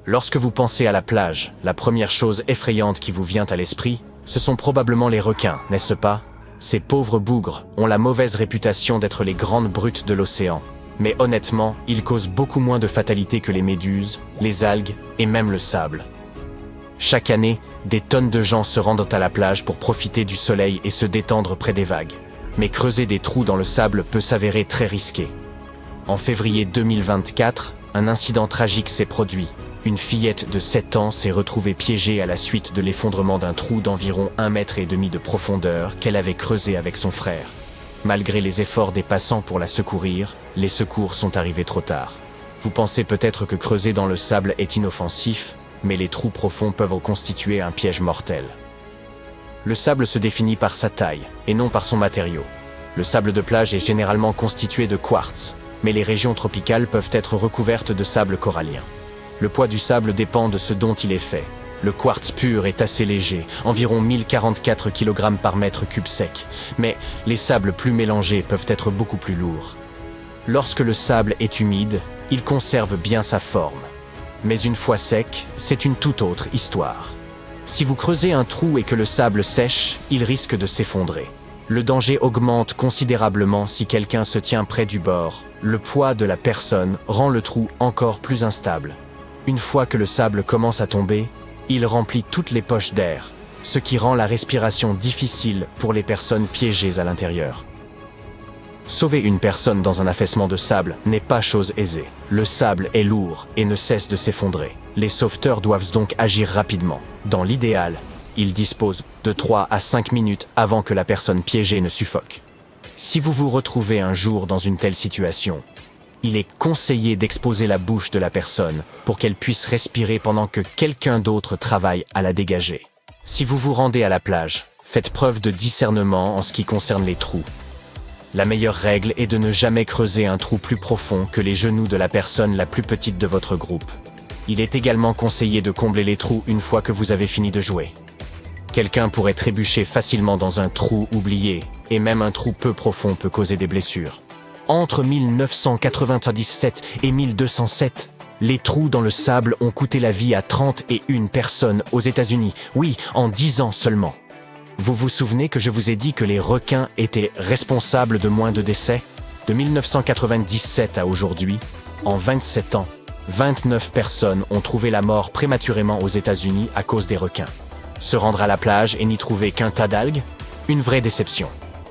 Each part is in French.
Lorsque vous pensez à la plage, la première chose effrayante qui vous vient à l'esprit, ce sont probablement les requins, n'est-ce pas? Ces pauvres bougres ont la mauvaise réputation d'être les grandes brutes de l'océan. Mais honnêtement, ils causent beaucoup moins de fatalités que les méduses, les algues et même le sable. Chaque année, des tonnes de gens se rendent à la plage pour profiter du soleil et se détendre près des vagues. Mais creuser des trous dans le sable peut s'avérer très risqué. En février 2024, un incident tragique s'est produit. Une fillette de 7 ans s'est retrouvée piégée à la suite de l'effondrement d'un trou d'environ 1,5 m de profondeur qu'elle avait creusé avec son frère. Malgré les efforts des passants pour la secourir, les secours sont arrivés trop tard. Vous pensez peut-être que creuser dans le sable est inoffensif, mais les trous profonds peuvent constituer un piège mortel. Le sable se définit par sa taille, et non par son matériau. Le sable de plage est généralement constitué de quartz, mais les régions tropicales peuvent être recouvertes de sable corallien. Le poids du sable dépend de ce dont il est fait. Le quartz pur est assez léger, environ 1044 kg par mètre cube sec, mais les sables plus mélangés peuvent être beaucoup plus lourds. Lorsque le sable est humide, il conserve bien sa forme. Mais une fois sec, c'est une toute autre histoire. Si vous creusez un trou et que le sable sèche, il risque de s'effondrer. Le danger augmente considérablement si quelqu'un se tient près du bord. Le poids de la personne rend le trou encore plus instable. Une fois que le sable commence à tomber, il remplit toutes les poches d'air, ce qui rend la respiration difficile pour les personnes piégées à l'intérieur. Sauver une personne dans un affaissement de sable n'est pas chose aisée. Le sable est lourd et ne cesse de s'effondrer. Les sauveteurs doivent donc agir rapidement. Dans l'idéal, ils disposent de 3 à 5 minutes avant que la personne piégée ne suffoque. Si vous vous retrouvez un jour dans une telle situation, il est conseillé d'exposer la bouche de la personne pour qu'elle puisse respirer pendant que quelqu'un d'autre travaille à la dégager. Si vous vous rendez à la plage, faites preuve de discernement en ce qui concerne les trous. La meilleure règle est de ne jamais creuser un trou plus profond que les genoux de la personne la plus petite de votre groupe. Il est également conseillé de combler les trous une fois que vous avez fini de jouer. Quelqu'un pourrait trébucher facilement dans un trou oublié, et même un trou peu profond peut causer des blessures. Entre 1997 et 1207, les trous dans le sable ont coûté la vie à 31 personnes aux États-Unis. Oui, en 10 ans seulement. Vous vous souvenez que je vous ai dit que les requins étaient responsables de moins de décès? De 1997 à aujourd'hui, en 27 ans, 29 personnes ont trouvé la mort prématurément aux États-Unis à cause des requins. Se rendre à la plage et n'y trouver qu'un tas d'algues? Une vraie déception.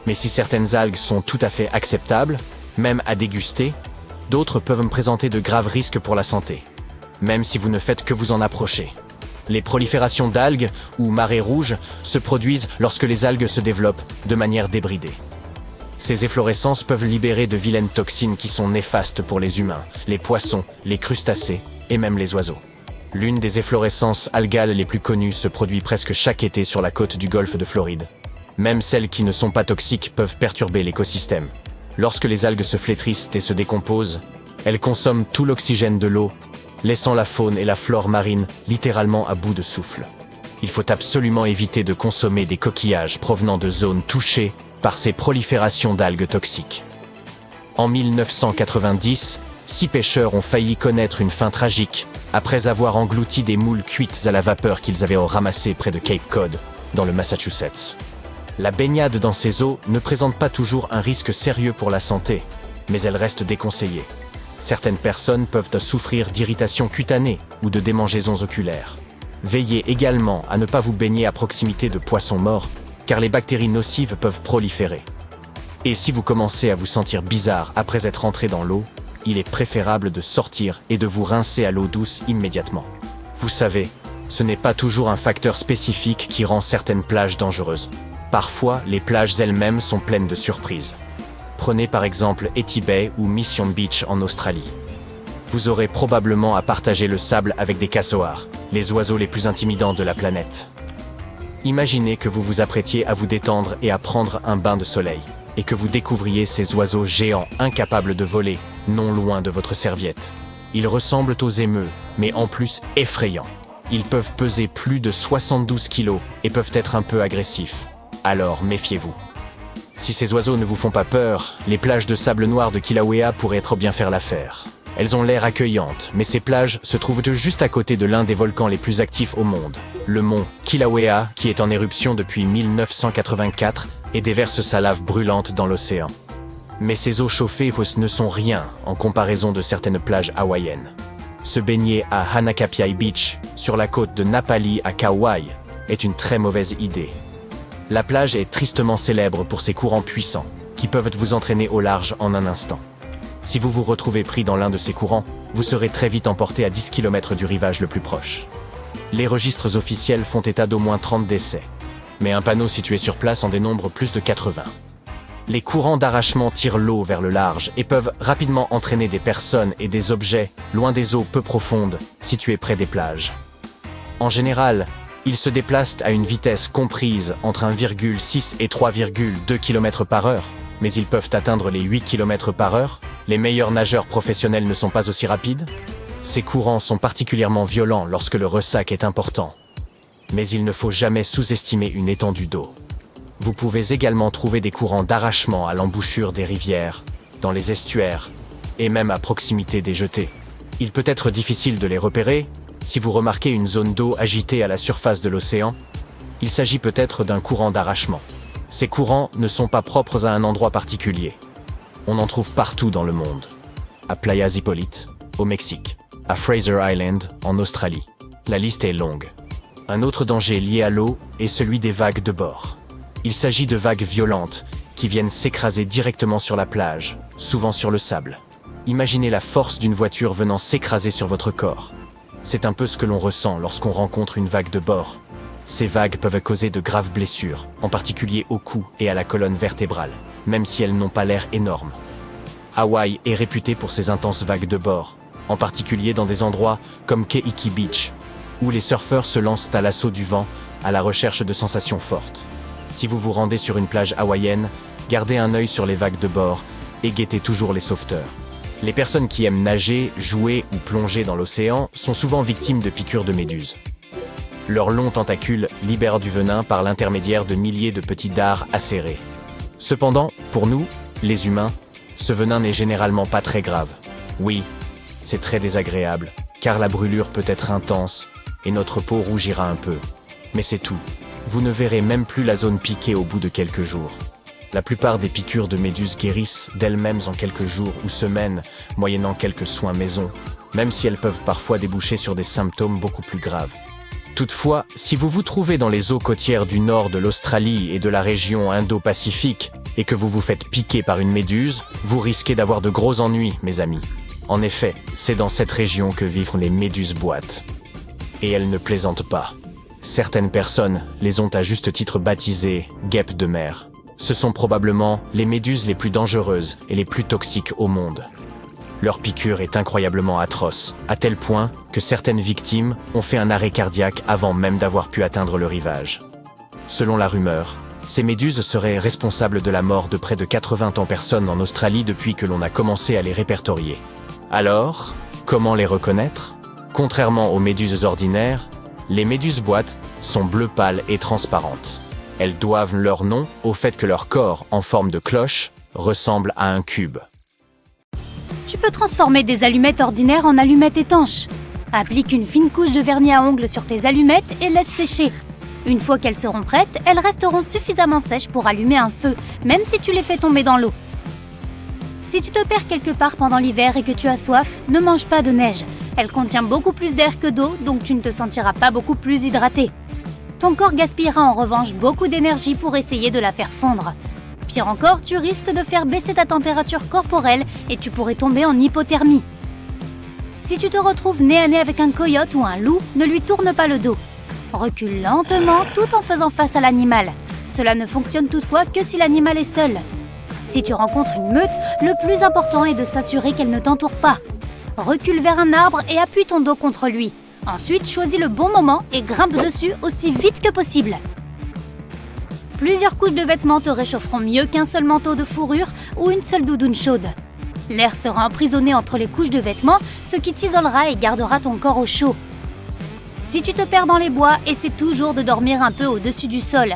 Mais si certaines algues sont tout à fait acceptables, même à déguster, d'autres peuvent me présenter de graves risques pour la santé, même si vous ne faites que vous en approcher. Les proliférations d'algues, ou marées rouges, se produisent lorsque les algues se développent de manière débridée. Ces efflorescences peuvent libérer de vilaines toxines qui sont néfastes pour les humains, les poissons, les crustacés et même les oiseaux. L'une des efflorescences algales les plus connues se produit presque chaque été sur la côte du golfe de Floride. Même celles qui ne sont pas toxiques peuvent perturber l'écosystème. Lorsque les algues se flétrissent et se décomposent, elles consomment tout l'oxygène de l'eau, laissant la faune et la flore marine littéralement à bout de souffle. Il faut absolument éviter de consommer des coquillages provenant de zones touchées par ces proliférations d'algues toxiques. En 1990, 6 pêcheurs ont failli connaître une fin tragique après avoir englouti des moules cuites à la vapeur qu'ils avaient ramassées près de Cape Cod, dans le Massachusetts. La baignade dans ces eaux ne présente pas toujours un risque sérieux pour la santé, mais elle reste déconseillée. Certaines personnes peuvent souffrir d'irritations cutanées ou de démangeaisons oculaires. Veillez également à ne pas vous baigner à proximité de poissons morts, car les bactéries nocives peuvent proliférer. Et si vous commencez à vous sentir bizarre après être entré dans l'eau, il est préférable de sortir et de vous rincer à l'eau douce immédiatement. Vous savez, ce n'est pas toujours un facteur spécifique qui rend certaines plages dangereuses. Parfois, les plages elles-mêmes sont pleines de surprises. Prenez par exemple Etty Bay ou Mission Beach en Australie. Vous aurez probablement à partager le sable avec des cassoars, les oiseaux les plus intimidants de la planète. Imaginez que vous vous apprêtiez à vous détendre et à prendre un bain de soleil, et que vous découvriez ces oiseaux géants incapables de voler, non loin de votre serviette. Ils ressemblent aux émeus, mais en plus effrayants. Ils peuvent peser plus de 72 kilos et peuvent être un peu agressifs. Alors méfiez-vous. Si ces oiseaux ne vous font pas peur, les plages de sable noir de Kilauea pourraient trop bien faire l'affaire. Elles ont l'air accueillantes, mais ces plages se trouvent juste à côté de l'un des volcans les plus actifs au monde, le mont Kilauea, qui est en éruption depuis 1984 et déverse sa lave brûlante dans l'océan. Mais ces eaux chauffées ne sont rien en comparaison de certaines plages hawaïennes. Se baigner à Hanakapiai Beach, sur la côte de Napali à Kauai, est une très mauvaise idée. La plage est tristement célèbre pour ses courants puissants, qui peuvent vous entraîner au large en un instant. Si vous vous retrouvez pris dans l'un de ces courants, vous serez très vite emporté à 10 km du rivage le plus proche. Les registres officiels font état d'au moins 30 décès, mais un panneau situé sur place en dénombre plus de 80. Les courants d'arrachement tirent l'eau vers le large et peuvent rapidement entraîner des personnes et des objets loin des eaux peu profondes situées près des plages. En général, ils se déplacent à une vitesse comprise entre 1,6 et 3,2 km par heure, mais ils peuvent atteindre les 8 km par heure. Les meilleurs nageurs professionnels ne sont pas aussi rapides. Ces courants sont particulièrement violents lorsque le ressac est important. Mais il ne faut jamais sous-estimer une étendue d'eau. Vous pouvez également trouver des courants d'arrachement à l'embouchure des rivières, dans les estuaires, et même à proximité des jetées. Il peut être difficile de les repérer si vous remarquez une zone d'eau agitée à la surface de l'océan. Il s'agit peut-être d'un courant d'arrachement. Ces courants ne sont pas propres à un endroit particulier. On en trouve partout dans le monde. À Playa Zipolite, au Mexique, à Fraser Island, en Australie. La liste est longue. Un autre danger lié à l'eau est celui des vagues de bord. Il s'agit de vagues violentes qui viennent s'écraser directement sur la plage, souvent sur le sable. Imaginez la force d'une voiture venant s'écraser sur votre corps. C'est un peu ce que l'on ressent lorsqu'on rencontre une vague de bord. Ces vagues peuvent causer de graves blessures, en particulier au cou et à la colonne vertébrale, même si elles n'ont pas l'air énormes. Hawaï est réputé pour ses intenses vagues de bord, en particulier dans des endroits comme Keiki Beach, où les surfeurs se lancent à l'assaut du vent à la recherche de sensations fortes. Si vous vous rendez sur une plage hawaïenne, gardez un œil sur les vagues de bord et guettez toujours les sauveteurs. Les personnes qui aiment nager, jouer ou plonger dans l'océan sont souvent victimes de piqûres de méduses. Leurs longs tentacules libèrent du venin par l'intermédiaire de milliers de petits dards acérés. Cependant, pour nous, les humains, ce venin n'est généralement pas très grave. Oui, c'est très désagréable, car la brûlure peut être intense et notre peau rougira un peu. Mais c'est tout. Vous ne verrez même plus la zone piquée au bout de quelques jours. La plupart des piqûres de méduses guérissent d'elles-mêmes en quelques jours ou semaines, moyennant quelques soins maison, même si elles peuvent parfois déboucher sur des symptômes beaucoup plus graves. Toutefois, si vous vous trouvez dans les eaux côtières du nord de l'Australie et de la région Indo-Pacifique et que vous vous faites piquer par une méduse, vous risquez d'avoir de gros ennuis, mes amis. En effet, c'est dans cette région que vivent les méduses boîtes. Et elles ne plaisantent pas. Certaines personnes les ont à juste titre baptisées guêpes de mer. Ce sont probablement les méduses les plus dangereuses et les plus toxiques au monde. Leur piqûre est incroyablement atroce, à tel point que certaines victimes ont fait un arrêt cardiaque avant même d'avoir pu atteindre le rivage. Selon la rumeur, ces méduses seraient responsables de la mort de près de 80 personnes en Australie depuis que l'on a commencé à les répertorier. Alors, comment les reconnaître ? Contrairement aux méduses ordinaires, les méduses boîtes sont bleu pâle et transparentes. Elles doivent leur nom au fait que leur corps, en forme de cloche, ressemble à un cube. Tu peux transformer des allumettes ordinaires en allumettes étanches. Applique une fine couche de vernis à ongles sur tes allumettes et laisse sécher. Une fois qu'elles seront prêtes, elles resteront suffisamment sèches pour allumer un feu, même si tu les fais tomber dans l'eau. Si tu te perds quelque part pendant l'hiver et que tu as soif, ne mange pas de neige. Elle contient beaucoup plus d'air que d'eau, donc tu ne te sentiras pas beaucoup plus hydraté. Ton corps gaspillera en revanche beaucoup d'énergie pour essayer de la faire fondre. Pire encore, tu risques de faire baisser ta température corporelle et tu pourrais tomber en hypothermie. Si tu te retrouves nez à nez avec un coyote ou un loup, ne lui tourne pas le dos. Recule lentement tout en faisant face à l'animal. Cela ne fonctionne toutefois que si l'animal est seul. Si tu rencontres une meute, le plus important est de s'assurer qu'elle ne t'entoure pas. Recule vers un arbre et appuie ton dos contre lui. Ensuite, choisis le bon moment et grimpe dessus aussi vite que possible. Plusieurs couches de vêtements te réchaufferont mieux qu'un seul manteau de fourrure ou une seule doudoune chaude. L'air sera emprisonné entre les couches de vêtements, ce qui t'isolera et gardera ton corps au chaud. Si tu te perds dans les bois, essaie toujours de dormir un peu au-dessus du sol.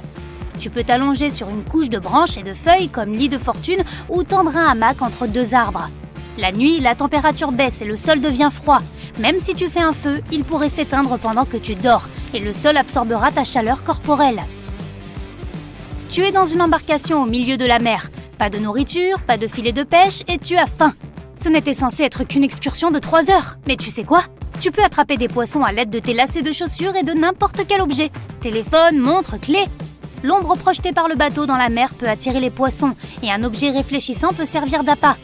Tu peux t'allonger sur une couche de branches et de feuilles comme lit de fortune ou tendre un hamac entre deux arbres. La nuit, la température baisse et le sol devient froid. Même si tu fais un feu, il pourrait s'éteindre pendant que tu dors et le sol absorbera ta chaleur corporelle. Tu es dans une embarcation au milieu de la mer. Pas de nourriture, pas de filet de pêche et tu as faim. Ce n'était censé être qu'une excursion de 3 heures. Mais tu sais quoi? Tu peux attraper des poissons à l'aide de tes lacets de chaussures et de n'importe quel objet. Téléphone, montre, clé. L'ombre projetée par le bateau dans la mer peut attirer les poissons et un objet réfléchissant peut servir d'appât.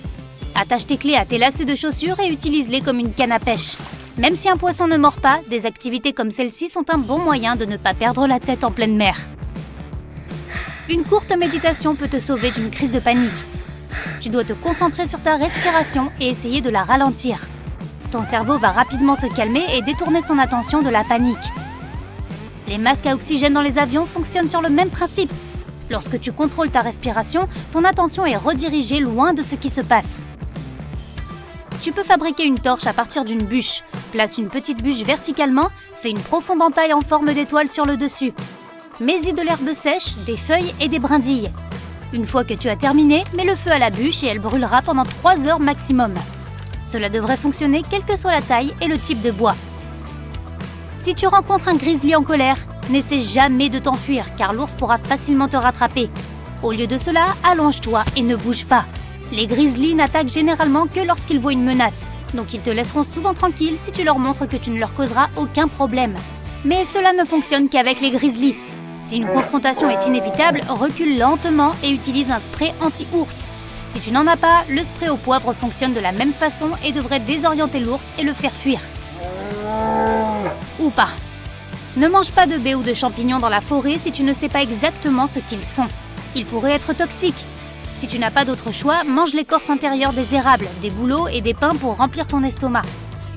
Attache tes clés à tes lacets de chaussures et utilise-les comme une canne à pêche. Même si un poisson ne mord pas, des activités comme celle-ci sont un bon moyen de ne pas perdre la tête en pleine mer. Une courte méditation peut te sauver d'une crise de panique. Tu dois te concentrer sur ta respiration et essayer de la ralentir. Ton cerveau va rapidement se calmer et détourner son attention de la panique. Les masques à oxygène dans les avions fonctionnent sur le même principe. Lorsque tu contrôles ta respiration, ton attention est redirigée loin de ce qui se passe. Tu peux fabriquer une torche à partir d'une bûche. Place une petite bûche verticalement, fais une profonde entaille en forme d'étoile sur le dessus. Mets-y de l'herbe sèche, des feuilles et des brindilles. Une fois que tu as terminé, mets le feu à la bûche et elle brûlera pendant 3 heures maximum. Cela devrait fonctionner quelle que soit la taille et le type de bois. Si tu rencontres un grizzly en colère, n'essaie jamais de t'enfuir car l'ours pourra facilement te rattraper. Au lieu de cela, allonge-toi et ne bouge pas. Les grizzlies n'attaquent généralement que lorsqu'ils voient une menace, donc ils te laisseront souvent tranquille si tu leur montres que tu ne leur causeras aucun problème. Mais cela ne fonctionne qu'avec les grizzlies. Si une confrontation est inévitable, recule lentement et utilise un spray anti-ours. Si tu n'en as pas, le spray au poivre fonctionne de la même façon et devrait désorienter l'ours et le faire fuir. Ou pas. Ne mange pas de baies ou de champignons dans la forêt si tu ne sais pas exactement ce qu'ils sont. Ils pourraient être toxiques. Si tu n'as pas d'autre choix, mange l'écorce intérieure des érables, des bouleaux et des pins pour remplir ton estomac.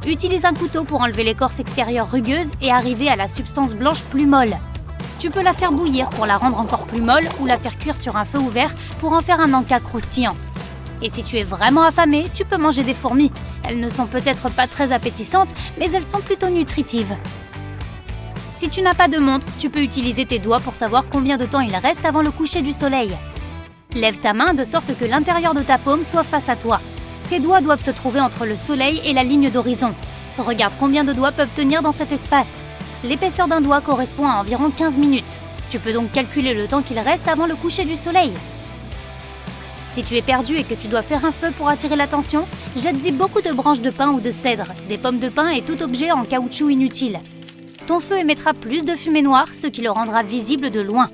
Utilise un couteau pour enlever l'écorce extérieure rugueuse et arriver à la substance blanche plus molle. Tu peux la faire bouillir pour la rendre encore plus molle ou la faire cuire sur un feu ouvert pour en faire un encas croustillant. Et si tu es vraiment affamé, tu peux manger des fourmis. Elles ne sont peut-être pas très appétissantes, mais elles sont plutôt nutritives. Si tu n'as pas de montre, tu peux utiliser tes doigts pour savoir combien de temps il reste avant le coucher du soleil. Lève ta main de sorte que l'intérieur de ta paume soit face à toi. Tes doigts doivent se trouver entre le soleil et la ligne d'horizon. Regarde combien de doigts peuvent tenir dans cet espace. L'épaisseur d'un doigt correspond à environ 15 minutes. Tu peux donc calculer le temps qu'il reste avant le coucher du soleil. Si tu es perdu et que tu dois faire un feu pour attirer l'attention, jette-y beaucoup de branches de pin ou de cèdre, des pommes de pin et tout objet en caoutchouc inutile. Ton feu émettra plus de fumée noire, ce qui le rendra visible de loin.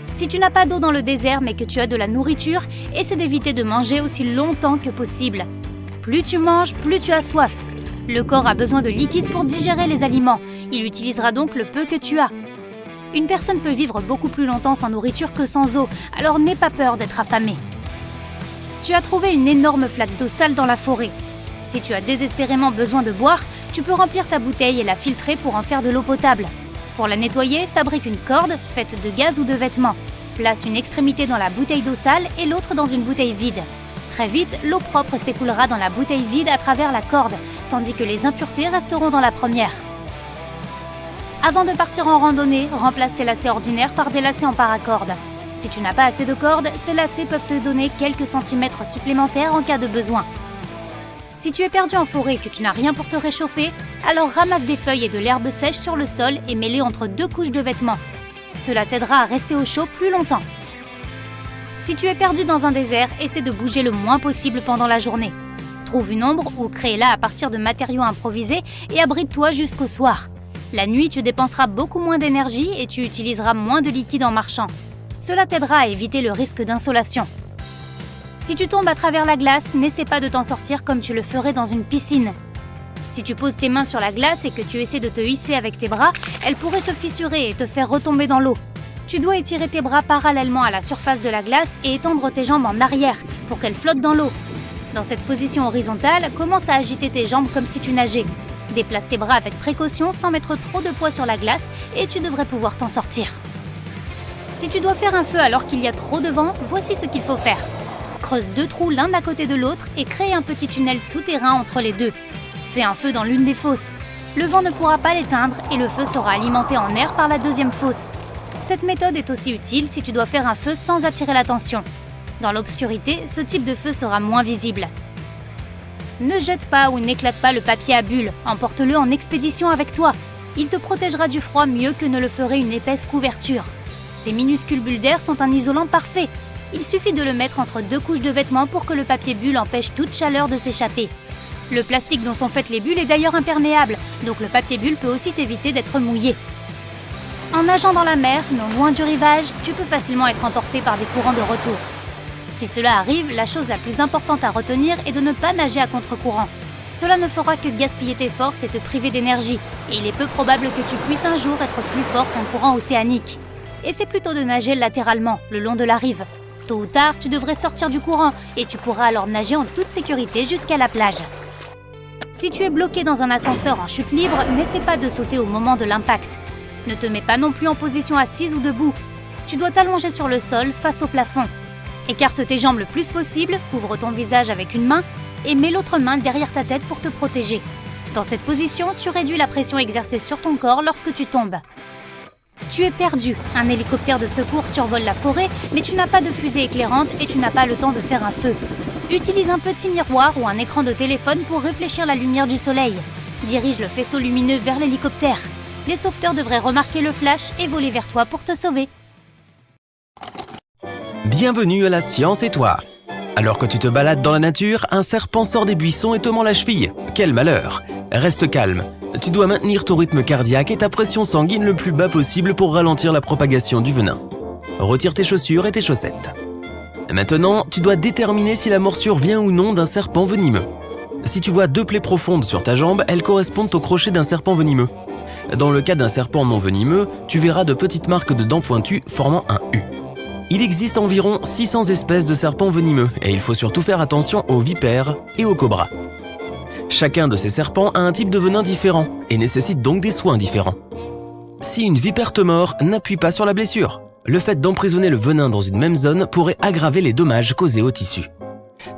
Si tu n'as pas d'eau dans le désert mais que tu as de la nourriture, essaie d'éviter de manger aussi longtemps que possible. Plus tu manges, plus tu as soif. Le corps a besoin de liquide pour digérer les aliments. Il utilisera donc le peu que tu as. Une personne peut vivre beaucoup plus longtemps sans nourriture que sans eau, alors n'aie pas peur d'être affamé. Tu as trouvé une énorme flaque d'eau sale dans la forêt. Si tu as désespérément besoin de boire, tu peux remplir ta bouteille et la filtrer pour en faire de l'eau potable. Pour la nettoyer, fabrique une corde faite de gaz ou de vêtements. Place une extrémité dans la bouteille d'eau sale et l'autre dans une bouteille vide. Très vite, l'eau propre s'écoulera dans la bouteille vide à travers la corde, tandis que les impuretés resteront dans la première. Avant de partir en randonnée, remplace tes lacets ordinaires par des lacets en paracorde. Si tu n'as pas assez de cordes, ces lacets peuvent te donner quelques centimètres supplémentaires en cas de besoin. Si tu es perdu en forêt et que tu n'as rien pour te réchauffer, alors ramasse des feuilles et de l'herbe sèche sur le sol et mets-les entre 2 couches de vêtements. Cela t'aidera à rester au chaud plus longtemps. Si tu es perdu dans un désert, essaie de bouger le moins possible pendant la journée. Trouve une ombre ou crée-la à partir de matériaux improvisés et abrite-toi jusqu'au soir. La nuit, tu dépenseras beaucoup moins d'énergie et tu utiliseras moins de liquide en marchant. Cela t'aidera à éviter le risque d'insolation. Si tu tombes à travers la glace, n'essaie pas de t'en sortir comme tu le ferais dans une piscine. Si tu poses tes mains sur la glace et que tu essaies de te hisser avec tes bras, elles pourraient se fissurer et te faire retomber dans l'eau. Tu dois étirer tes bras parallèlement à la surface de la glace et étendre tes jambes en arrière pour qu'elles flottent dans l'eau. Dans cette position horizontale, commence à agiter tes jambes comme si tu nageais. Déplace tes bras avec précaution sans mettre trop de poids sur la glace et tu devrais pouvoir t'en sortir. Si tu dois faire un feu alors qu'il y a trop de vent, voici ce qu'il faut faire. Creuse 2 trous l'un à côté de l'autre et crée un petit tunnel souterrain entre les deux. Fais un feu dans l'une des fosses. Le vent ne pourra pas l'éteindre et le feu sera alimenté en air par la deuxième fosse. Cette méthode est aussi utile si tu dois faire un feu sans attirer l'attention. Dans l'obscurité, ce type de feu sera moins visible. Ne jette pas ou n'éclate pas le papier à bulles, emporte-le en expédition avec toi. Il te protégera du froid mieux que ne le ferait une épaisse couverture. Ces minuscules bulles d'air sont un isolant parfait. Il suffit de le mettre entre 2 couches de vêtements pour que le papier bulle empêche toute chaleur de s'échapper. Le plastique dont sont faites les bulles est d'ailleurs imperméable, donc le papier bulle peut aussi t'éviter d'être mouillé. En nageant dans la mer, non loin du rivage, tu peux facilement être emporté par des courants de retour. Si cela arrive, la chose la plus importante à retenir est de ne pas nager à contre-courant. Cela ne fera que gaspiller tes forces et te priver d'énergie, et il est peu probable que tu puisses un jour être plus fort qu'un courant océanique. Essaie plutôt de nager latéralement, le long de la rive. Tôt ou tard, tu devrais sortir du courant, et tu pourras alors nager en toute sécurité jusqu'à la plage. Si tu es bloqué dans un ascenseur en chute libre, n'essaie pas de sauter au moment de l'impact. Ne te mets pas non plus en position assise ou debout. Tu dois t'allonger sur le sol face au plafond. Écarte tes jambes le plus possible, couvre ton visage avec une main et mets l'autre main derrière ta tête pour te protéger. Dans cette position, tu réduis la pression exercée sur ton corps lorsque tu tombes. Tu es perdu. Un hélicoptère de secours survole la forêt, mais tu n'as pas de fusée éclairante et tu n'as pas le temps de faire un feu. Utilise un petit miroir ou un écran de téléphone pour réfléchir la lumière du soleil. Dirige le faisceau lumineux vers l'hélicoptère. Les sauveteurs devraient remarquer le flash et voler vers toi pour te sauver. Bienvenue à la Science et toi. Alors que tu te balades dans la nature, un serpent sort des buissons et te mord la cheville. Quel malheur! Reste calme. Tu dois maintenir ton rythme cardiaque et ta pression sanguine le plus bas possible pour ralentir la propagation du venin. Retire tes chaussures et tes chaussettes. Maintenant, tu dois déterminer si la morsure vient ou non d'un serpent venimeux. Si tu vois 2 plaies profondes sur ta jambe, elles correspondent au crochet d'un serpent venimeux. Dans le cas d'un serpent non venimeux, tu verras de petites marques de dents pointues formant un U. Il existe environ 600 espèces de serpents venimeux et il faut surtout faire attention aux vipères et aux cobras. Chacun de ces serpents a un type de venin différent et nécessite donc des soins différents. Si une vipère te mord, n'appuie pas sur la blessure. Le fait d'emprisonner le venin dans une même zone pourrait aggraver les dommages causés au tissu.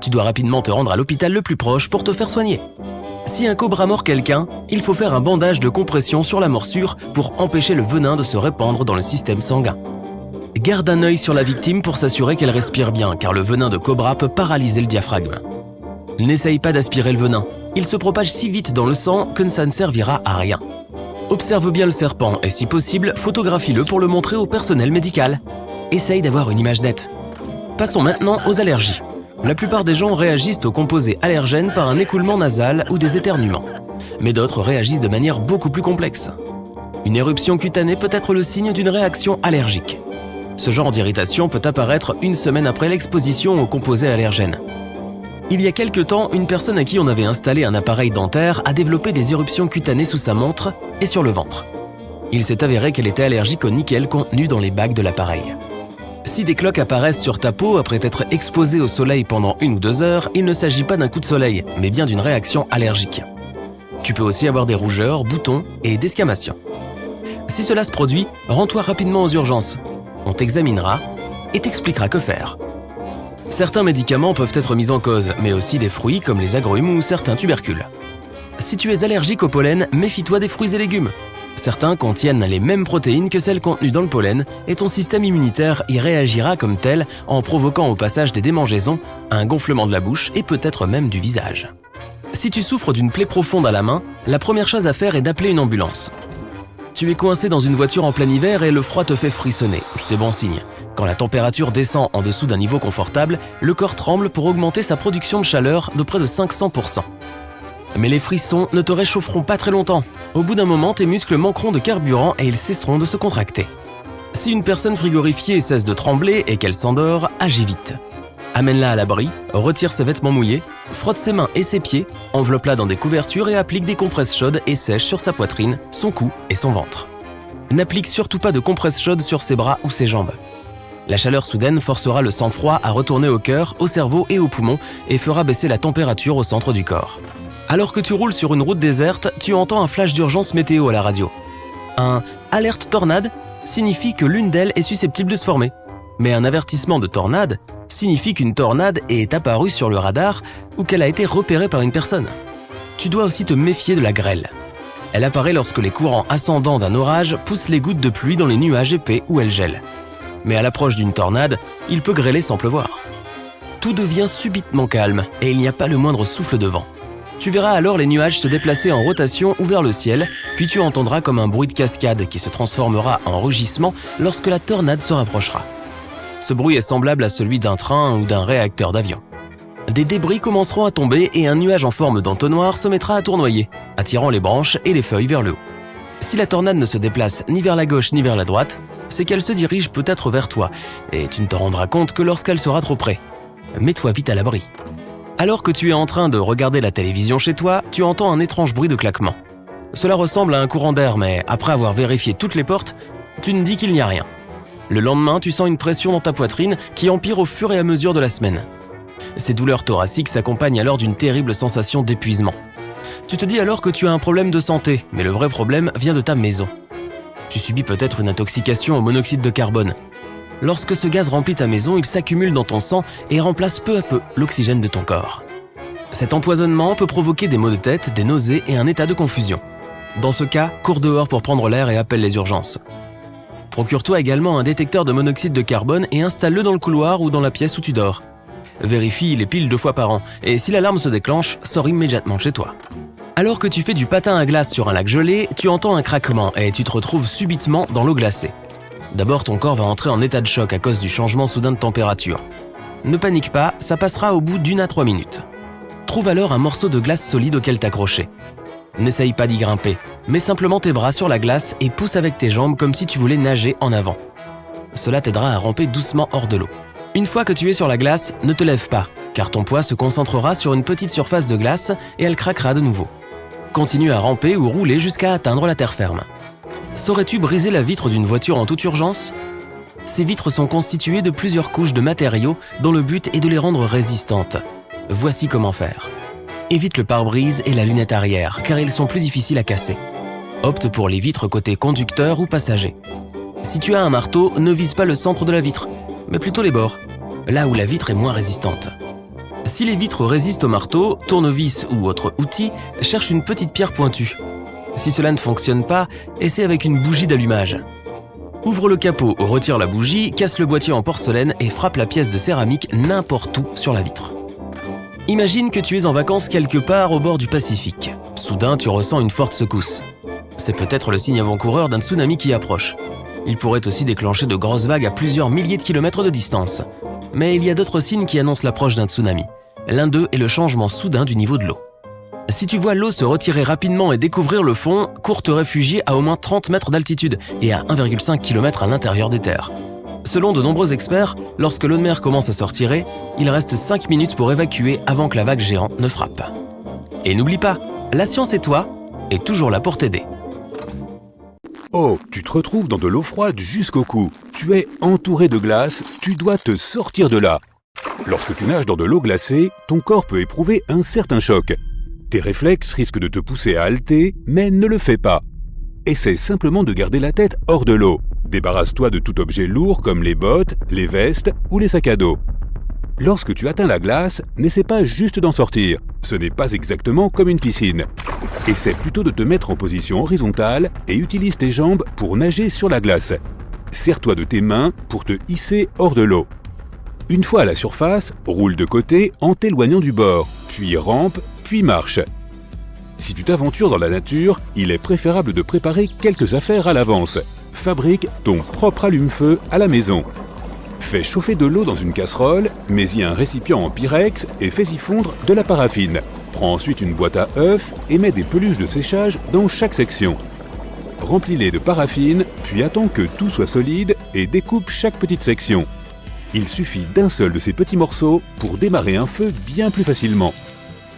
Tu dois rapidement te rendre à l'hôpital le plus proche pour te faire soigner. Si un cobra mord quelqu'un, il faut faire un bandage de compression sur la morsure pour empêcher le venin de se répandre dans le système sanguin. Garde un œil sur la victime pour s'assurer qu'elle respire bien, car le venin de cobra peut paralyser le diaphragme. N'essaye pas d'aspirer le venin. Il se propage si vite dans le sang que ça ne servira à rien. Observe bien le serpent et si possible, photographie-le pour le montrer au personnel médical. Essaye d'avoir une image nette. Passons maintenant aux allergies. La plupart des gens réagissent aux composés allergènes par un écoulement nasal ou des éternuements. Mais d'autres réagissent de manière beaucoup plus complexe. Une éruption cutanée peut être le signe d'une réaction allergique. Ce genre d'irritation peut apparaître 1 semaine après l'exposition aux composés allergènes. Il y a quelque temps, une personne à qui on avait installé un appareil dentaire a développé des éruptions cutanées sous sa montre et sur le ventre. Il s'est avéré qu'elle était allergique au nickel contenu dans les bagues de l'appareil. Si des cloques apparaissent sur ta peau après être exposée au soleil pendant 1 ou 2 heures, il ne s'agit pas d'un coup de soleil, mais bien d'une réaction allergique. Tu peux aussi avoir des rougeurs, boutons et desquamations. Si cela se produit, rends-toi rapidement aux urgences. On t'examinera et t'expliquera que faire. Certains médicaments peuvent être mis en cause, mais aussi des fruits comme les agrumes ou certains tubercules. Si tu es allergique au pollen, méfie-toi des fruits et légumes. Certains contiennent les mêmes protéines que celles contenues dans le pollen et ton système immunitaire y réagira comme tel en provoquant au passage des démangeaisons, un gonflement de la bouche et peut-être même du visage. Si tu souffres d'une plaie profonde à la main, la première chose à faire est d'appeler une ambulance. Tu es coincé dans une voiture en plein hiver et le froid te fait frissonner, c'est bon signe. Quand la température descend en dessous d'un niveau confortable, le corps tremble pour augmenter sa production de chaleur de près de 500%. Mais les frissons ne te réchaufferont pas très longtemps. Au bout d'un moment, tes muscles manqueront de carburant et ils cesseront de se contracter. Si une personne frigorifiée cesse de trembler et qu'elle s'endort, agis vite. Amène-la à l'abri, retire ses vêtements mouillés, frotte ses mains et ses pieds, enveloppe-la dans des couvertures et applique des compresses chaudes et sèches sur sa poitrine, son cou et son ventre. N'applique surtout pas de compresses chaudes sur ses bras ou ses jambes. La chaleur soudaine forcera le sang-froid à retourner au cœur, au cerveau et aux poumons et fera baisser la température au centre du corps. Alors que tu roules sur une route déserte, tu entends un flash d'urgence météo à la radio. Un « alerte tornade » signifie que l'une d'elles est susceptible de se former. Mais un avertissement de tornade signifie qu'une tornade est apparue sur le radar ou qu'elle a été repérée par une personne. Tu dois aussi te méfier de la grêle. Elle apparaît lorsque les courants ascendants d'un orage poussent les gouttes de pluie dans les nuages épais où elles gèlent. Mais à l'approche d'une tornade, il peut grêler sans pleuvoir. Tout devient subitement calme et il n'y a pas le moindre souffle de vent. Tu verras alors les nuages se déplacer en rotation ou vers le ciel, puis tu entendras comme un bruit de cascade qui se transformera en rugissement lorsque la tornade se rapprochera. Ce bruit est semblable à celui d'un train ou d'un réacteur d'avion. Des débris commenceront à tomber et un nuage en forme d'entonnoir se mettra à tournoyer, attirant les branches et les feuilles vers le haut. Si la tornade ne se déplace ni vers la gauche ni vers la droite, c'est qu'elle se dirige peut-être vers toi, et tu ne te rendras compte que lorsqu'elle sera trop près. Mets-toi vite à l'abri. Alors que tu es en train de regarder la télévision chez toi, tu entends un étrange bruit de claquement. Cela ressemble à un courant d'air, mais après avoir vérifié toutes les portes, tu ne dis qu'il n'y a rien. Le lendemain, tu sens une pression dans ta poitrine qui empire au fur et à mesure de la semaine. Ces douleurs thoraciques s'accompagnent alors d'une terrible sensation d'épuisement. Tu te dis alors que tu as un problème de santé, mais le vrai problème vient de ta maison. Tu subis peut-être une intoxication au monoxyde de carbone. Lorsque ce gaz remplit ta maison, il s'accumule dans ton sang et remplace peu à peu l'oxygène de ton corps. Cet empoisonnement peut provoquer des maux de tête, des nausées et un état de confusion. Dans ce cas, cours dehors pour prendre l'air et appelle les urgences. Procure-toi également un détecteur de monoxyde de carbone et installe-le dans le couloir ou dans la pièce où tu dors. Vérifie les piles 2 fois par an et si l'alarme se déclenche, sors immédiatement chez toi. Alors que tu fais du patin à glace sur un lac gelé, tu entends un craquement et tu te retrouves subitement dans l'eau glacée. D'abord, ton corps va entrer en état de choc à cause du changement soudain de température. Ne panique pas, ça passera au bout d'1 à 3 minutes. Trouve alors un morceau de glace solide auquel t'accrocher. N'essaye pas d'y grimper, mets simplement tes bras sur la glace et pousse avec tes jambes comme si tu voulais nager en avant. Cela t'aidera à ramper doucement hors de l'eau. Une fois que tu es sur la glace, ne te lève pas, car ton poids se concentrera sur une petite surface de glace et elle craquera de nouveau. Continue à ramper ou rouler jusqu'à atteindre la terre ferme. Saurais-tu briser la vitre d'une voiture en toute urgence ? Ces vitres sont constituées de plusieurs couches de matériaux dont le but est de les rendre résistantes. Voici comment faire. Évite le pare-brise et la lunette arrière, car ils sont plus difficiles à casser. Opte pour les vitres côté conducteur ou passager. Si tu as un marteau, ne vise pas le centre de la vitre, mais plutôt les bords, là où la vitre est moins résistante. Si les vitres résistent au marteau, tournevis ou autre outil, cherche une petite pierre pointue. Si cela ne fonctionne pas, essaie avec une bougie d'allumage. Ouvre le capot, retire la bougie, casse le boîtier en porcelaine et frappe la pièce de céramique n'importe où sur la vitre. Imagine que tu es en vacances quelque part au bord du Pacifique. Soudain, tu ressens une forte secousse. C'est peut-être le signe avant-coureur d'un tsunami qui approche. Il pourrait aussi déclencher de grosses vagues à plusieurs milliers de kilomètres de distance. Mais il y a d'autres signes qui annoncent l'approche d'un tsunami. L'un d'eux est le changement soudain du niveau de l'eau. Si tu vois l'eau se retirer rapidement et découvrir le fond, cours te réfugier à au moins 30 mètres d'altitude et à 1,5 km à l'intérieur des terres. Selon de nombreux experts, lorsque l'eau de mer commence à se retirer, il reste 5 minutes pour évacuer avant que la vague géante ne frappe. Et n'oublie pas, la science et toi est toujours là pour t'aider. Oh, tu te retrouves dans de l'eau froide jusqu'au cou. Tu es entouré de glace, tu dois te sortir de là. Lorsque tu nages dans de l'eau glacée, ton corps peut éprouver un certain choc. Tes réflexes risquent de te pousser à halter, mais ne le fais pas. Essaie simplement de garder la tête hors de l'eau. Débarrasse-toi de tout objet lourd comme les bottes, les vestes ou les sacs à dos. Lorsque tu atteins la glace, n'essaie pas juste d'en sortir. Ce n'est pas exactement comme une piscine. Essaie plutôt de te mettre en position horizontale et utilise tes jambes pour nager sur la glace. Serre-toi de tes mains pour te hisser hors de l'eau. Une fois à la surface, roule de côté en t'éloignant du bord, puis rampe, puis marche. Si tu t'aventures dans la nature, il est préférable de préparer quelques affaires à l'avance. Fabrique ton propre allume-feu à la maison. Fais chauffer de l'eau dans une casserole, mets-y un récipient en pyrex et fais-y fondre de la paraffine. Prends ensuite une boîte à œufs et mets des peluches de séchage dans chaque section. Remplis-les de paraffine, puis attends que tout soit solide et découpe chaque petite section. Il suffit d'un seul de ces petits morceaux pour démarrer un feu bien plus facilement.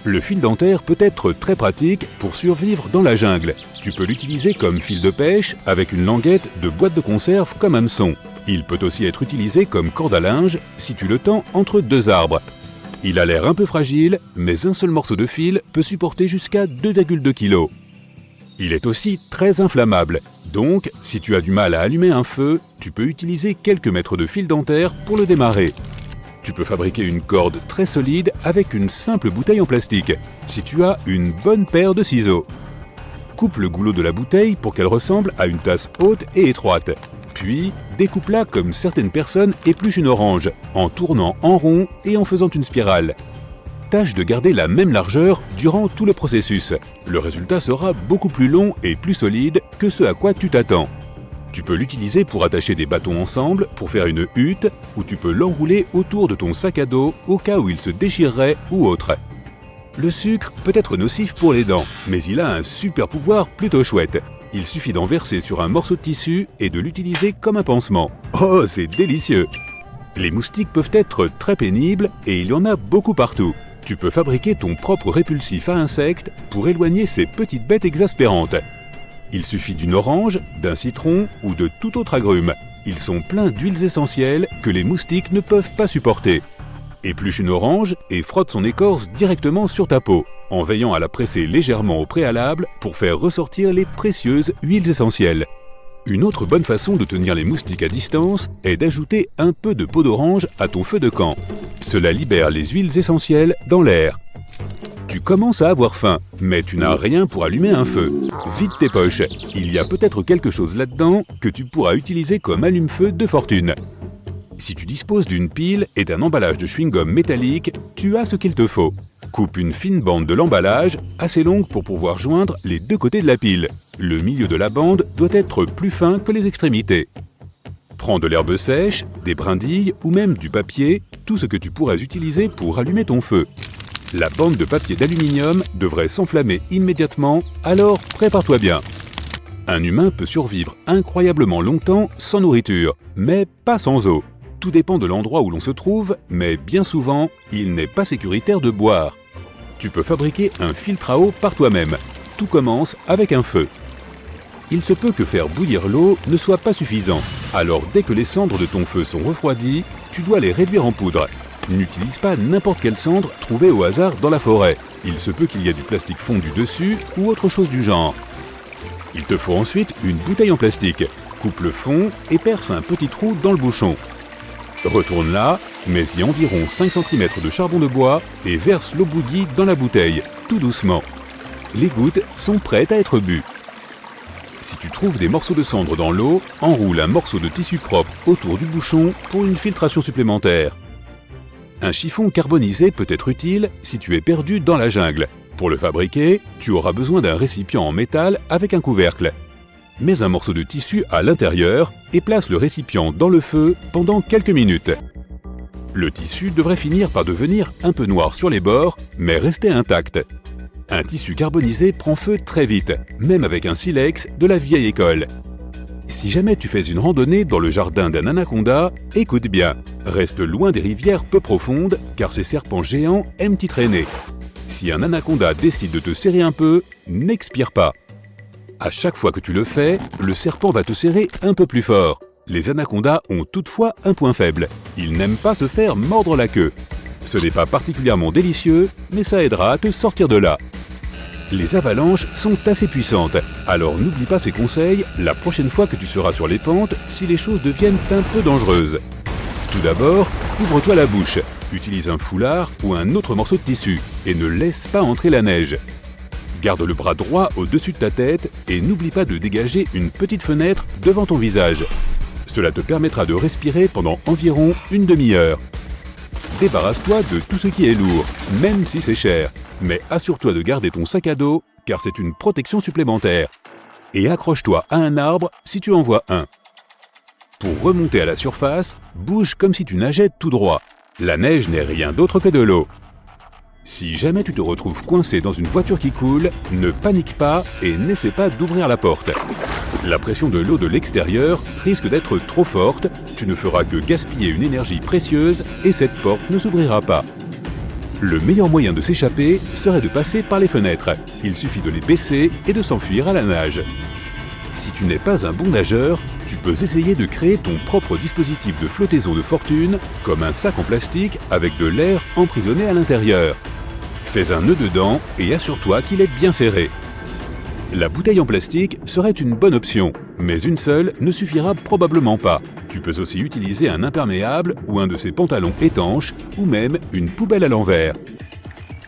Le fil dentaire peut être très pratique pour survivre dans la jungle. Tu peux l'utiliser comme fil de pêche avec une languette de boîte de conserve comme hameçon. Il peut aussi être utilisé comme corde à linge si tu le tends entre 2 arbres. Il a l'air un peu fragile, mais un seul morceau de fil peut supporter jusqu'à 2,2 kg. Il est aussi très inflammable, donc si tu as du mal à allumer un feu, tu peux utiliser quelques mètres de fil dentaire pour le démarrer. Tu peux fabriquer une corde très solide avec une simple bouteille en plastique, si tu as une bonne paire de ciseaux. Coupe le goulot de la bouteille pour qu'elle ressemble à une tasse haute et étroite. Puis, découpe-la comme certaines personnes épluchent une orange, en tournant en rond et en faisant une spirale. tâche de garder la même largeur durant tout le processus. Le résultat sera beaucoup plus long et plus solide que ce à quoi tu t'attends. Tu peux l'utiliser pour attacher des bâtons ensemble, pour faire une hutte, ou tu peux l'enrouler autour de ton sac à dos au cas où il se déchirerait ou autre. Le sucre peut être nocif pour les dents, mais il a un super pouvoir plutôt chouette. Il suffit d'en verser sur un morceau de tissu et de l'utiliser comme un pansement. Oh, c'est délicieux! Les moustiques peuvent être très pénibles et il y en a beaucoup partout. Tu peux fabriquer ton propre répulsif à insectes pour éloigner ces petites bêtes exaspérantes. Il suffit d'une orange, d'un citron ou de tout autre agrume. Ils sont pleins d'huiles essentielles que les moustiques ne peuvent pas supporter. Épluche une orange et frotte son écorce directement sur ta peau, en veillant à la presser légèrement au préalable pour faire ressortir les précieuses huiles essentielles. Une autre bonne façon de tenir les moustiques à distance est d'ajouter un peu de peau d'orange à ton feu de camp. Cela libère les huiles essentielles dans l'air. Tu commences à avoir faim, mais tu n'as rien pour allumer un feu. Vide tes poches, il y a peut-être quelque chose là-dedans que tu pourras utiliser comme allume-feu de fortune. Si tu disposes d'une pile et d'un emballage de chewing-gum métallique, tu as ce qu'il te faut. Coupe une fine bande de l'emballage, assez longue pour pouvoir joindre les deux côtés de la pile. Le milieu de la bande doit être plus fin que les extrémités. Prends de l'herbe sèche, des brindilles ou même du papier, tout ce que tu pourrais utiliser pour allumer ton feu. La bande de papier d'aluminium devrait s'enflammer immédiatement, alors prépare-toi bien. Un humain peut survivre incroyablement longtemps sans nourriture, mais pas sans eau. Tout dépend de l'endroit où l'on se trouve, mais bien souvent, il n'est pas sécuritaire de boire. Tu peux fabriquer un filtre à eau par toi-même. Tout commence avec un feu. Il se peut que faire bouillir l'eau ne soit pas suffisant. Alors dès que les cendres de ton feu sont refroidies, tu dois les réduire en poudre. N'utilise pas n'importe quelle cendre trouvée au hasard dans la forêt. Il se peut qu'il y ait du plastique fondu dessus ou autre chose du genre. Il te faut ensuite une bouteille en plastique. Coupe le fond et perce un petit trou dans le bouchon. Retourne-la, mets-y environ 5 cm de charbon de bois et verse l'eau bouillie dans la bouteille, tout doucement. Les gouttes sont prêtes à être bues. Si tu trouves des morceaux de cendre dans l'eau, enroule un morceau de tissu propre autour du bouchon pour une filtration supplémentaire. Un chiffon carbonisé peut être utile si tu es perdu dans la jungle. Pour le fabriquer, tu auras besoin d'un récipient en métal avec un couvercle. Mets un morceau de tissu à l'intérieur et place le récipient dans le feu pendant quelques minutes. Le tissu devrait finir par devenir un peu noir sur les bords, mais rester intact. Un tissu carbonisé prend feu très vite, même avec un silex de la vieille école. Si jamais tu fais une randonnée dans le jardin d'un anaconda, écoute bien, reste loin des rivières peu profondes car ces serpents géants aiment y traîner. Si un anaconda décide de te serrer un peu, n'expire pas. À chaque fois que tu le fais, le serpent va te serrer un peu plus fort. Les anacondas ont toutefois un point faible. Ils n'aiment pas se faire mordre la queue. Ce n'est pas particulièrement délicieux, mais ça aidera à te sortir de là. Les avalanches sont assez puissantes, alors n'oublie pas ces conseils la prochaine fois que tu seras sur les pentes si les choses deviennent un peu dangereuses. Tout d'abord, couvre-toi la bouche, utilise un foulard ou un autre morceau de tissu et ne laisse pas entrer la neige. Garde le bras droit au-dessus de ta tête et n'oublie pas de dégager une petite fenêtre devant ton visage. Cela te permettra de respirer pendant environ une demi-heure. Débarrasse-toi de tout ce qui est lourd, même si c'est cher, mais assure-toi de garder ton sac à dos car c'est une protection supplémentaire. Et accroche-toi à un arbre si tu en vois un. Pour remonter à la surface, bouge comme si tu nageais tout droit. La neige n'est rien d'autre que de l'eau. Si jamais tu te retrouves coincé dans une voiture qui coule, ne panique pas et n'essaie pas d'ouvrir la porte. La pression de l'eau de l'extérieur risque d'être trop forte, tu ne feras que gaspiller une énergie précieuse et cette porte ne s'ouvrira pas. Le meilleur moyen de s'échapper serait de passer par les fenêtres. Il suffit de les baisser et de s'enfuir à la nage. Si tu n'es pas un bon nageur, tu peux essayer de créer ton propre dispositif de flottaison de fortune, comme un sac en plastique avec de l'air emprisonné à l'intérieur. Fais un nœud dedans et assure-toi qu'il est bien serré. La bouteille en plastique serait une bonne option, mais une seule ne suffira probablement pas. Tu peux aussi utiliser un imperméable ou un de ces pantalons étanches, ou même une poubelle à l'envers.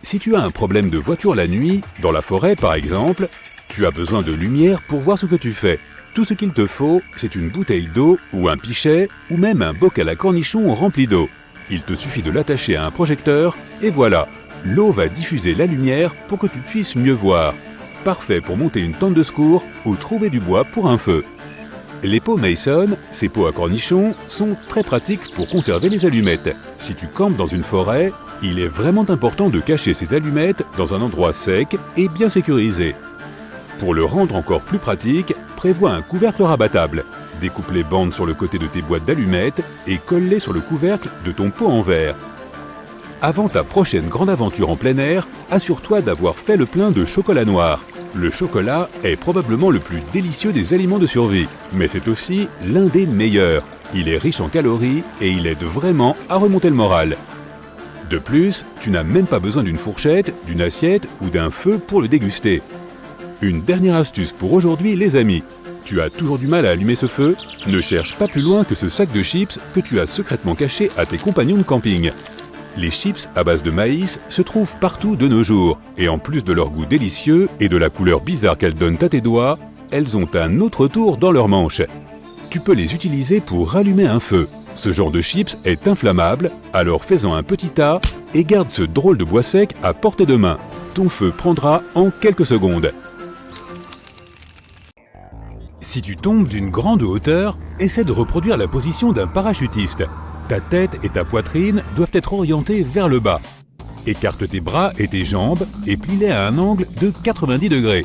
Si tu as un problème de voiture la nuit, dans la forêt par exemple, tu as besoin de lumière pour voir ce que tu fais. Tout ce qu'il te faut, c'est une bouteille d'eau ou un pichet, ou même un bocal à cornichons rempli d'eau. Il te suffit de l'attacher à un projecteur, et voilà. l'eau va diffuser la lumière pour que tu puisses mieux voir. Parfait pour monter une tente de secours ou trouver du bois pour un feu. Les pots Mason, ces pots à cornichons, sont très pratiques pour conserver les allumettes. Si tu campes dans une forêt, il est vraiment important de cacher ces allumettes dans un endroit sec et bien sécurisé. Pour le rendre encore plus pratique, prévois un couvercle rabattable. Découpe les bandes sur le côté de tes boîtes d'allumettes et colle-les sur le couvercle de ton pot en verre. Avant ta prochaine grande aventure en plein air, assure-toi d'avoir fait le plein de chocolat noir. Le chocolat est probablement le plus délicieux des aliments de survie, mais c'est aussi l'un des meilleurs. Il est riche en calories et il aide vraiment à remonter le moral. De plus, tu n'as même pas besoin d'une fourchette, d'une assiette ou d'un feu pour le déguster. Une dernière astuce pour aujourd'hui, les amis. Tu as toujours du mal à allumer ce feu? Ne cherche pas plus loin que ce sac de chips que tu as secrètement caché à tes compagnons de camping. Les chips à base de maïs se trouvent partout de nos jours, et en plus de leur goût délicieux et de la couleur bizarre qu'elles donnent à tes doigts, elles ont un autre tour dans leur manche. Tu peux les utiliser pour rallumer un feu. Ce genre de chips est inflammable, alors fais-en un petit tas et garde ce drôle de bois sec à portée de main. Ton feu prendra en quelques secondes. Si tu tombes d'une grande hauteur, essaie de reproduire la position d'un parachutiste. Ta tête et ta poitrine doivent être orientées vers le bas. Écarte tes bras et tes jambes et plie-les à un angle de 90 degrés.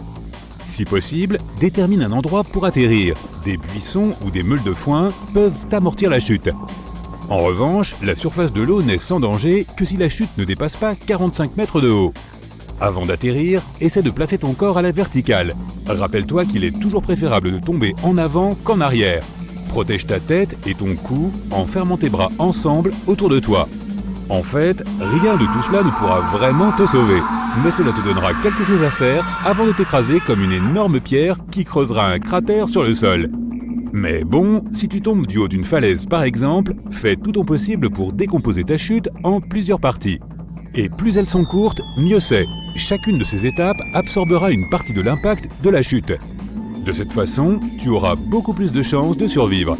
Si possible, détermine un endroit pour atterrir. Des buissons ou des meules de foin peuvent amortir la chute. En revanche, la surface de l'eau n'est sans danger que si la chute ne dépasse pas 45 mètres de haut. Avant d'atterrir, essaie de placer ton corps à la verticale. Rappelle-toi qu'il est toujours préférable de tomber en avant qu'en arrière. Protège ta tête et ton cou en fermant tes bras ensemble autour de toi. En fait, rien de tout cela ne pourra vraiment te sauver, mais cela te donnera quelque chose à faire avant de t'écraser comme une énorme pierre qui creusera un cratère sur le sol. Mais bon, si tu tombes du haut d'une falaise par exemple, fais tout ton possible pour décomposer ta chute en plusieurs parties. Et plus elles sont courtes, mieux c'est. Chacune de ces étapes absorbera une partie de l'impact de la chute. De cette façon, tu auras beaucoup plus de chances de survivre.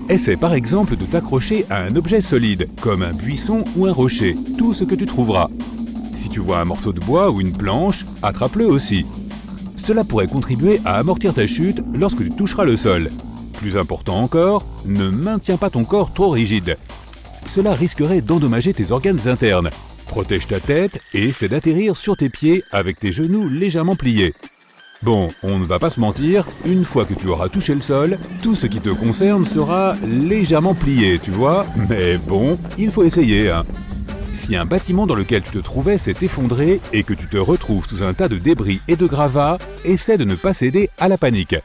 Essaie par exemple de t'accrocher à un objet solide, comme un buisson ou un rocher, tout ce que tu trouveras. Si tu vois un morceau de bois ou une planche, attrape-le aussi. Cela pourrait contribuer à amortir ta chute lorsque tu toucheras le sol. Plus important encore, ne maintiens pas ton corps trop rigide. Cela risquerait d'endommager tes organes internes. Protège ta tête et essaie d'atterrir sur tes pieds avec tes genoux légèrement pliés. Bon, on ne va pas se mentir, une fois que tu auras touché le sol, tout ce qui te concerne sera légèrement plié, tu vois, mais bon, il faut essayer, hein. Si un bâtiment dans lequel tu te trouvais s'est effondré et que tu te retrouves sous un tas de débris et de gravats, essaie de ne pas céder à la panique.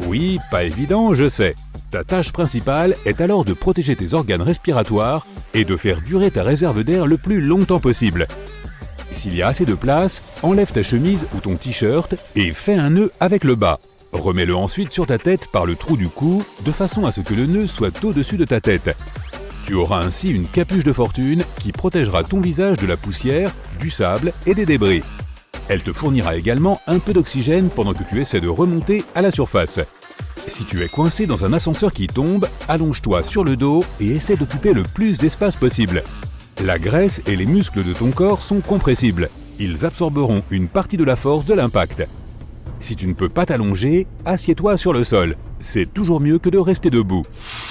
Oui, pas évident, je sais. Ta tâche principale est alors de protéger tes organes respiratoires et de faire durer ta réserve d'air le plus longtemps possible. S'il y a assez de place, enlève ta chemise ou ton t-shirt et fais un nœud avec le bas. Remets-le ensuite sur ta tête par le trou du cou, de façon à ce que le nœud soit au-dessus de ta tête. Tu auras ainsi une capuche de fortune qui protégera ton visage de la poussière, du sable et des débris. Elle te fournira également un peu d'oxygène pendant que tu essaies de remonter à la surface. Si tu es coincé dans un ascenseur qui tombe, allonge-toi sur le dos et essaie d'occuper le plus d'espace possible. La graisse et les muscles de ton corps sont compressibles. Ils absorberont une partie de la force de l'impact. Si tu ne peux pas t'allonger, assieds-toi sur le sol. C'est toujours mieux que de rester debout.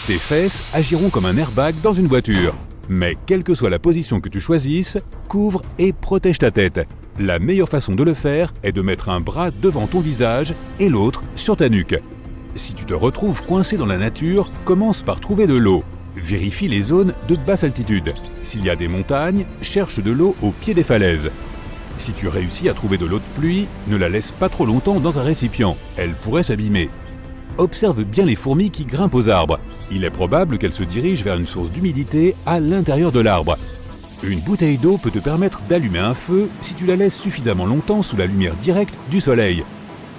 Tes fesses agiront comme un airbag dans une voiture. Mais quelle que soit la position que tu choisisses, couvre et protège ta tête. La meilleure façon de le faire est de mettre un bras devant ton visage et l'autre sur ta nuque. Si tu te retrouves coincé dans la nature, commence par trouver de l'eau. Vérifie les zones de basse altitude. S'il y a des montagnes, cherche de l'eau au pied des falaises. Si tu réussis à trouver de l'eau de pluie, ne la laisse pas trop longtemps dans un récipient, elle pourrait s'abîmer. Observe bien les fourmis qui grimpent aux arbres. Il est probable qu'elles se dirigent vers une source d'humidité à l'intérieur de l'arbre. Une bouteille d'eau peut te permettre d'allumer un feu si tu la laisses suffisamment longtemps sous la lumière directe du soleil.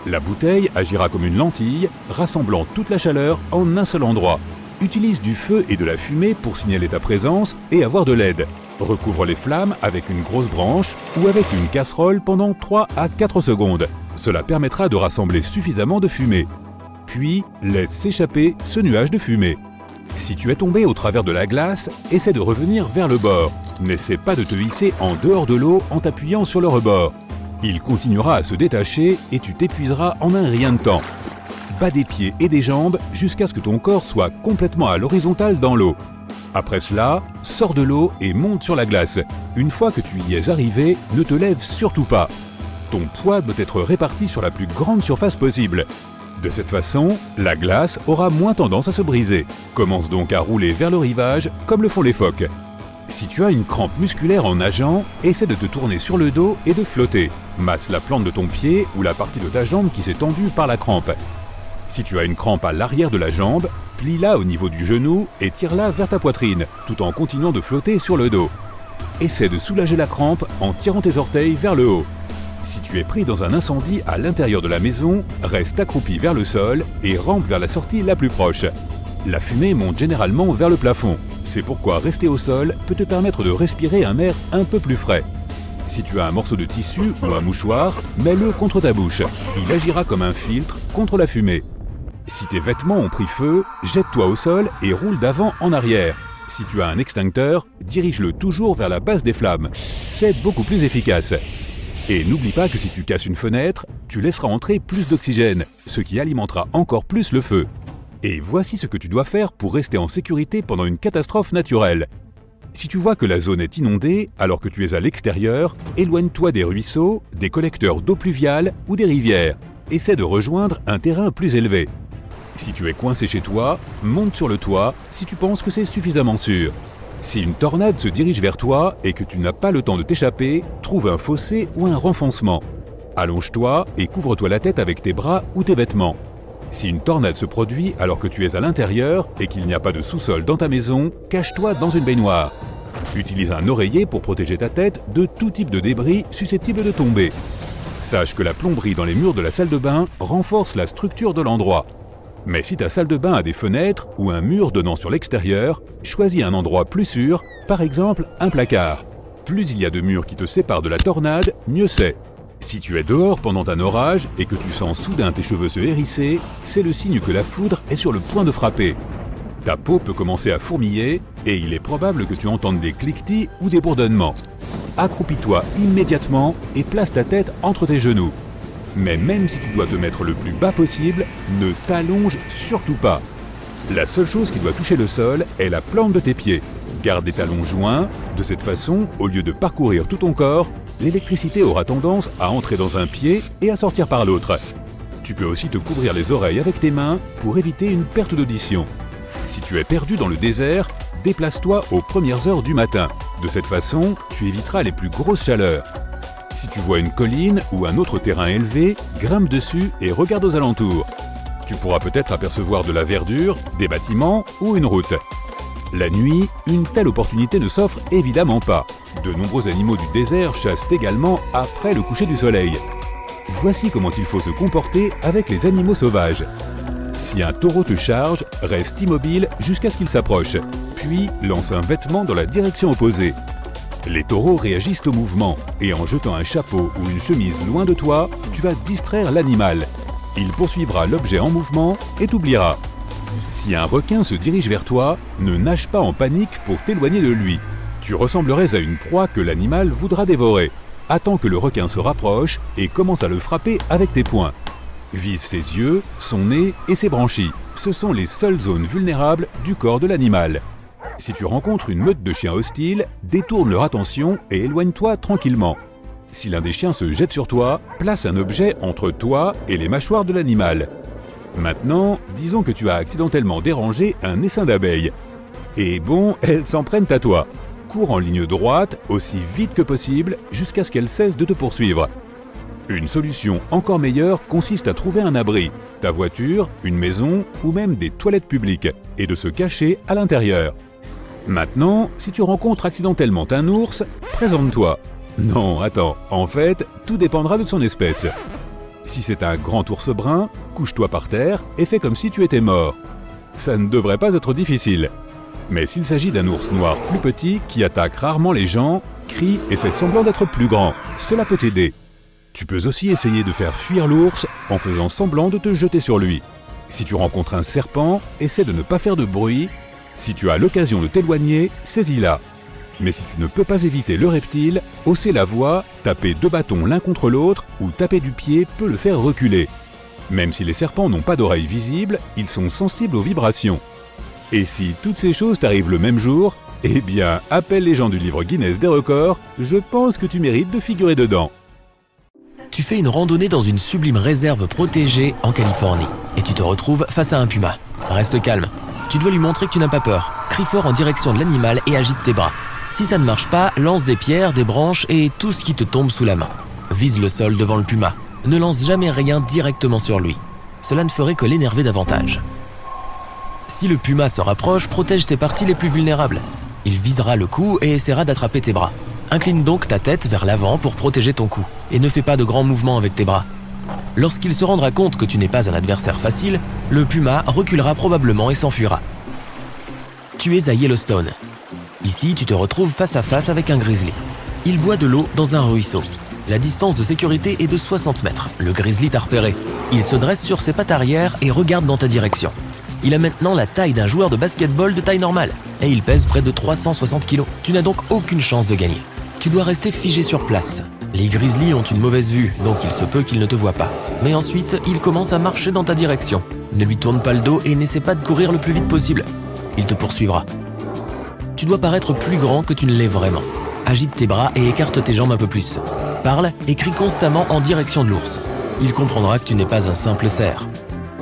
La bouteille agira comme une lentille, rassemblant toute la chaleur en un seul endroit. Utilise du feu et de la fumée pour signaler ta présence et avoir de l'aide. Recouvre les flammes avec une grosse branche ou avec une casserole pendant 3 à 4 secondes. Cela permettra de rassembler suffisamment de fumée. Puis, laisse s'échapper ce nuage de fumée. Si tu es tombé au travers de la glace, essaie de revenir vers le bord. N'essaie pas de te hisser en dehors de l'eau en t'appuyant sur le rebord. Il continuera à se détacher et tu t'épuiseras en un rien de temps. Bats des pieds et des jambes jusqu'à ce que ton corps soit complètement à l'horizontale dans l'eau. Après cela, sors de l'eau et monte sur la glace. Une fois que tu y es arrivé, ne te lève surtout pas. Ton poids doit être réparti sur la plus grande surface possible. De cette façon, la glace aura moins tendance à se briser. Commence donc à rouler vers le rivage comme le font les phoques. Si tu as une crampe musculaire en nageant, essaie de te tourner sur le dos et de flotter. Masse la plante de ton pied ou la partie de ta jambe qui s'est tendue par la crampe. Si tu as une crampe à l'arrière de la jambe, plie-la au niveau du genou et tire-la vers ta poitrine, tout en continuant de flotter sur le dos. Essaie de soulager la crampe en tirant tes orteils vers le haut. Si tu es pris dans un incendie à l'intérieur de la maison, reste accroupi vers le sol et rampe vers la sortie la plus proche. La fumée monte généralement vers le plafond. C'est pourquoi rester au sol peut te permettre de respirer un air un peu plus frais. Si tu as un morceau de tissu ou un mouchoir, mets-le contre ta bouche. Il agira comme un filtre contre la fumée. Si tes vêtements ont pris feu, jette-toi au sol et roule d'avant en arrière. Si tu as un extincteur, dirige-le toujours vers la base des flammes. C'est beaucoup plus efficace. Et n'oublie pas que si tu casses une fenêtre, tu laisseras entrer plus d'oxygène, ce qui alimentera encore plus le feu. Et voici ce que tu dois faire pour rester en sécurité pendant une catastrophe naturelle. Si tu vois que la zone est inondée alors que tu es à l'extérieur, éloigne-toi des ruisseaux, des collecteurs d'eau pluviale ou des rivières. Essaie de rejoindre un terrain plus élevé. Si tu es coincé chez toi, monte sur le toit si tu penses que c'est suffisamment sûr. Si une tornade se dirige vers toi et que tu n'as pas le temps de t'échapper, trouve un fossé ou un renfoncement. Allonge-toi et couvre-toi la tête avec tes bras ou tes vêtements. Si une tornade se produit alors que tu es à l'intérieur et qu'il n'y a pas de sous-sol dans ta maison, cache-toi dans une baignoire. Utilise un oreiller pour protéger ta tête de tout type de débris susceptibles de tomber. Sache que la plomberie dans les murs de la salle de bain renforce la structure de l'endroit. Mais si ta salle de bain a des fenêtres ou un mur donnant sur l'extérieur, choisis un endroit plus sûr, par exemple un placard. Plus il y a de murs qui te séparent de la tornade, mieux c'est. Si tu es dehors pendant un orage et que tu sens soudain tes cheveux se hérisser, c'est le signe que la foudre est sur le point de frapper. Ta peau peut commencer à fourmiller et il est probable que tu entendes des cliquetis ou des bourdonnements. Accroupis-toi immédiatement et place ta tête entre tes genoux. Mais même si tu dois te mettre le plus bas possible, ne t'allonge surtout pas. La seule chose qui doit toucher le sol est la plante de tes pieds. Garde les talons joints, de cette façon, au lieu de parcourir tout ton corps, l'électricité aura tendance à entrer dans un pied et à sortir par l'autre. Tu peux aussi te couvrir les oreilles avec tes mains pour éviter une perte d'audition. Si tu es perdu dans le désert, déplace-toi aux premières heures du matin. De cette façon, tu éviteras les plus grosses chaleurs. Si tu vois une colline ou un autre terrain élevé, grimpe dessus et regarde aux alentours. Tu pourras peut-être apercevoir de la verdure, des bâtiments ou une route. La nuit, une telle opportunité ne s'offre évidemment pas. De nombreux animaux du désert chassent également après le coucher du soleil. Voici comment il faut se comporter avec les animaux sauvages. Si un taureau te charge, reste immobile jusqu'à ce qu'il s'approche, puis lance un vêtement dans la direction opposée. Les taureaux réagissent au mouvement, et en jetant un chapeau ou une chemise loin de toi, tu vas distraire l'animal. Il poursuivra l'objet en mouvement et t'oubliera. Si un requin se dirige vers toi, ne nage pas en panique pour t'éloigner de lui. Tu ressemblerais à une proie que l'animal voudra dévorer. Attends que le requin se rapproche et commence à le frapper avec tes poings. Vise ses yeux, son nez et ses branchies. Ce sont les seules zones vulnérables du corps de l'animal. Si tu rencontres une meute de chiens hostiles, détourne leur attention et éloigne-toi tranquillement. Si l'un des chiens se jette sur toi, place un objet entre toi et les mâchoires de l'animal. Maintenant, disons que tu as accidentellement dérangé un essaim d'abeilles. Et bon, elles s'en prennent à toi. Cours en ligne droite, aussi vite que possible, jusqu'à ce qu'elles cessent de te poursuivre. Une solution encore meilleure consiste à trouver un abri, ta voiture, une maison ou même des toilettes publiques, et de se cacher à l'intérieur. Maintenant, si tu rencontres accidentellement un ours, présente-toi. Non, attends, en fait, tout dépendra de son espèce. Si c'est un grand ours brun, couche-toi par terre et fais comme si tu étais mort. Ça ne devrait pas être difficile. Mais s'il s'agit d'un ours noir plus petit qui attaque rarement les gens, crie et fait semblant d'être plus grand, cela peut t'aider. Tu peux aussi essayer de faire fuir l'ours en faisant semblant de te jeter sur lui. Si tu rencontres un serpent, essaie de ne pas faire de bruit. Si tu as l'occasion de t'éloigner, saisis-la. Mais si tu ne peux pas éviter le reptile, hausser la voix, taper 2 bâtons l'un contre l'autre ou taper du pied peut le faire reculer. Même si les serpents n'ont pas d'oreilles visibles, ils sont sensibles aux vibrations. Et si toutes ces choses t'arrivent le même jour, eh bien, appelle les gens du livre Guinness des records, je pense que tu mérites de figurer dedans. Tu fais une randonnée dans une sublime réserve protégée en Californie et tu te retrouves face à un puma. Reste calme. Tu dois lui montrer que tu n'as pas peur. Crie fort en direction de l'animal et agite tes bras. Si ça ne marche pas, lance des pierres, des branches et tout ce qui te tombe sous la main. Vise le sol devant le puma. Ne lance jamais rien directement sur lui. Cela ne ferait que l'énerver davantage. Si le puma se rapproche, protège tes parties les plus vulnérables. Il visera le cou et essaiera d'attraper tes bras. Incline donc ta tête vers l'avant pour protéger ton cou et ne fais pas de grands mouvements avec tes bras. Lorsqu'il se rendra compte que tu n'es pas un adversaire facile, le puma reculera probablement et s'enfuira. Tu es à Yellowstone. Ici, tu te retrouves face à face avec un grizzly. Il boit de l'eau dans un ruisseau. La distance de sécurité est de 60 mètres. Le grizzly t'a repéré. Il se dresse sur ses pattes arrière et regarde dans ta direction. Il a maintenant la taille d'un joueur de basketball de taille normale et il pèse près de 360 kg. Tu n'as donc aucune chance de gagner. Tu dois rester figé sur place. Les grizzlies ont une mauvaise vue, donc il se peut qu'ils ne te voient pas. Mais ensuite, ils commencent à marcher dans ta direction. Ne lui tourne pas le dos et n'essaie pas de courir le plus vite possible. Il te poursuivra. Tu dois paraître plus grand que tu ne l'es vraiment. Agite tes bras et écarte tes jambes un peu plus. Parle et crie constamment en direction de l'ours. Il comprendra que tu n'es pas un simple cerf.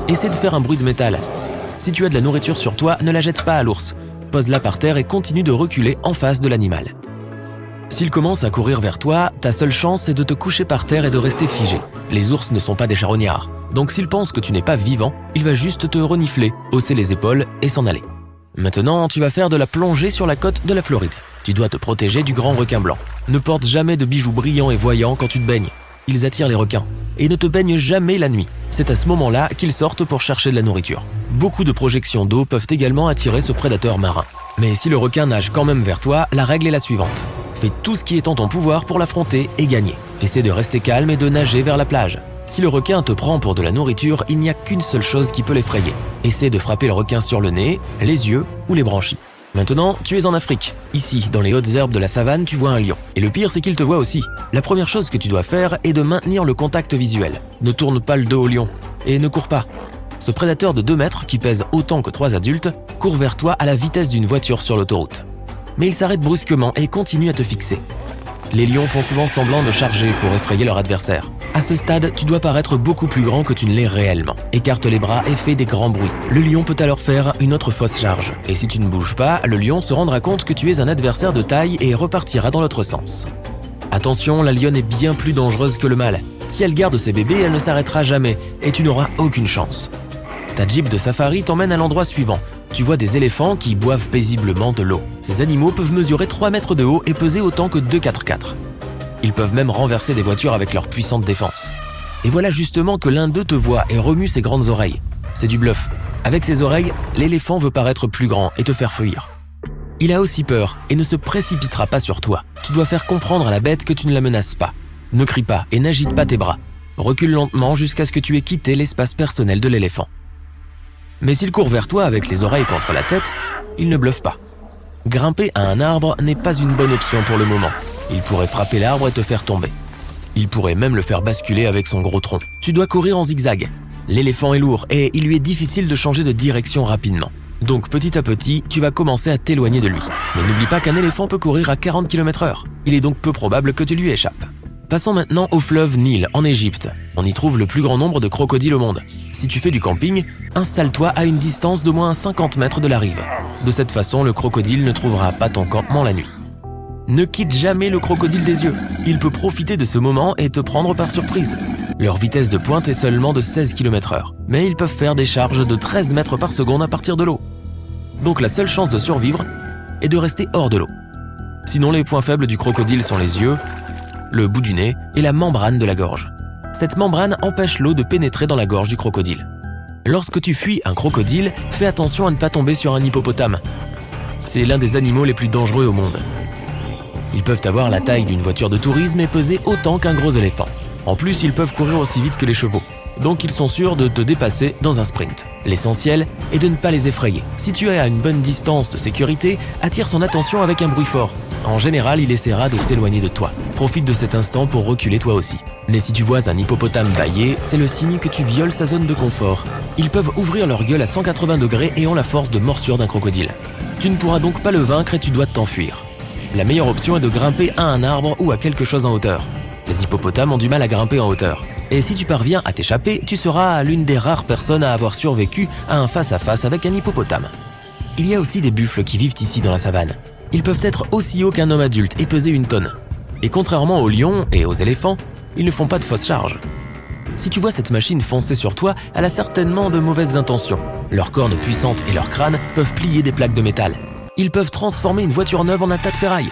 Essaie de faire un bruit de métal. Si tu as de la nourriture sur toi, ne la jette pas à l'ours. Pose-la par terre et continue de reculer en face de l'animal. S'il commence à courir vers toi, ta seule chance est de te coucher par terre et de rester figé. Les ours ne sont pas des charognards. Donc s'il pense que tu n'es pas vivant, il va juste te renifler, hausser les épaules et s'en aller. Maintenant, tu vas faire de la plongée sur la côte de la Floride. Tu dois te protéger du grand requin blanc. Ne porte jamais de bijoux brillants et voyants quand tu te baignes. Ils attirent les requins. Et ne te baigne jamais la nuit. C'est à ce moment-là qu'ils sortent pour chercher de la nourriture. Beaucoup de projections d'eau peuvent également attirer ce prédateur marin. Mais si le requin nage quand même vers toi, la règle est la suivante. Fais tout ce qui est en ton pouvoir pour l'affronter et gagner. Essaie de rester calme et de nager vers la plage. Si le requin te prend pour de la nourriture, il n'y a qu'une seule chose qui peut l'effrayer. Essaie de frapper le requin sur le nez, les yeux ou les branchies. Maintenant, tu es en Afrique. Ici, dans les hautes herbes de la savane, tu vois un lion. Et le pire, c'est qu'il te voit aussi. La première chose que tu dois faire est de maintenir le contact visuel. Ne tourne pas le dos au lion. Et ne cours pas. Ce prédateur de 2 mètres, qui pèse autant que 3 adultes, court vers toi à la vitesse d'une voiture sur l'autoroute. Mais il s'arrête brusquement et continue à te fixer. Les lions font souvent semblant de charger pour effrayer leur adversaire. À ce stade, tu dois paraître beaucoup plus grand que tu ne l'es réellement. Écarte les bras et fais des grands bruits. Le lion peut alors faire une autre fausse charge. Et si tu ne bouges pas, le lion se rendra compte que tu es un adversaire de taille et repartira dans l'autre sens. Attention, la lionne est bien plus dangereuse que le mâle. Si elle garde ses bébés, elle ne s'arrêtera jamais et tu n'auras aucune chance. Ta Jeep de safari t'emmène à l'endroit suivant. Tu vois des éléphants qui boivent paisiblement de l'eau. Ces animaux peuvent mesurer 3 mètres de haut et peser autant que 2 4x4. Ils peuvent même renverser des voitures avec leur puissante défense. Et voilà justement que l'un d'eux te voit et remue ses grandes oreilles. C'est du bluff. Avec ses oreilles, l'éléphant veut paraître plus grand et te faire fuir. Il a aussi peur et ne se précipitera pas sur toi. Tu dois faire comprendre à la bête que tu ne la menaces pas. Ne crie pas et n'agite pas tes bras. Recule lentement jusqu'à ce que tu aies quitté l'espace personnel de l'éléphant. Mais s'il court vers toi avec les oreilles contre la tête, il ne bluffe pas. Grimper à un arbre n'est pas une bonne option pour le moment. Il pourrait frapper l'arbre et te faire tomber. Il pourrait même le faire basculer avec son gros tronc. Tu dois courir en zigzag. L'éléphant est lourd et il lui est difficile de changer de direction rapidement. Donc petit à petit, tu vas commencer à t'éloigner de lui. Mais n'oublie pas qu'un éléphant peut courir à 40 km/h. Il est donc peu probable que tu lui échappes. Passons maintenant au fleuve Nil, en Égypte. On y trouve le plus grand nombre de crocodiles au monde. Si tu fais du camping, installe-toi à une distance d'au moins 50 mètres de la rive. De cette façon, le crocodile ne trouvera pas ton campement la nuit. Ne quitte jamais le crocodile des yeux. Il peut profiter de ce moment et te prendre par surprise. Leur vitesse de pointe est seulement de 16 km/h, mais ils peuvent faire des charges de 13 mètres par seconde à partir de l'eau. Donc la seule chance de survivre est de rester hors de l'eau. Sinon, les points faibles du crocodile sont les yeux, le bout du nez et la membrane de la gorge. Cette membrane empêche l'eau de pénétrer dans la gorge du crocodile. Lorsque tu fuis un crocodile, fais attention à ne pas tomber sur un hippopotame. C'est l'un des animaux les plus dangereux au monde. Ils peuvent avoir la taille d'une voiture de tourisme et peser autant qu'un gros éléphant. En plus, ils peuvent courir aussi vite que les chevaux. Donc ils sont sûrs de te dépasser dans un sprint. L'essentiel est de ne pas les effrayer. Si tu es à une bonne distance de sécurité, attire son attention avec un bruit fort. En général, il essaiera de s'éloigner de toi. Profite de cet instant pour reculer toi aussi. Mais si tu vois un hippopotame bâiller, c'est le signe que tu violes sa zone de confort. Ils peuvent ouvrir leur gueule à 180 degrés et ont la force de morsure d'un crocodile. Tu ne pourras donc pas le vaincre et tu dois t'enfuir. La meilleure option est de grimper à un arbre ou à quelque chose en hauteur. Les hippopotames ont du mal à grimper en hauteur. Et si tu parviens à t'échapper, tu seras l'une des rares personnes à avoir survécu à un face-à-face avec un hippopotame. Il y a aussi des buffles qui vivent ici dans la savane. Ils peuvent être aussi hauts qu'un homme adulte et peser 1 tonne. Et contrairement aux lions et aux éléphants, ils ne font pas de fausses charges. Si tu vois cette machine foncer sur toi, elle a certainement de mauvaises intentions. Leurs cornes puissantes et leurs crânes peuvent plier des plaques de métal. Ils peuvent transformer une voiture neuve en un tas de ferraille.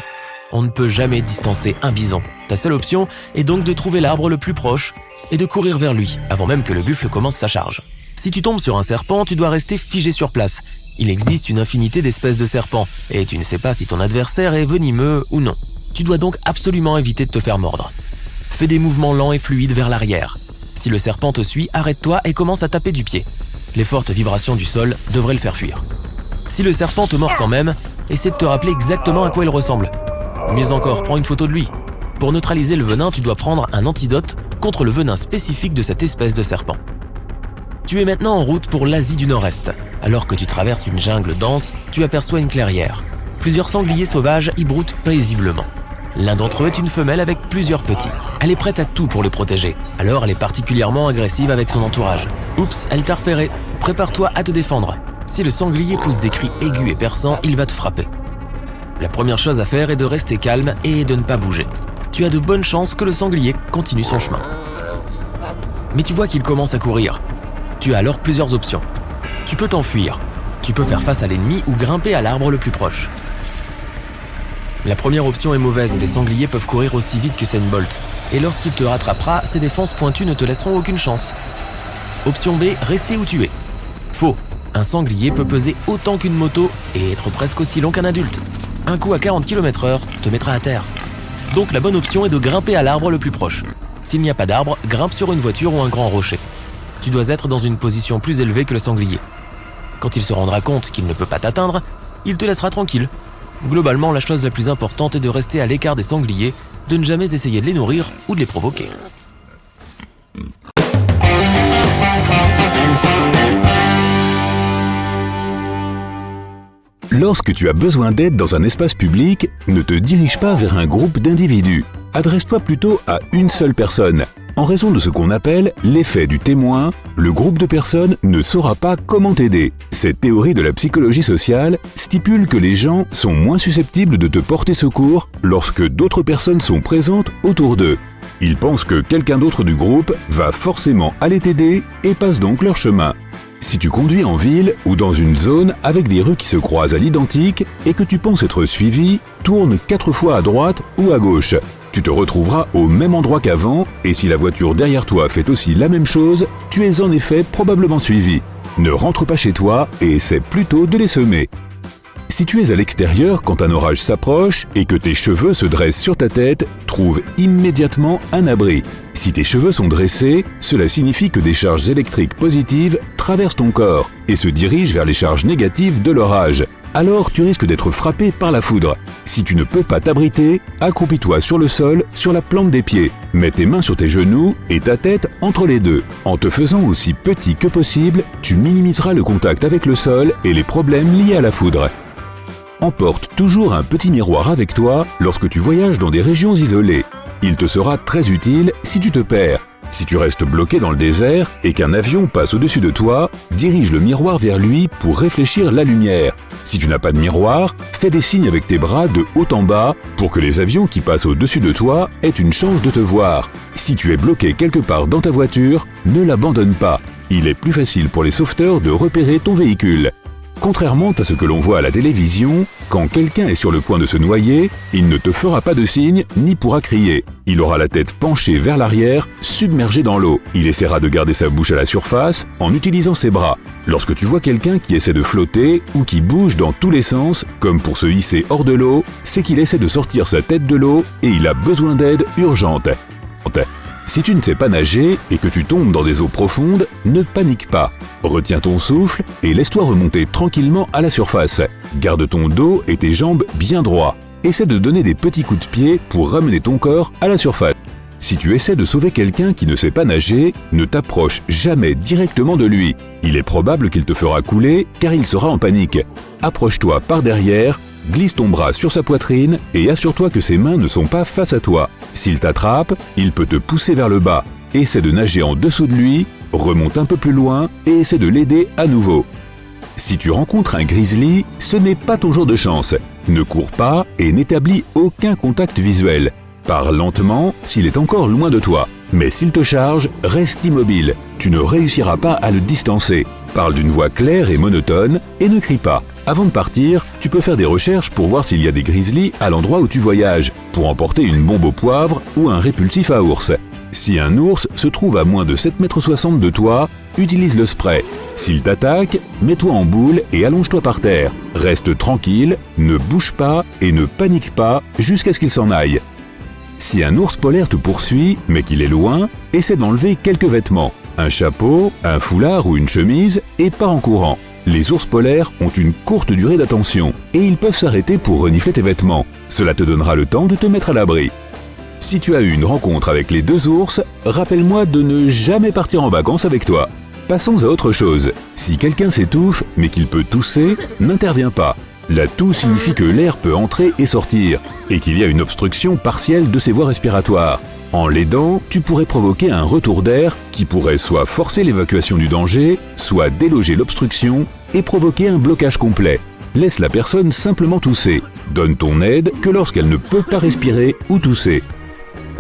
On ne peut jamais distancer un bison. Ta seule option est donc de trouver l'arbre le plus proche et de courir vers lui, avant même que le buffle commence sa charge. Si tu tombes sur un serpent, tu dois rester figé sur place. Il existe une infinité d'espèces de serpents, et tu ne sais pas si ton adversaire est venimeux ou non. Tu dois donc absolument éviter de te faire mordre. Fais des mouvements lents et fluides vers l'arrière. Si le serpent te suit, arrête-toi et commence à taper du pied. Les fortes vibrations du sol devraient le faire fuir. Si le serpent te mord quand même, essaie de te rappeler exactement à quoi il ressemble. Mieux encore, prends une photo de lui. Pour neutraliser le venin, tu dois prendre un antidote contre le venin spécifique de cette espèce de serpent. Tu es maintenant en route pour l'Asie du Nord-Est. Alors que tu traverses une jungle dense, tu aperçois une clairière. Plusieurs sangliers sauvages y broutent paisiblement. L'un d'entre eux est une femelle avec plusieurs petits. Elle est prête à tout pour les protéger. Alors elle est particulièrement agressive avec son entourage. Oups, elle t'a repéré. Prépare-toi à te défendre. Si le sanglier pousse des cris aigus et perçants, il va te frapper. La première chose à faire est de rester calme et de ne pas bouger. Tu as de bonnes chances que le sanglier continue son chemin. Mais tu vois qu'il commence à courir. Tu as alors plusieurs options. Tu peux t'enfuir. Tu peux faire face à l'ennemi ou grimper à l'arbre le plus proche. La première option est mauvaise, les sangliers peuvent courir aussi vite que Usain Bolt. Et lorsqu'il te rattrapera, ses défenses pointues ne te laisseront aucune chance. Option B, rester où tu es. Faux. Un sanglier peut peser autant qu'une moto et être presque aussi long qu'un adulte. Un coup à 40 km/h te mettra à terre. Donc la bonne option est de grimper à l'arbre le plus proche. S'il n'y a pas d'arbre, grimpe sur une voiture ou un grand rocher. Tu dois être dans une position plus élevée que le sanglier. Quand il se rendra compte qu'il ne peut pas t'atteindre, il te laissera tranquille. Globalement, la chose la plus importante est de rester à l'écart des sangliers, de ne jamais essayer de les nourrir ou de les provoquer. Lorsque tu as besoin d'aide dans un espace public, ne te dirige pas vers un groupe d'individus. Adresse-toi plutôt à une seule personne. En raison de ce qu'on appelle l'effet du témoin, le groupe de personnes ne saura pas comment t'aider. Cette théorie de la psychologie sociale stipule que les gens sont moins susceptibles de te porter secours lorsque d'autres personnes sont présentes autour d'eux. Ils pensent que quelqu'un d'autre du groupe va forcément aller t'aider et passent donc leur chemin. Si tu conduis en ville ou dans une zone avec des rues qui se croisent à l'identique et que tu penses être suivi, tourne 4 fois à droite ou à gauche. Tu te retrouveras au même endroit qu'avant et si la voiture derrière toi fait aussi la même chose, tu es en effet probablement suivi. Ne rentre pas chez toi et essaie plutôt de les semer. Si tu es à l'extérieur quand un orage s'approche et que tes cheveux se dressent sur ta tête, trouve immédiatement un abri. Si tes cheveux sont dressés, cela signifie que des charges électriques positives traversent ton corps et se dirigent vers les charges négatives de l'orage. Alors tu risques d'être frappé par la foudre. Si tu ne peux pas t'abriter, accroupis-toi sur le sol, sur la plante des pieds. Mets tes mains sur tes genoux et ta tête entre les deux. En te faisant aussi petit que possible, tu minimiseras le contact avec le sol et les problèmes liés à la foudre. Emporte toujours un petit miroir avec toi lorsque tu voyages dans des régions isolées. Il te sera très utile si tu te perds. Si tu restes bloqué dans le désert et qu'un avion passe au-dessus de toi, dirige le miroir vers lui pour réfléchir la lumière. Si tu n'as pas de miroir, fais des signes avec tes bras de haut en bas pour que les avions qui passent au-dessus de toi aient une chance de te voir. Si tu es bloqué quelque part dans ta voiture, ne l'abandonne pas. Il est plus facile pour les sauveteurs de repérer ton véhicule. Contrairement à ce que l'on voit à la télévision, quand quelqu'un est sur le point de se noyer, il ne te fera pas de signe ni pourra crier. Il aura la tête penchée vers l'arrière, submergé dans l'eau. Il essaiera de garder sa bouche à la surface en utilisant ses bras. Lorsque tu vois quelqu'un qui essaie de flotter ou qui bouge dans tous les sens, comme pour se hisser hors de l'eau, c'est qu'il essaie de sortir sa tête de l'eau et il a besoin d'aide urgente. Si tu ne sais pas nager et que tu tombes dans des eaux profondes, ne panique pas. Retiens ton souffle et laisse-toi remonter tranquillement à la surface. Garde ton dos et tes jambes bien droits. essaie de donner des petits coups de pied pour ramener ton corps à la surface. Si tu essaies de sauver quelqu'un qui ne sait pas nager, ne t'approche jamais directement de lui. Il est probable qu'il te fera couler car il sera en panique. Approche-toi par derrière, glisse ton bras sur sa poitrine et assure-toi que ses mains ne sont pas face à toi. S'il t'attrape, il peut te pousser vers le bas. Essaie de nager en dessous de lui, remonte un peu plus loin et essaie de l'aider à nouveau. Si tu rencontres un grizzly, ce n'est pas ton jour de chance. Ne cours pas et n'établis aucun contact visuel. Parle lentement s'il est encore loin de toi. Mais s'il te charge, reste immobile. Tu ne réussiras pas à le distancer. Parle d'une voix claire et monotone et ne crie pas. Avant de partir, tu peux faire des recherches pour voir s'il y a des grizzlies à l'endroit où tu voyages, pour emporter une bombe au poivre ou un répulsif à ours. Si un ours se trouve à moins de 7,60 m de toi, utilise le spray. S'il t'attaque, mets-toi en boule et allonge-toi par terre. Reste tranquille, ne bouge pas et ne panique pas jusqu'à ce qu'il s'en aille. Si un ours polaire te poursuit, mais qu'il est loin, essaie d'enlever quelques vêtements. Un chapeau, un foulard ou une chemise et pars en courant. Les ours polaires ont une courte durée d'attention et ils peuvent s'arrêter pour renifler tes vêtements. Cela te donnera le temps de te mettre à l'abri. Si tu as eu une rencontre avec les deux ours, rappelle-moi de ne jamais partir en vacances avec toi. Passons à autre chose. Si quelqu'un s'étouffe, mais qu'il peut tousser, n'interviens pas. La toux signifie que l'air peut entrer et sortir, et qu'il y a une obstruction partielle de ses voies respiratoires. En l'aidant, tu pourrais provoquer un retour d'air qui pourrait soit forcer l'évacuation du danger, soit déloger l'obstruction et provoquer un blocage complet. Laisse la personne simplement tousser. Donne ton aide que lorsqu'elle ne peut pas respirer ou tousser.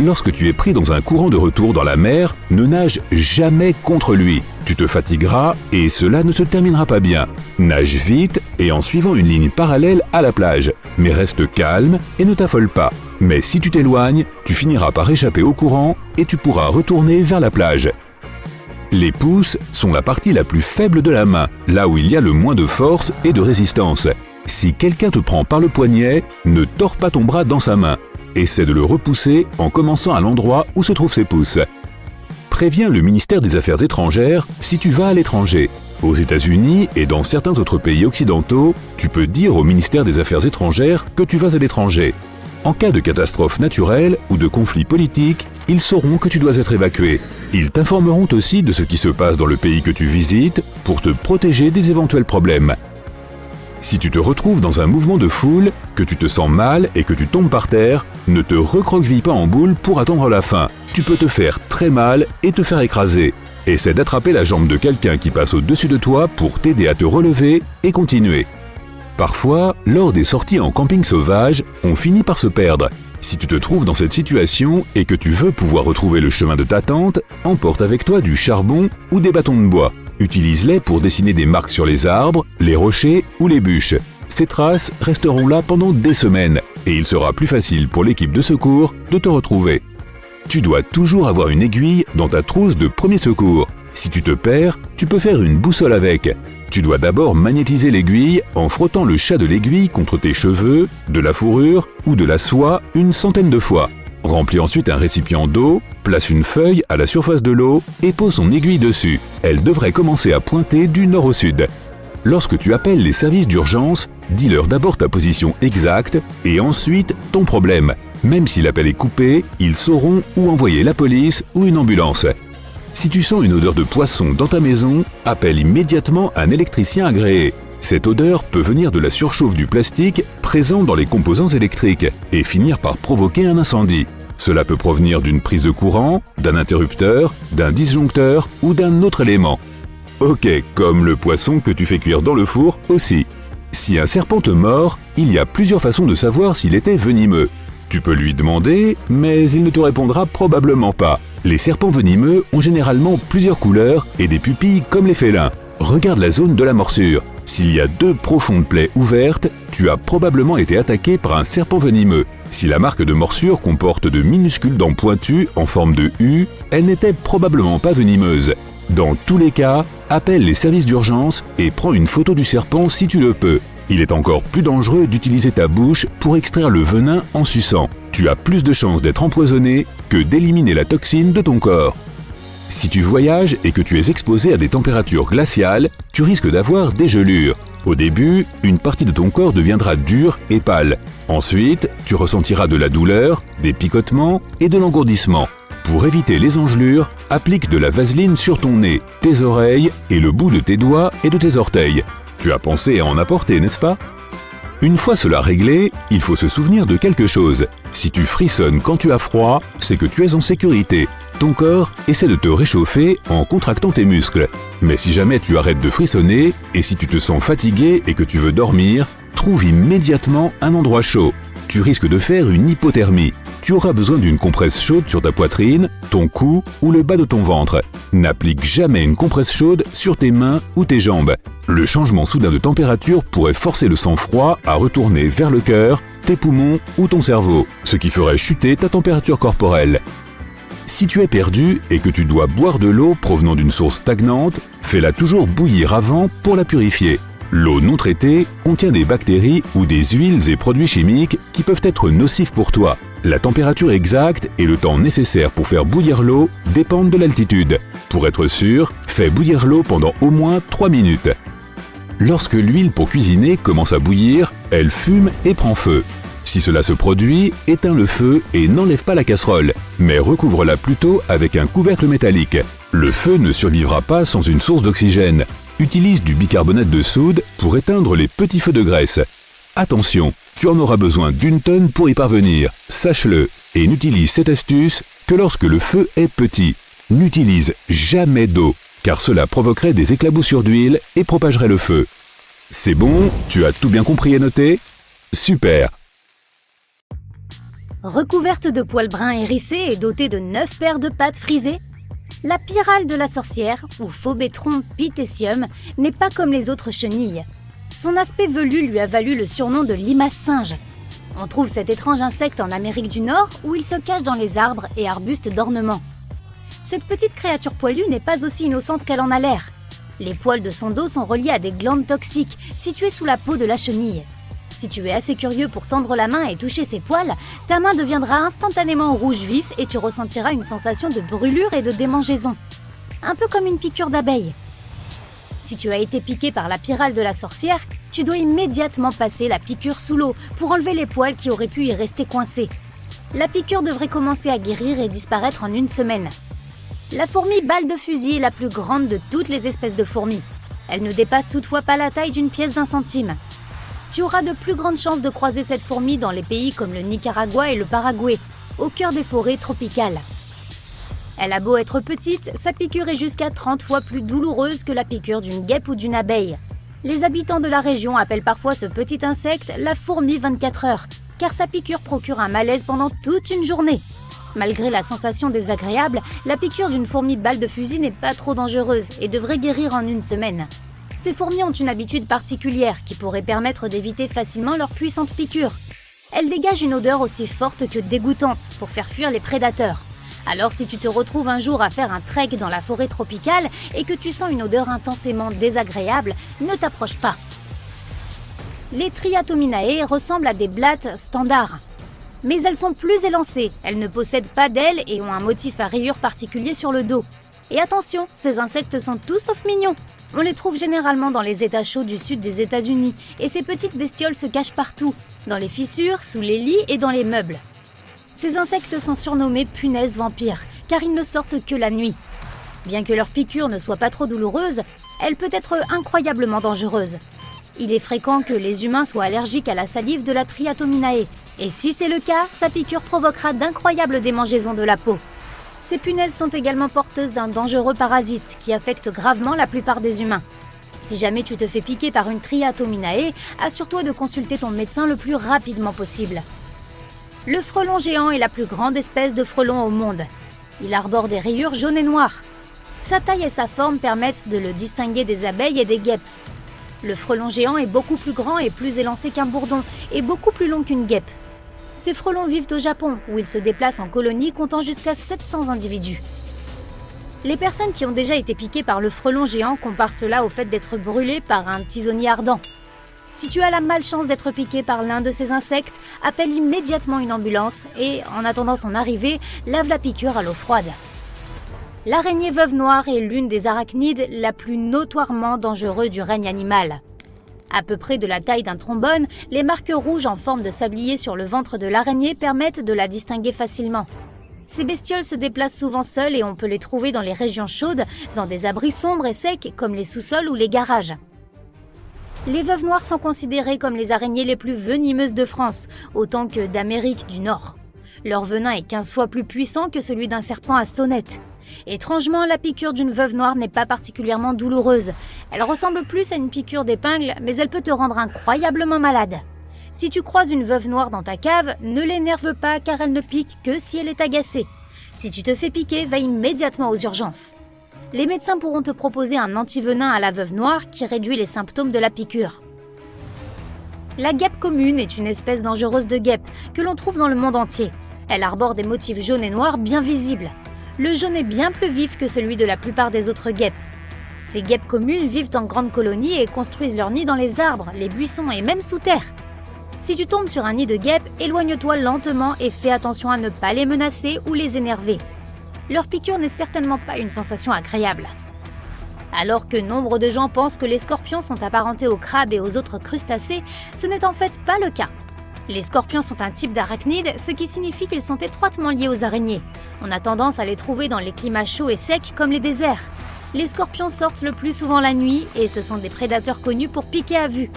Lorsque tu es pris dans un courant de retour dans la mer, ne nage jamais contre lui. Tu te fatigueras et cela ne se terminera pas bien. Nage vite et en suivant une ligne parallèle à la plage. Mais reste calme et ne t'affole pas. Mais si tu t'éloignes, tu finiras par échapper au courant et tu pourras retourner vers la plage. Les pouces sont la partie la plus faible de la main, là où il y a le moins de force et de résistance. Si quelqu'un te prend par le poignet, ne tords pas ton bras dans sa main. Essaie de le repousser en commençant à l'endroit où se trouvent ses pouces. Préviens le ministère des Affaires étrangères si tu vas à l'étranger. Aux États-Unis et dans certains autres pays occidentaux, tu peux dire au ministère des Affaires étrangères que tu vas à l'étranger. En cas de catastrophe naturelle ou de conflit politique, ils sauront que tu dois être évacué. Ils t'informeront aussi de ce qui se passe dans le pays que tu visites pour te protéger des éventuels problèmes. Si tu te retrouves dans un mouvement de foule, que tu te sens mal et que tu tombes par terre, ne te recroqueville pas en boule pour attendre la fin. Tu peux te faire très mal et te faire écraser. Essaie d'attraper la jambe de quelqu'un qui passe au-dessus de toi pour t'aider à te relever et continuer. Parfois, lors des sorties en camping sauvage, on finit par se perdre. Si tu te trouves dans cette situation et que tu veux pouvoir retrouver le chemin de ta tente, emporte avec toi du charbon ou des bâtons de bois. Utilise-les pour dessiner des marques sur les arbres, les rochers ou les bûches. Ces traces resteront là pendant des semaines et il sera plus facile pour l'équipe de secours de te retrouver. Tu dois toujours avoir une aiguille dans ta trousse de premier secours. Si tu te perds, tu peux faire une boussole avec. Tu dois d'abord magnétiser l'aiguille en frottant le chat de l'aiguille contre tes cheveux, de la fourrure ou de la soie une centaine de fois. Remplis ensuite un récipient d'eau, place une feuille à la surface de l'eau et pose son aiguille dessus. Elle devrait commencer à pointer du nord au sud. Lorsque tu appelles les services d'urgence, dis-leur d'abord ta position exacte et ensuite ton problème. Même si l'appel est coupé, ils sauront où envoyer la police ou une ambulance. Si tu sens une odeur de poisson dans ta maison, appelle immédiatement un électricien agréé. Cette odeur peut venir de la surchauffe du plastique présent dans les composants électriques et finir par provoquer un incendie. Cela peut provenir d'une prise de courant, d'un interrupteur, d'un disjoncteur ou d'un autre élément. Ok, comme le poisson que tu fais cuire dans le four aussi. Si un serpent te mord, il y a plusieurs façons de savoir s'il était venimeux. Tu peux lui demander, mais il ne te répondra probablement pas. Les serpents venimeux ont généralement plusieurs couleurs et des pupilles comme les félins. Regarde la zone de la morsure. S'il y a 2 profondes plaies ouvertes, tu as probablement été attaqué par un serpent venimeux. Si la marque de morsure comporte de minuscules dents pointues en forme de U, elle n'était probablement pas venimeuse. Dans tous les cas, appelle les services d'urgence et prends une photo du serpent si tu le peux. Il est encore plus dangereux d'utiliser ta bouche pour extraire le venin en suçant. Tu as plus de chances d'être empoisonné que d'éliminer la toxine de ton corps. Si tu voyages et que tu es exposé à des températures glaciales, tu risques d'avoir des gelures. Au début, une partie de ton corps deviendra dure et pâle. Ensuite, tu ressentiras de la douleur, des picotements et de l'engourdissement. Pour éviter les engelures, applique de la vaseline sur ton nez, tes oreilles et le bout de tes doigts et de tes orteils. Tu as pensé à en apporter, n'est-ce pas? Une fois cela réglé, il faut se souvenir de quelque chose. Si tu frissonnes quand tu as froid, c'est que tu es en sécurité. Ton corps essaie de te réchauffer en contractant tes muscles. Mais si jamais tu arrêtes de frissonner, et si tu te sens fatigué et que tu veux dormir, trouve immédiatement un endroit chaud. Tu risques de faire une hypothermie. Tu auras besoin d'une compresse chaude sur ta poitrine, ton cou ou le bas de ton ventre. N'applique jamais une compresse chaude sur tes mains ou tes jambes. Le changement soudain de température pourrait forcer le sang froid à retourner vers le cœur, tes poumons ou ton cerveau, ce qui ferait chuter ta température corporelle. Si tu es perdu et que tu dois boire de l'eau provenant d'une source stagnante, fais-la toujours bouillir avant pour la purifier. L'eau non traitée contient des bactéries ou des huiles et produits chimiques qui peuvent être nocifs pour toi. La température exacte et le temps nécessaire pour faire bouillir l'eau dépendent de l'altitude. Pour être sûr, fais bouillir l'eau pendant au moins 3 minutes. Lorsque l'huile pour cuisiner commence à bouillir, elle fume et prend feu. Si cela se produit, éteins le feu et n'enlève pas la casserole, mais recouvre-la plutôt avec un couvercle métallique. Le feu ne survivra pas sans une source d'oxygène. Utilise du bicarbonate de soude pour éteindre les petits feux de graisse. Attention, tu en auras besoin d'1 tonne pour y parvenir, sache-le, et n'utilise cette astuce que lorsque le feu est petit. N'utilise jamais d'eau, car cela provoquerait des éclaboussures d'huile et propagerait le feu. C'est bon, tu as tout bien compris et noté? Super! Recouverte de poils bruns hérissés et dotée de 9 paires de pattes frisées, la pyrale de la sorcière, ou Phobetron pitecium, n'est pas comme les autres chenilles. Son aspect velu lui a valu le surnom de limace singe. On trouve cet étrange insecte en Amérique du Nord où il se cache dans les arbres et arbustes d'ornement. Cette petite créature poilue n'est pas aussi innocente qu'elle en a l'air. Les poils de son dos sont reliés à des glandes toxiques situées sous la peau de la chenille. Si tu es assez curieux pour tendre la main et toucher ses poils, ta main deviendra instantanément rouge vif et tu ressentiras une sensation de brûlure et de démangeaison. Un peu comme une piqûre d'abeille. Si tu as été piqué par la pyrale de la sorcière, tu dois immédiatement passer la piqûre sous l'eau pour enlever les poils qui auraient pu y rester coincés. La piqûre devrait commencer à guérir et disparaître en 1 semaine. La fourmi balle de fusil est la plus grande de toutes les espèces de fourmis. Elle ne dépasse toutefois pas la taille d'une pièce d'1 centime. Tu auras de plus grandes chances de croiser cette fourmi dans les pays comme le Nicaragua et le Paraguay, au cœur des forêts tropicales. Elle a beau être petite, sa piqûre est jusqu'à 30 fois plus douloureuse que la piqûre d'une guêpe ou d'une abeille. Les habitants de la région appellent parfois ce petit insecte la fourmi 24 heures, car sa piqûre procure un malaise pendant toute une journée. Malgré la sensation désagréable, la piqûre d'une fourmi balle de fusil n'est pas trop dangereuse et devrait guérir en 1 semaine. Ces fourmis ont une habitude particulière qui pourrait permettre d'éviter facilement leur puissante piqûre. Elles dégagent une odeur aussi forte que dégoûtante pour faire fuir les prédateurs. Alors si tu te retrouves un jour à faire un trek dans la forêt tropicale et que tu sens une odeur intensément désagréable, ne t'approche pas. Les Triatominae ressemblent à des blattes standards. Mais elles sont plus élancées, elles ne possèdent pas d'ailes et ont un motif à rayures particulier sur le dos. Et attention, ces insectes sont tous sauf mignons. On les trouve généralement dans les états chauds du sud des États-Unis et ces petites bestioles se cachent partout, dans les fissures, sous les lits et dans les meubles. Ces insectes sont surnommés punaises vampires car ils ne sortent que la nuit. Bien que leur piqûre ne soit pas trop douloureuse, elle peut être incroyablement dangereuse. Il est fréquent que les humains soient allergiques à la salive de la Triatominae et si c'est le cas, sa piqûre provoquera d'incroyables démangeaisons de la peau. Ces punaises sont également porteuses d'un dangereux parasite qui affecte gravement la plupart des humains. Si jamais tu te fais piquer par une Triatominae, assure-toi de consulter ton médecin le plus rapidement possible. Le frelon géant est la plus grande espèce de frelon au monde. Il arbore des rayures jaunes et noires. Sa taille et sa forme permettent de le distinguer des abeilles et des guêpes. Le frelon géant est beaucoup plus grand et plus élancé qu'un bourdon et beaucoup plus long qu'une guêpe. Ces frelons vivent au Japon, où ils se déplacent en colonies comptant jusqu'à 700 individus. Les personnes qui ont déjà été piquées par le frelon géant comparent cela au fait d'être brûlées par un tisonnier ardent. Si tu as la malchance d'être piqué par l'un de ces insectes, appelle immédiatement une ambulance et, en attendant son arrivée, lave la piqûre à l'eau froide. L'araignée veuve noire est l'une des arachnides la plus notoirement dangereuse du règne animal. À peu près de la taille d'un trombone, les marques rouges en forme de sablier sur le ventre de l'araignée permettent de la distinguer facilement. Ces bestioles se déplacent souvent seules et on peut les trouver dans les régions chaudes, dans des abris sombres et secs comme les sous-sols ou les garages. Les veuves noires sont considérées comme les araignées les plus venimeuses de France, autant que d'Amérique du Nord. Leur venin est 15 fois plus puissant que celui d'un serpent à sonnette. Étrangement, la piqûre d'une veuve noire n'est pas particulièrement douloureuse. Elle ressemble plus à une piqûre d'épingle, mais elle peut te rendre incroyablement malade. Si tu croises une veuve noire dans ta cave, ne l'énerve pas car elle ne pique que si elle est agacée. Si tu te fais piquer, va immédiatement aux urgences. Les médecins pourront te proposer un antivenin à la veuve noire qui réduit les symptômes de la piqûre. La guêpe commune est une espèce dangereuse de guêpe que l'on trouve dans le monde entier. Elle arbore des motifs jaunes et noirs bien visibles. Le jaune est bien plus vif que celui de la plupart des autres guêpes. Ces guêpes communes vivent en grandes colonies et construisent leurs nids dans les arbres, les buissons et même sous terre. Si tu tombes sur un nid de guêpes, éloigne-toi lentement et fais attention à ne pas les menacer ou les énerver. Leur piqûre n'est certainement pas une sensation agréable. Alors que nombre de gens pensent que les scorpions sont apparentés aux crabes et aux autres crustacés, ce n'est en fait pas le cas. Les scorpions sont un type d'arachnides, ce qui signifie qu'ils sont étroitement liés aux araignées. On a tendance à les trouver dans les climats chauds et secs comme les déserts. Les scorpions sortent le plus souvent la nuit et ce sont des prédateurs connus pour piquer à vue.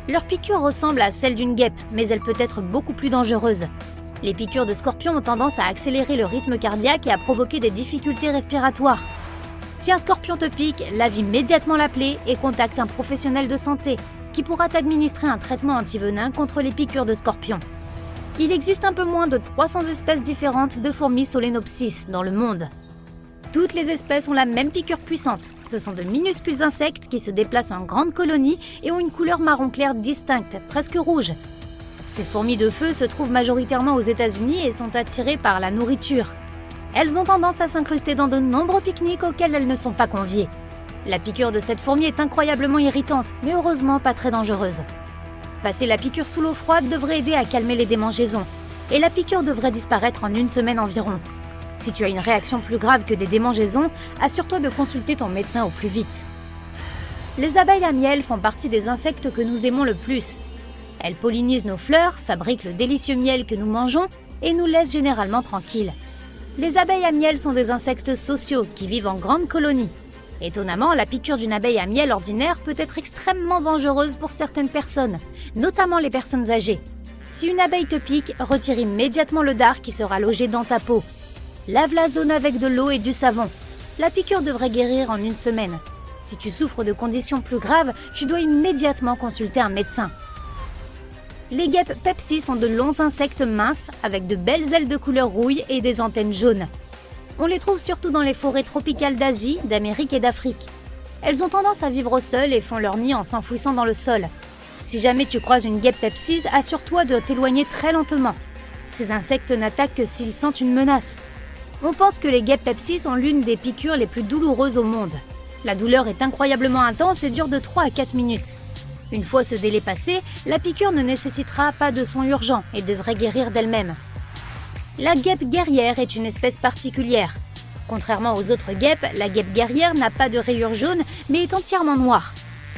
Leur piqûre ressemble à celle d'une guêpe, mais elle peut être beaucoup plus dangereuse. Les piqûres de scorpions ont tendance à accélérer le rythme cardiaque et à provoquer des difficultés respiratoires. Si un scorpion te pique, lave immédiatement la plaie et contacte un professionnel de santé qui pourra t'administrer un traitement antivenin contre les piqûres de scorpions. Il existe un peu moins de 300 espèces différentes de fourmis Solenopsis dans le monde. Toutes les espèces ont la même piqûre puissante. Ce sont de minuscules insectes qui se déplacent en grandes colonies et ont une couleur marron clair distincte, presque rouge. Ces fourmis de feu se trouvent majoritairement aux États-Unis et sont attirées par la nourriture. Elles ont tendance à s'incruster dans de nombreux pique-niques auxquels elles ne sont pas conviées. La piqûre de cette fourmi est incroyablement irritante, mais heureusement pas très dangereuse. Passer la piqûre sous l'eau froide devrait aider à calmer les démangeaisons, et la piqûre devrait disparaître en 1 semaine environ. Si tu as une réaction plus grave que des démangeaisons, assure-toi de consulter ton médecin au plus vite. Les abeilles à miel font partie des insectes que nous aimons le plus. Elles pollinisent nos fleurs, fabriquent le délicieux miel que nous mangeons et nous laissent généralement tranquilles. Les abeilles à miel sont des insectes sociaux qui vivent en grandes colonies. Étonnamment, la piqûre d'une abeille à miel ordinaire peut être extrêmement dangereuse pour certaines personnes, notamment les personnes âgées. Si une abeille te pique, retire immédiatement le dard qui sera logé dans ta peau. Lave la zone avec de l'eau et du savon. La piqûre devrait guérir en 1 semaine. Si tu souffres de conditions plus graves, tu dois immédiatement consulter un médecin. Les guêpes Pepsi sont de longs insectes minces avec de belles ailes de couleur rouille et des antennes jaunes. On les trouve surtout dans les forêts tropicales d'Asie, d'Amérique et d'Afrique. Elles ont tendance à vivre seules et font leur nid en s'enfouissant dans le sol. Si jamais tu croises une guêpe Pepsi, assure-toi de t'éloigner très lentement. Ces insectes n'attaquent que s'ils sentent une menace. On pense que les guêpes Pepsi sont l'une des piqûres les plus douloureuses au monde. La douleur est incroyablement intense et dure de 3 à 4 minutes. Une fois ce délai passé, la piqûre ne nécessitera pas de soins urgents et devrait guérir d'elle-même. La guêpe guerrière est une espèce particulière. Contrairement aux autres guêpes, la guêpe guerrière n'a pas de rayures jaunes mais est entièrement noire.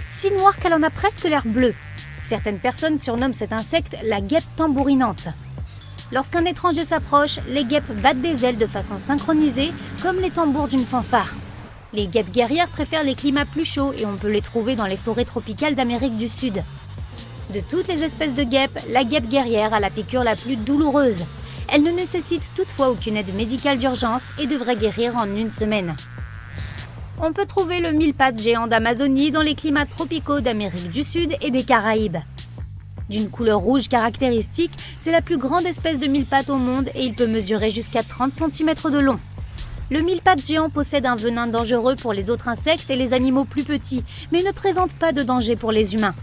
Si noire qu'elle en a presque l'air bleue. Certaines personnes surnomment cet insecte la guêpe tambourinante. Lorsqu'un étranger s'approche, les guêpes battent des ailes de façon synchronisée comme les tambours d'une fanfare. Les guêpes guerrières préfèrent les climats plus chauds et on peut les trouver dans les forêts tropicales d'Amérique du Sud. De toutes les espèces de guêpes, la guêpe guerrière a la piqûre la plus douloureuse. Elle ne nécessite toutefois aucune aide médicale d'urgence et devrait guérir en 1 semaine. On peut trouver le mille-pattes géant d'Amazonie dans les climats tropicaux d'Amérique du Sud et des Caraïbes. D'une couleur rouge caractéristique, c'est la plus grande espèce de mille-pattes au monde et il peut mesurer jusqu'à 30 cm de long. Le mille-pattes géant possède un venin dangereux pour les autres insectes et les animaux plus petits, mais ne présente pas de danger pour les humains.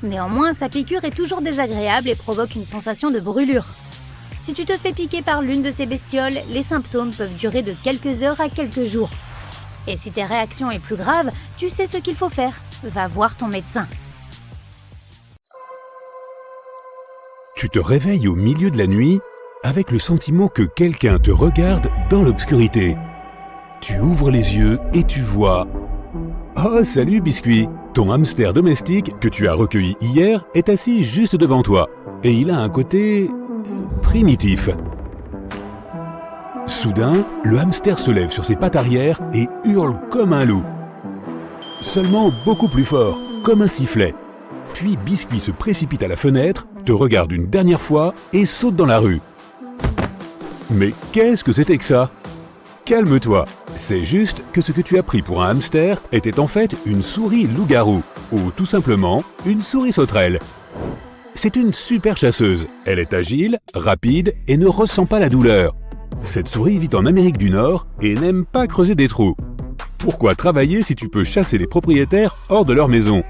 Néanmoins, sa piqûre est toujours désagréable et provoque une sensation de brûlure. Si tu te fais piquer par l'une de ces bestioles, les symptômes peuvent durer de quelques heures à quelques jours. Et si ta réaction est plus grave, tu sais ce qu'il faut faire. Va voir ton médecin. Tu te réveilles au milieu de la nuit avec le sentiment que quelqu'un te regarde dans l'obscurité. Tu ouvres les yeux et tu vois Oh, salut Biscuit! Ton hamster domestique que tu as recueilli hier est assis juste devant toi. Et il a un côté... primitif. Soudain, le hamster se lève sur ses pattes arrière et hurle comme un loup. Seulement beaucoup plus fort, comme un sifflet. Puis Biscuit se précipite à la fenêtre, te regarde une dernière fois et saute dans la rue. Mais qu'est-ce que c'était que ça? Calme-toi, c'est juste que ce que tu as pris pour un hamster était en fait une souris loup-garou, ou tout simplement une souris sauterelle. C'est une super chasseuse, elle est agile, rapide et ne ressent pas la douleur. Cette souris vit en Amérique du Nord et n'aime pas creuser des trous. Pourquoi travailler si tu peux chasser les propriétaires hors de leur maison?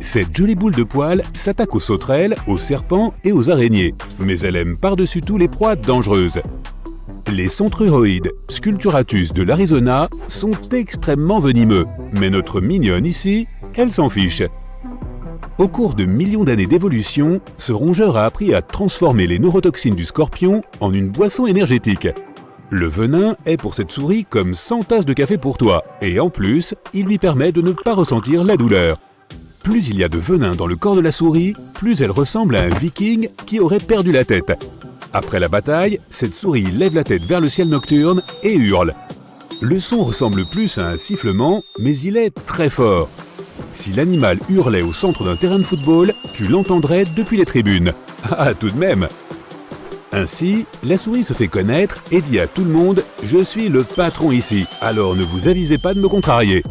Cette jolie boule de poils s'attaque aux sauterelles, aux serpents et aux araignées, mais elle aime par-dessus tout les proies dangereuses. Les centruroïdes sculpturatus de l'Arizona sont extrêmement venimeux, mais notre mignonne ici, elle s'en fiche. Au cours de millions d'années d'évolution, ce rongeur a appris à transformer les neurotoxines du scorpion en une boisson énergétique. Le venin est pour cette souris comme 100 tasses de café pour toi, et en plus, il lui permet de ne pas ressentir la douleur. Plus il y a de venin dans le corps de la souris, plus elle ressemble à un viking qui aurait perdu la tête. Après la bataille, cette souris lève la tête vers le ciel nocturne et hurle. Le son ressemble plus à un sifflement, mais il est très fort. Si l'animal hurlait au centre d'un terrain de football, tu l'entendrais depuis les tribunes. Ah, tout de même! Ainsi, la souris se fait connaître et dit à tout le monde « Je suis le patron ici, alors ne vous avisez pas de me contrarier ».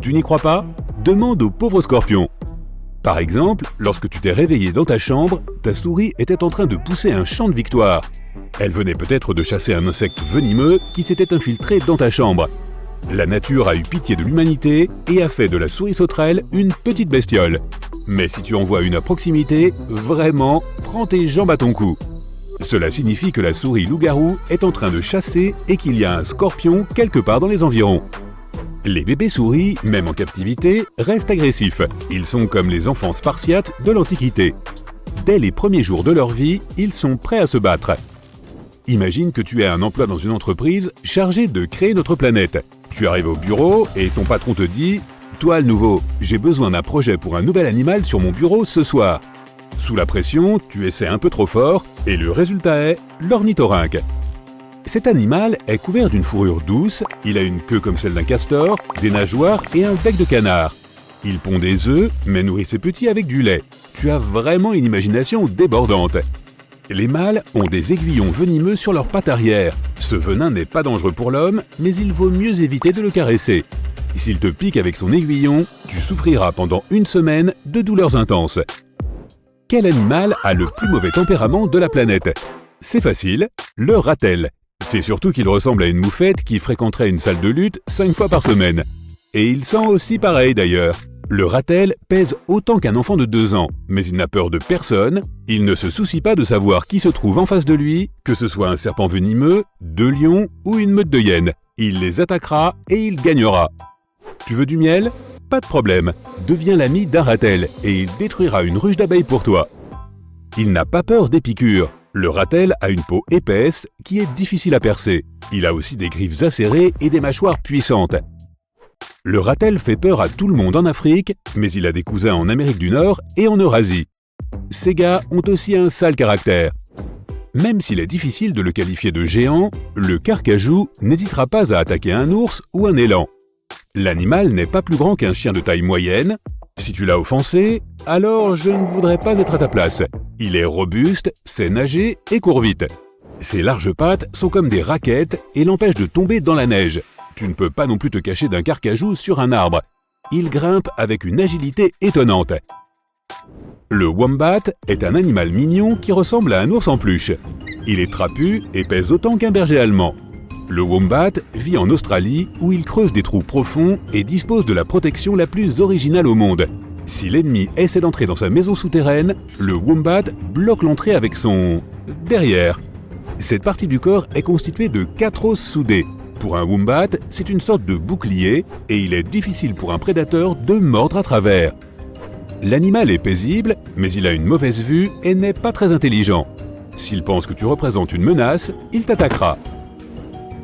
Tu n'y crois pas? Demande au pauvre scorpion. Par exemple, lorsque tu t'es réveillé dans ta chambre, ta souris était en train de pousser un chant de victoire. Elle venait peut-être de chasser un insecte venimeux qui s'était infiltré dans ta chambre. La nature a eu pitié de l'humanité et a fait de la souris sauterelle une petite bestiole. Mais si tu en vois une à proximité, vraiment, prends tes jambes à ton cou. Cela signifie que la souris loup-garou est en train de chasser et qu'il y a un scorpion quelque part dans les environs. Les bébés souris, même en captivité, restent agressifs. Ils sont comme les enfants spartiates de l'Antiquité. Dès les premiers jours de leur vie, ils sont prêts à se battre. Imagine que tu as un emploi dans une entreprise chargée de créer notre planète. Tu arrives au bureau et ton patron te dit « Toi, le nouveau, j'ai besoin d'un projet pour un nouvel animal sur mon bureau ce soir. » Sous la pression, tu essaies un peu trop fort et le résultat est l'ornithorynque. Cet animal est couvert d'une fourrure douce, il a une queue comme celle d'un castor, des nageoires et un bec de canard. Il pond des œufs, mais nourrit ses petits avec du lait. Tu as vraiment une imagination débordante. Les mâles ont des aiguillons venimeux sur leurs pattes arrière. Ce venin n'est pas dangereux pour l'homme, mais il vaut mieux éviter de le caresser. S'il te pique avec son aiguillon, tu souffriras pendant une semaine de douleurs intenses. Quel animal a le plus mauvais tempérament de la planète? C'est facile, le ratel. C'est surtout qu'il ressemble à une moufette qui fréquenterait une salle de lutte 5 fois par semaine. Et il sent aussi pareil d'ailleurs. Le ratel pèse autant qu'un enfant de 2 ans, mais il n'a peur de personne, il ne se soucie pas de savoir qui se trouve en face de lui, que ce soit un serpent venimeux, 2 lions ou une meute de hyènes. Il les attaquera et il gagnera. Tu veux du miel? Pas de problème, deviens l'ami d'un ratel et il détruira une ruche d'abeilles pour toi. Il n'a pas peur des piqûres. Le ratel a une peau épaisse qui est difficile à percer. Il a aussi des griffes acérées et des mâchoires puissantes. Le ratel fait peur à tout le monde en Afrique, mais il a des cousins en Amérique du Nord et en Eurasie. Ces gars ont aussi un sale caractère. Même s'il est difficile de le qualifier de géant, le carcajou n'hésitera pas à attaquer un ours ou un élan. L'animal n'est pas plus grand qu'un chien de taille moyenne. Si tu l'as offensé, alors je ne voudrais pas être à ta place. Il est robuste, sait nager et court vite. Ses larges pattes sont comme des raquettes et l'empêchent de tomber dans la neige. Tu ne peux pas non plus te cacher d'un carcajou sur un arbre. Il grimpe avec une agilité étonnante. Le wombat est un animal mignon qui ressemble à un ours en peluche. Il est trapu et pèse autant qu'un berger allemand. Le wombat vit en Australie où il creuse des trous profonds et dispose de la protection la plus originale au monde. Si l'ennemi essaie d'entrer dans sa maison souterraine, le wombat bloque l'entrée avec son... derrière. Cette partie du corps est constituée de 4 os soudés. Pour un wombat, c'est une sorte de bouclier et il est difficile pour un prédateur de mordre à travers. L'animal est paisible, mais il a une mauvaise vue et n'est pas très intelligent. S'il pense que tu représentes une menace, il t'attaquera.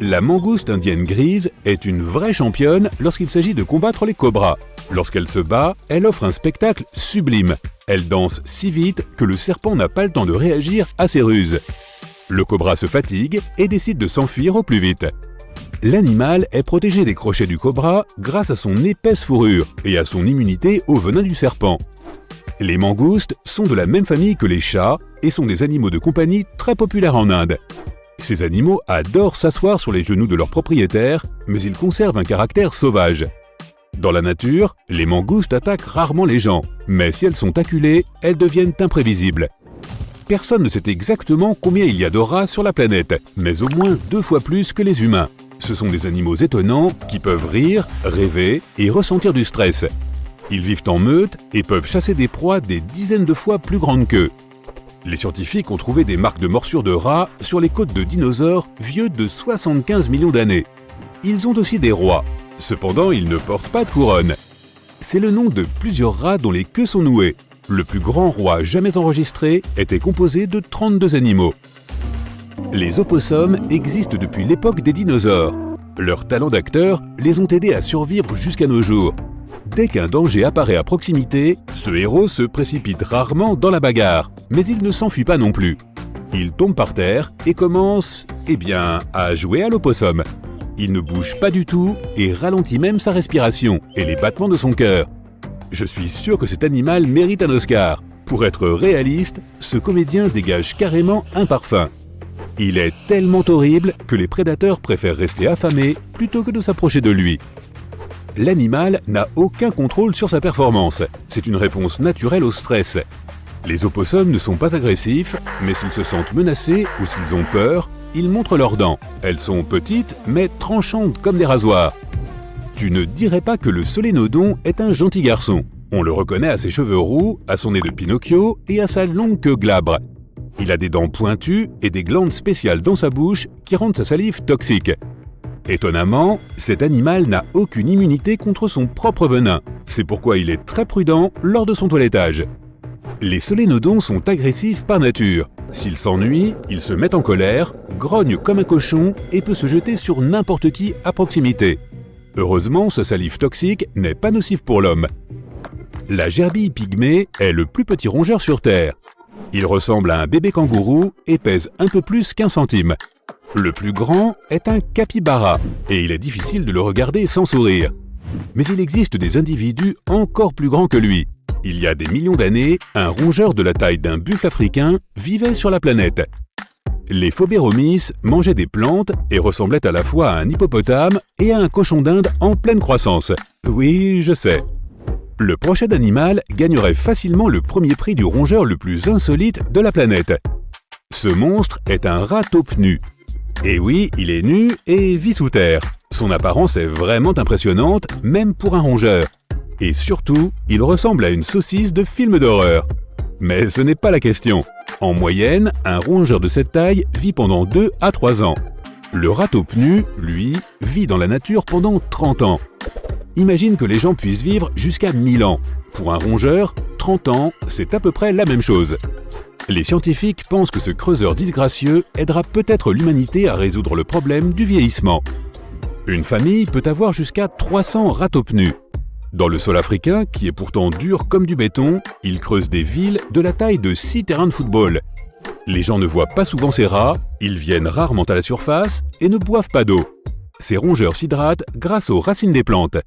La mangouste indienne grise est une vraie championne lorsqu'il s'agit de combattre les cobras. Lorsqu'elle se bat, elle offre un spectacle sublime. Elle danse si vite que le serpent n'a pas le temps de réagir à ses ruses. Le cobra se fatigue et décide de s'enfuir au plus vite. L'animal est protégé des crochets du cobra grâce à son épaisse fourrure et à son immunité au venin du serpent. Les mangoustes sont de la même famille que les chats et sont des animaux de compagnie très populaires en Inde. Ces animaux adorent s'asseoir sur les genoux de leurs propriétaires, mais ils conservent un caractère sauvage. Dans la nature, les mangoustes attaquent rarement les gens, mais si elles sont acculées, elles deviennent imprévisibles. Personne ne sait exactement combien il y a de rats sur la planète, mais au moins 2 fois plus que les humains. Ce sont des animaux étonnants qui peuvent rire, rêver et ressentir du stress. Ils vivent en meute et peuvent chasser des proies des dizaines de fois plus grandes qu'eux. Les scientifiques ont trouvé des marques de morsures de rats sur les côtes de dinosaures vieux de 75 millions d'années. Ils ont aussi des rois. Cependant, ils ne portent pas de couronne. C'est le nom de plusieurs rats dont les queues sont nouées. Le plus grand roi jamais enregistré était composé de 32 animaux. Les opossums existent depuis l'époque des dinosaures. Leurs talents d'acteurs les ont aidés à survivre jusqu'à nos jours. Dès qu'un danger apparaît à proximité, ce héros se précipite rarement dans la bagarre, mais il ne s'enfuit pas non plus. Il tombe par terre et commence, à jouer à l'opossum. Il ne bouge pas du tout et ralentit même sa respiration et les battements de son cœur. Je suis sûr que cet animal mérite un Oscar. Pour être réaliste, ce comédien dégage carrément un parfum. Il est tellement horrible que les prédateurs préfèrent rester affamés plutôt que de s'approcher de lui. L'animal n'a aucun contrôle sur sa performance. C'est une réponse naturelle au stress. Les opossums ne sont pas agressifs, mais s'ils se sentent menacés ou s'ils ont peur, ils montrent leurs dents. Elles sont petites, mais tranchantes comme des rasoirs. Tu ne dirais pas que le solénodon est un gentil garçon. On le reconnaît à ses cheveux roux, à son nez de Pinocchio et à sa longue queue glabre. Il a des dents pointues et des glandes spéciales dans sa bouche qui rendent sa salive toxique. Étonnamment, cet animal n'a aucune immunité contre son propre venin. C'est pourquoi il est très prudent lors de son toilettage. Les solénodons sont agressifs par nature. S'il s'ennuie, il se met en colère, grogne comme un cochon et peut se jeter sur n'importe qui à proximité. Heureusement, sa salive toxique n'est pas nocive pour l'homme. La gerbille pygmée est le plus petit rongeur sur Terre. Il ressemble à un bébé kangourou et pèse un peu plus qu'1 centime. Le plus grand est un capybara et il est difficile de le regarder sans sourire. Mais il existe des individus encore plus grands que lui. Il y a des millions d'années, un rongeur de la taille d'un buffle africain vivait sur la planète. Les Phobéromis mangeaient des plantes et ressemblaient à la fois à un hippopotame et à un cochon d'Inde en pleine croissance. Oui, je sais. Le prochain animal gagnerait facilement le premier prix du rongeur le plus insolite de la planète. Ce monstre est un rat taupe nu. Et oui, il est nu et vit sous terre. Son apparence est vraiment impressionnante, même pour un rongeur. Et surtout, il ressemble à une saucisse de film d'horreur. Mais ce n'est pas la question. En moyenne, un rongeur de cette taille vit pendant 2 à 3 ans. Le rat taupe nu, lui, vit dans la nature pendant 30 ans. Imagine que les gens puissent vivre jusqu'à 1000 ans. Pour un rongeur, 30 ans, c'est à peu près la même chose. Les scientifiques pensent que ce creuseur disgracieux aidera peut-être l'humanité à résoudre le problème du vieillissement. Une famille peut avoir jusqu'à 300 rats taupe nus. Dans le sol africain, qui est pourtant dur comme du béton, ils creusent des villes de la taille de 6 terrains de football. Les gens ne voient pas souvent ces rats, ils viennent rarement à la surface et ne boivent pas d'eau. Ces rongeurs s'hydratent grâce aux racines des plantes.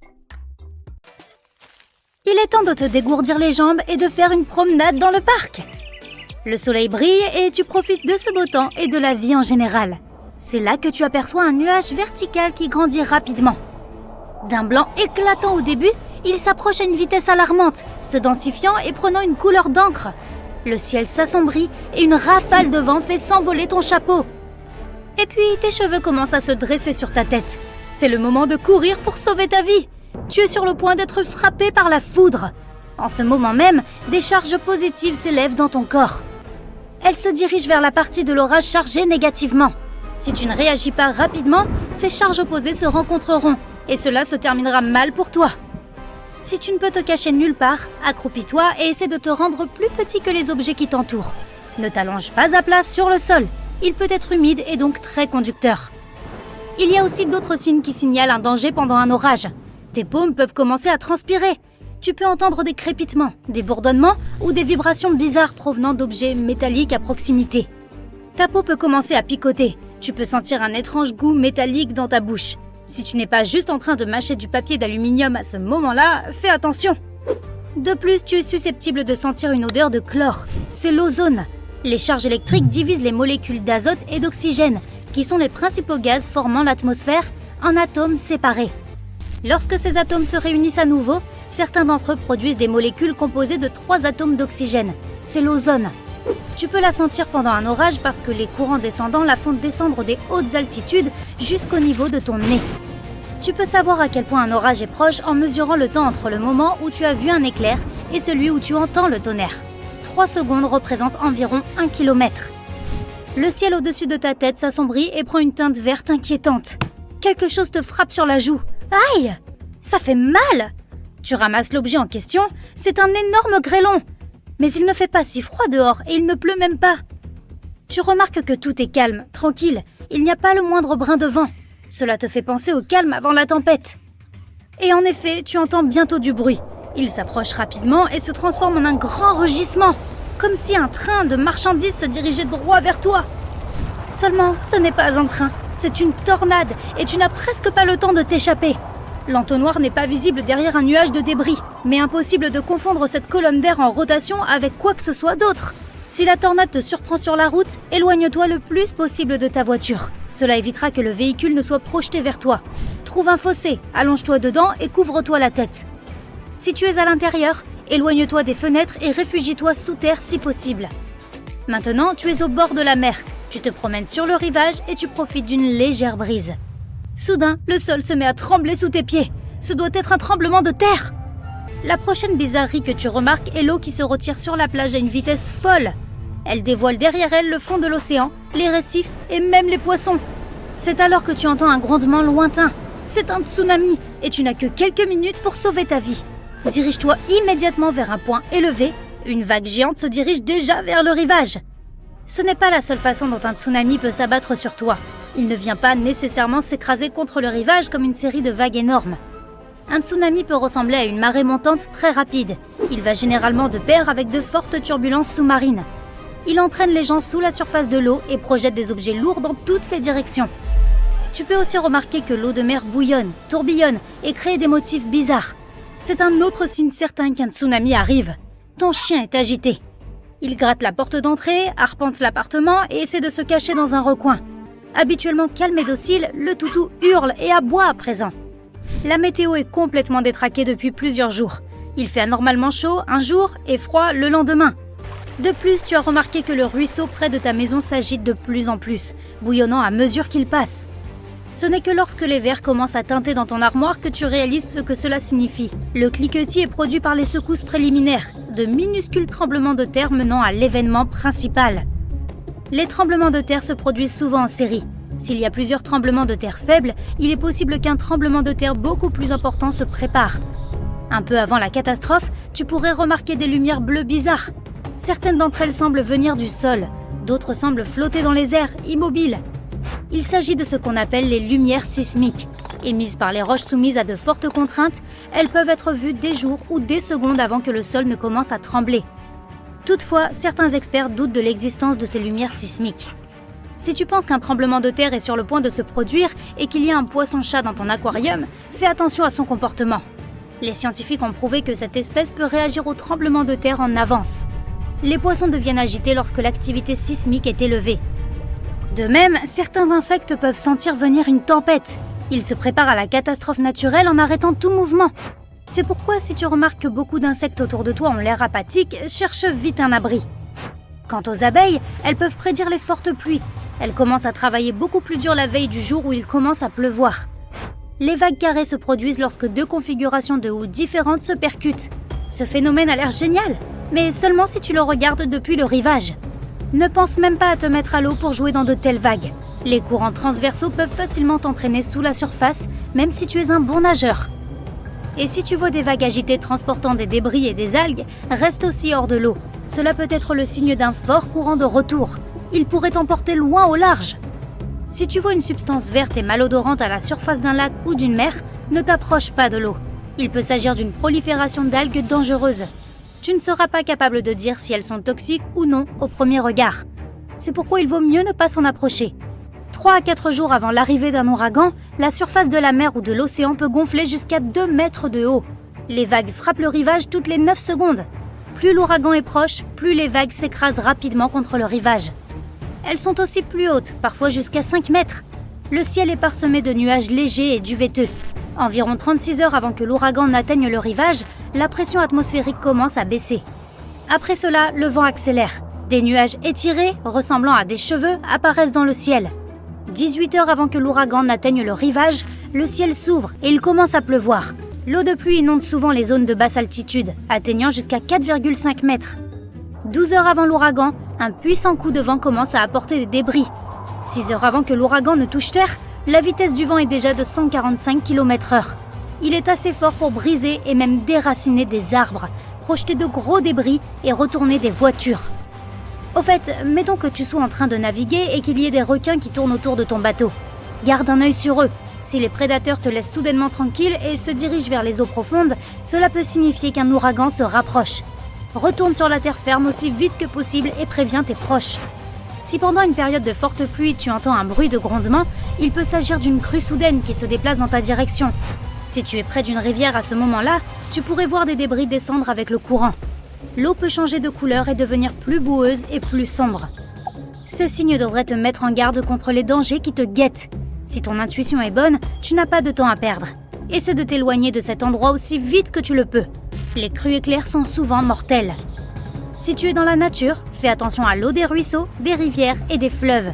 Il est temps de te dégourdir les jambes et de faire une promenade dans le parc. Le soleil brille et tu profites de ce beau temps et de la vie en général. C'est là que tu aperçois un nuage vertical qui grandit rapidement. D'un blanc éclatant au début, il s'approche à une vitesse alarmante, se densifiant et prenant une couleur d'encre. Le ciel s'assombrit et une rafale de vent fait s'envoler ton chapeau. Et puis tes cheveux commencent à se dresser sur ta tête. C'est le moment de courir pour sauver ta vie. Tu es sur le point d'être frappé par la foudre. En ce moment même, des charges positives s'élèvent dans ton corps. Elles se dirigent vers la partie de l'orage chargée négativement. Si tu ne réagis pas rapidement, ces charges opposées se rencontreront et cela se terminera mal pour toi. Si tu ne peux te cacher nulle part, accroupis-toi et essaie de te rendre plus petit que les objets qui t'entourent. Ne t'allonge pas à plat sur le sol. Il peut être humide et donc très conducteur. Il y a aussi d'autres signes qui signalent un danger pendant un orage. Tes paumes peuvent commencer à transpirer. Tu peux entendre des crépitements, des bourdonnements ou des vibrations bizarres provenant d'objets métalliques à proximité. Ta peau peut commencer à picoter. Tu peux sentir un étrange goût métallique dans ta bouche. Si tu n'es pas juste en train de mâcher du papier d'aluminium à ce moment-là, fais attention. De plus, tu es susceptible de sentir une odeur de chlore. C'est l'ozone. Les charges électriques divisent les molécules d'azote et d'oxygène, qui sont les principaux gaz formant l'atmosphère, en atomes séparés. Lorsque ces atomes se réunissent à nouveau, certains d'entre eux produisent des molécules composées de 3 atomes d'oxygène. C'est l'ozone. Tu peux la sentir pendant un orage parce que les courants descendants la font descendre des hautes altitudes jusqu'au niveau de ton nez. Tu peux savoir à quel point un orage est proche en mesurant le temps entre le moment où tu as vu un éclair et celui où tu entends le tonnerre. 3 secondes représentent environ 1 kilomètre. Le ciel au-dessus de ta tête s'assombrit et prend une teinte verte inquiétante. Quelque chose te frappe sur la joue. Aïe! Ça fait mal! Tu ramasses l'objet en question, c'est un énorme grêlon. Mais il ne fait pas si froid dehors et il ne pleut même pas. Tu remarques que tout est calme, tranquille, il n'y a pas le moindre brin de vent. Cela te fait penser au calme avant la tempête. Et en effet, tu entends bientôt du bruit. Il s'approche rapidement et se transforme en un grand rugissement, comme si un train de marchandises se dirigeait droit vers toi. Seulement, ce n'est pas un train, c'est une tornade et tu n'as presque pas le temps de t'échapper. L'entonnoir n'est pas visible derrière un nuage de débris, mais impossible de confondre cette colonne d'air en rotation avec quoi que ce soit d'autre. Si la tornade te surprend sur la route, éloigne-toi le plus possible de ta voiture. Cela évitera que le véhicule ne soit projeté vers toi. Trouve un fossé, allonge-toi dedans et couvre-toi la tête. Si tu es à l'intérieur, éloigne-toi des fenêtres et réfugie-toi sous terre si possible. Maintenant, tu es au bord de la mer. Tu te promènes sur le rivage et tu profites d'une légère brise. Soudain, le sol se met à trembler sous tes pieds. Ce doit être un tremblement de terre. La prochaine bizarrerie que tu remarques est l'eau qui se retire sur la plage à une vitesse folle. Elle dévoile derrière elle le fond de l'océan, les récifs et même les poissons. C'est alors que tu entends un grondement lointain. C'est un tsunami et tu n'as que quelques minutes pour sauver ta vie. Dirige-toi immédiatement vers un point élevé. Une vague géante se dirige déjà vers le rivage. Ce n'est pas la seule façon dont un tsunami peut s'abattre sur toi. Il ne vient pas nécessairement s'écraser contre le rivage comme une série de vagues énormes. Un tsunami peut ressembler à une marée montante très rapide. Il va généralement de pair avec de fortes turbulences sous-marines. Il entraîne les gens sous la surface de l'eau et projette des objets lourds dans toutes les directions. Tu peux aussi remarquer que l'eau de mer bouillonne, tourbillonne et crée des motifs bizarres. C'est un autre signe certain qu'un tsunami arrive. Ton chien est agité. Il gratte la porte d'entrée, arpente l'appartement et essaie de se cacher dans un recoin. Habituellement calme et docile, le toutou hurle et aboie à présent. La météo est complètement détraquée depuis plusieurs jours. Il fait anormalement chaud un jour et froid le lendemain. De plus, tu as remarqué que le ruisseau près de ta maison s'agite de plus en plus, bouillonnant à mesure qu'il passe. Ce n'est que lorsque les verres commencent à teinter dans ton armoire que tu réalises ce que cela signifie. Le cliquetis est produit par les secousses préliminaires, de minuscules tremblements de terre menant à l'événement principal. Les tremblements de terre se produisent souvent en série. S'il y a plusieurs tremblements de terre faibles, il est possible qu'un tremblement de terre beaucoup plus important se prépare. Un peu avant la catastrophe, tu pourrais remarquer des lumières bleues bizarres. Certaines d'entre elles semblent venir du sol, d'autres semblent flotter dans les airs, immobiles. Il s'agit de ce qu'on appelle les lumières sismiques. Émises par les roches soumises à de fortes contraintes, elles peuvent être vues des jours ou des secondes avant que le sol ne commence à trembler. Toutefois, certains experts doutent de l'existence de ces lumières sismiques. Si tu penses qu'un tremblement de terre est sur le point de se produire et qu'il y a un poisson-chat dans ton aquarium, fais attention à son comportement. Les scientifiques ont prouvé que cette espèce peut réagir au tremblement de terre en avance. Les poissons deviennent agités lorsque l'activité sismique est élevée. De même, certains insectes peuvent sentir venir une tempête. Ils se préparent à la catastrophe naturelle en arrêtant tout mouvement. C'est pourquoi si tu remarques que beaucoup d'insectes autour de toi ont l'air apathiques, cherche vite un abri. Quant aux abeilles, elles peuvent prédire les fortes pluies. Elles commencent à travailler beaucoup plus dur la veille du jour où il commence à pleuvoir. Les vagues carrées se produisent lorsque deux configurations de houle différentes se percutent. Ce phénomène a l'air génial, mais seulement si tu le regardes depuis le rivage. Ne pense même pas à te mettre à l'eau pour jouer dans de telles vagues. Les courants transversaux peuvent facilement t'entraîner sous la surface, même si tu es un bon nageur. Et si tu vois des vagues agitées transportant des débris et des algues, reste aussi hors de l'eau. Cela peut être le signe d'un fort courant de retour. Il pourrait t'emporter loin au large. Si tu vois une substance verte et malodorante à la surface d'un lac ou d'une mer, ne t'approche pas de l'eau. Il peut s'agir d'une prolifération d'algues dangereuses. Tu ne seras pas capable de dire si elles sont toxiques ou non au premier regard. C'est pourquoi il vaut mieux ne pas s'en approcher. 3 à 4 jours avant l'arrivée d'un ouragan, la surface de la mer ou de l'océan peut gonfler jusqu'à 2 mètres de haut. Les vagues frappent le rivage toutes les 9 secondes. Plus l'ouragan est proche, plus les vagues s'écrasent rapidement contre le rivage. Elles sont aussi plus hautes, parfois jusqu'à 5 mètres. Le ciel est parsemé de nuages légers et duveteux. Environ 36 heures avant que l'ouragan n'atteigne le rivage, la pression atmosphérique commence à baisser. Après cela, le vent accélère. Des nuages étirés, ressemblant à des cheveux, apparaissent dans le ciel. 18 heures avant que l'ouragan n'atteigne le rivage, le ciel s'ouvre et il commence à pleuvoir. L'eau de pluie inonde souvent les zones de basse altitude, atteignant jusqu'à 4,5 mètres. 12 heures avant l'ouragan, un puissant coup de vent commence à apporter des débris. 6 heures avant que l'ouragan ne touche terre, la vitesse du vent est déjà de 145 km/h. Il est assez fort pour briser et même déraciner des arbres, projeter de gros débris et retourner des voitures. Au fait, mettons que tu sois en train de naviguer et qu'il y ait des requins qui tournent autour de ton bateau. Garde un œil sur eux. Si les prédateurs te laissent soudainement tranquille et se dirigent vers les eaux profondes, cela peut signifier qu'un ouragan se rapproche. Retourne sur la terre ferme aussi vite que possible et préviens tes proches. Si pendant une période de forte pluie tu entends un bruit de grondement, il peut s'agir d'une crue soudaine qui se déplace dans ta direction. Si tu es près d'une rivière à ce moment-là, tu pourrais voir des débris descendre avec le courant. L'eau peut changer de couleur et devenir plus boueuse et plus sombre. Ces signes devraient te mettre en garde contre les dangers qui te guettent. Si ton intuition est bonne, tu n'as pas de temps à perdre. Essaie de t'éloigner de cet endroit aussi vite que tu le peux. Les crues éclairs sont souvent mortelles. Si tu es dans la nature, fais attention à l'eau des ruisseaux, des rivières et des fleuves.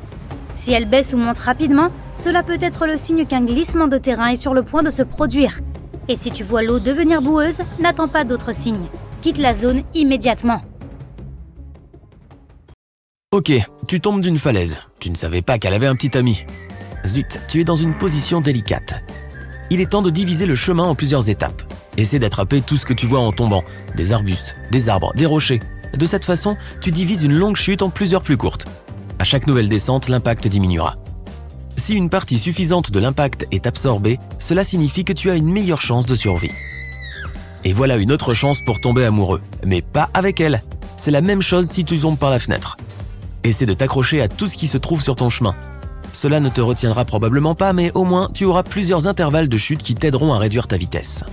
Si elle baisse ou monte rapidement, cela peut être le signe qu'un glissement de terrain est sur le point de se produire. Et si tu vois l'eau devenir boueuse, n'attends pas d'autres signes. Quitte la zone immédiatement. Ok, tu tombes d'une falaise. Tu ne savais pas qu'elle avait un petit ami. Zut, tu es dans une position délicate. Il est temps de diviser le chemin en plusieurs étapes. Essaie d'attraper tout ce que tu vois en tombant. Des arbustes, des arbres, des rochers. De cette façon, tu divises une longue chute en plusieurs plus courtes. À chaque nouvelle descente, l'impact diminuera. Si une partie suffisante de l'impact est absorbée, cela signifie que tu as une meilleure chance de survie. Et voilà une autre chance pour tomber amoureux, mais pas avec elle. C'est la même chose si tu tombes par la fenêtre. Essaie de t'accrocher à tout ce qui se trouve sur ton chemin. Cela ne te retiendra probablement pas, mais au moins tu auras plusieurs intervalles de chute qui t'aideront à réduire ta vitesse.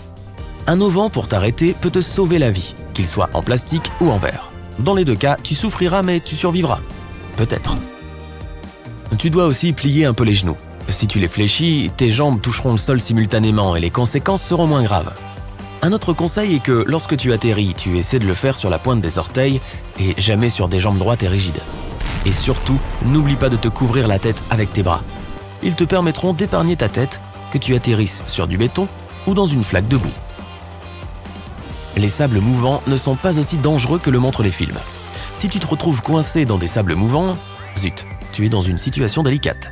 Un auvent pour t'arrêter peut te sauver la vie, qu'il soit en plastique ou en verre. Dans les deux cas, tu souffriras mais tu survivras. Peut-être. Tu dois aussi plier un peu les genoux. Si tu les fléchis, tes jambes toucheront le sol simultanément et les conséquences seront moins graves. Un autre conseil est que lorsque tu atterris, tu essaies de le faire sur la pointe des orteils et jamais sur des jambes droites et rigides. Et surtout, n'oublie pas de te couvrir la tête avec tes bras. Ils te permettront d'épargner ta tête, que tu atterrisses sur du béton ou dans une flaque de boue. Les sables mouvants ne sont pas aussi dangereux que le montrent les films. Si tu te retrouves coincé dans des sables mouvants, zut, tu es dans une situation délicate.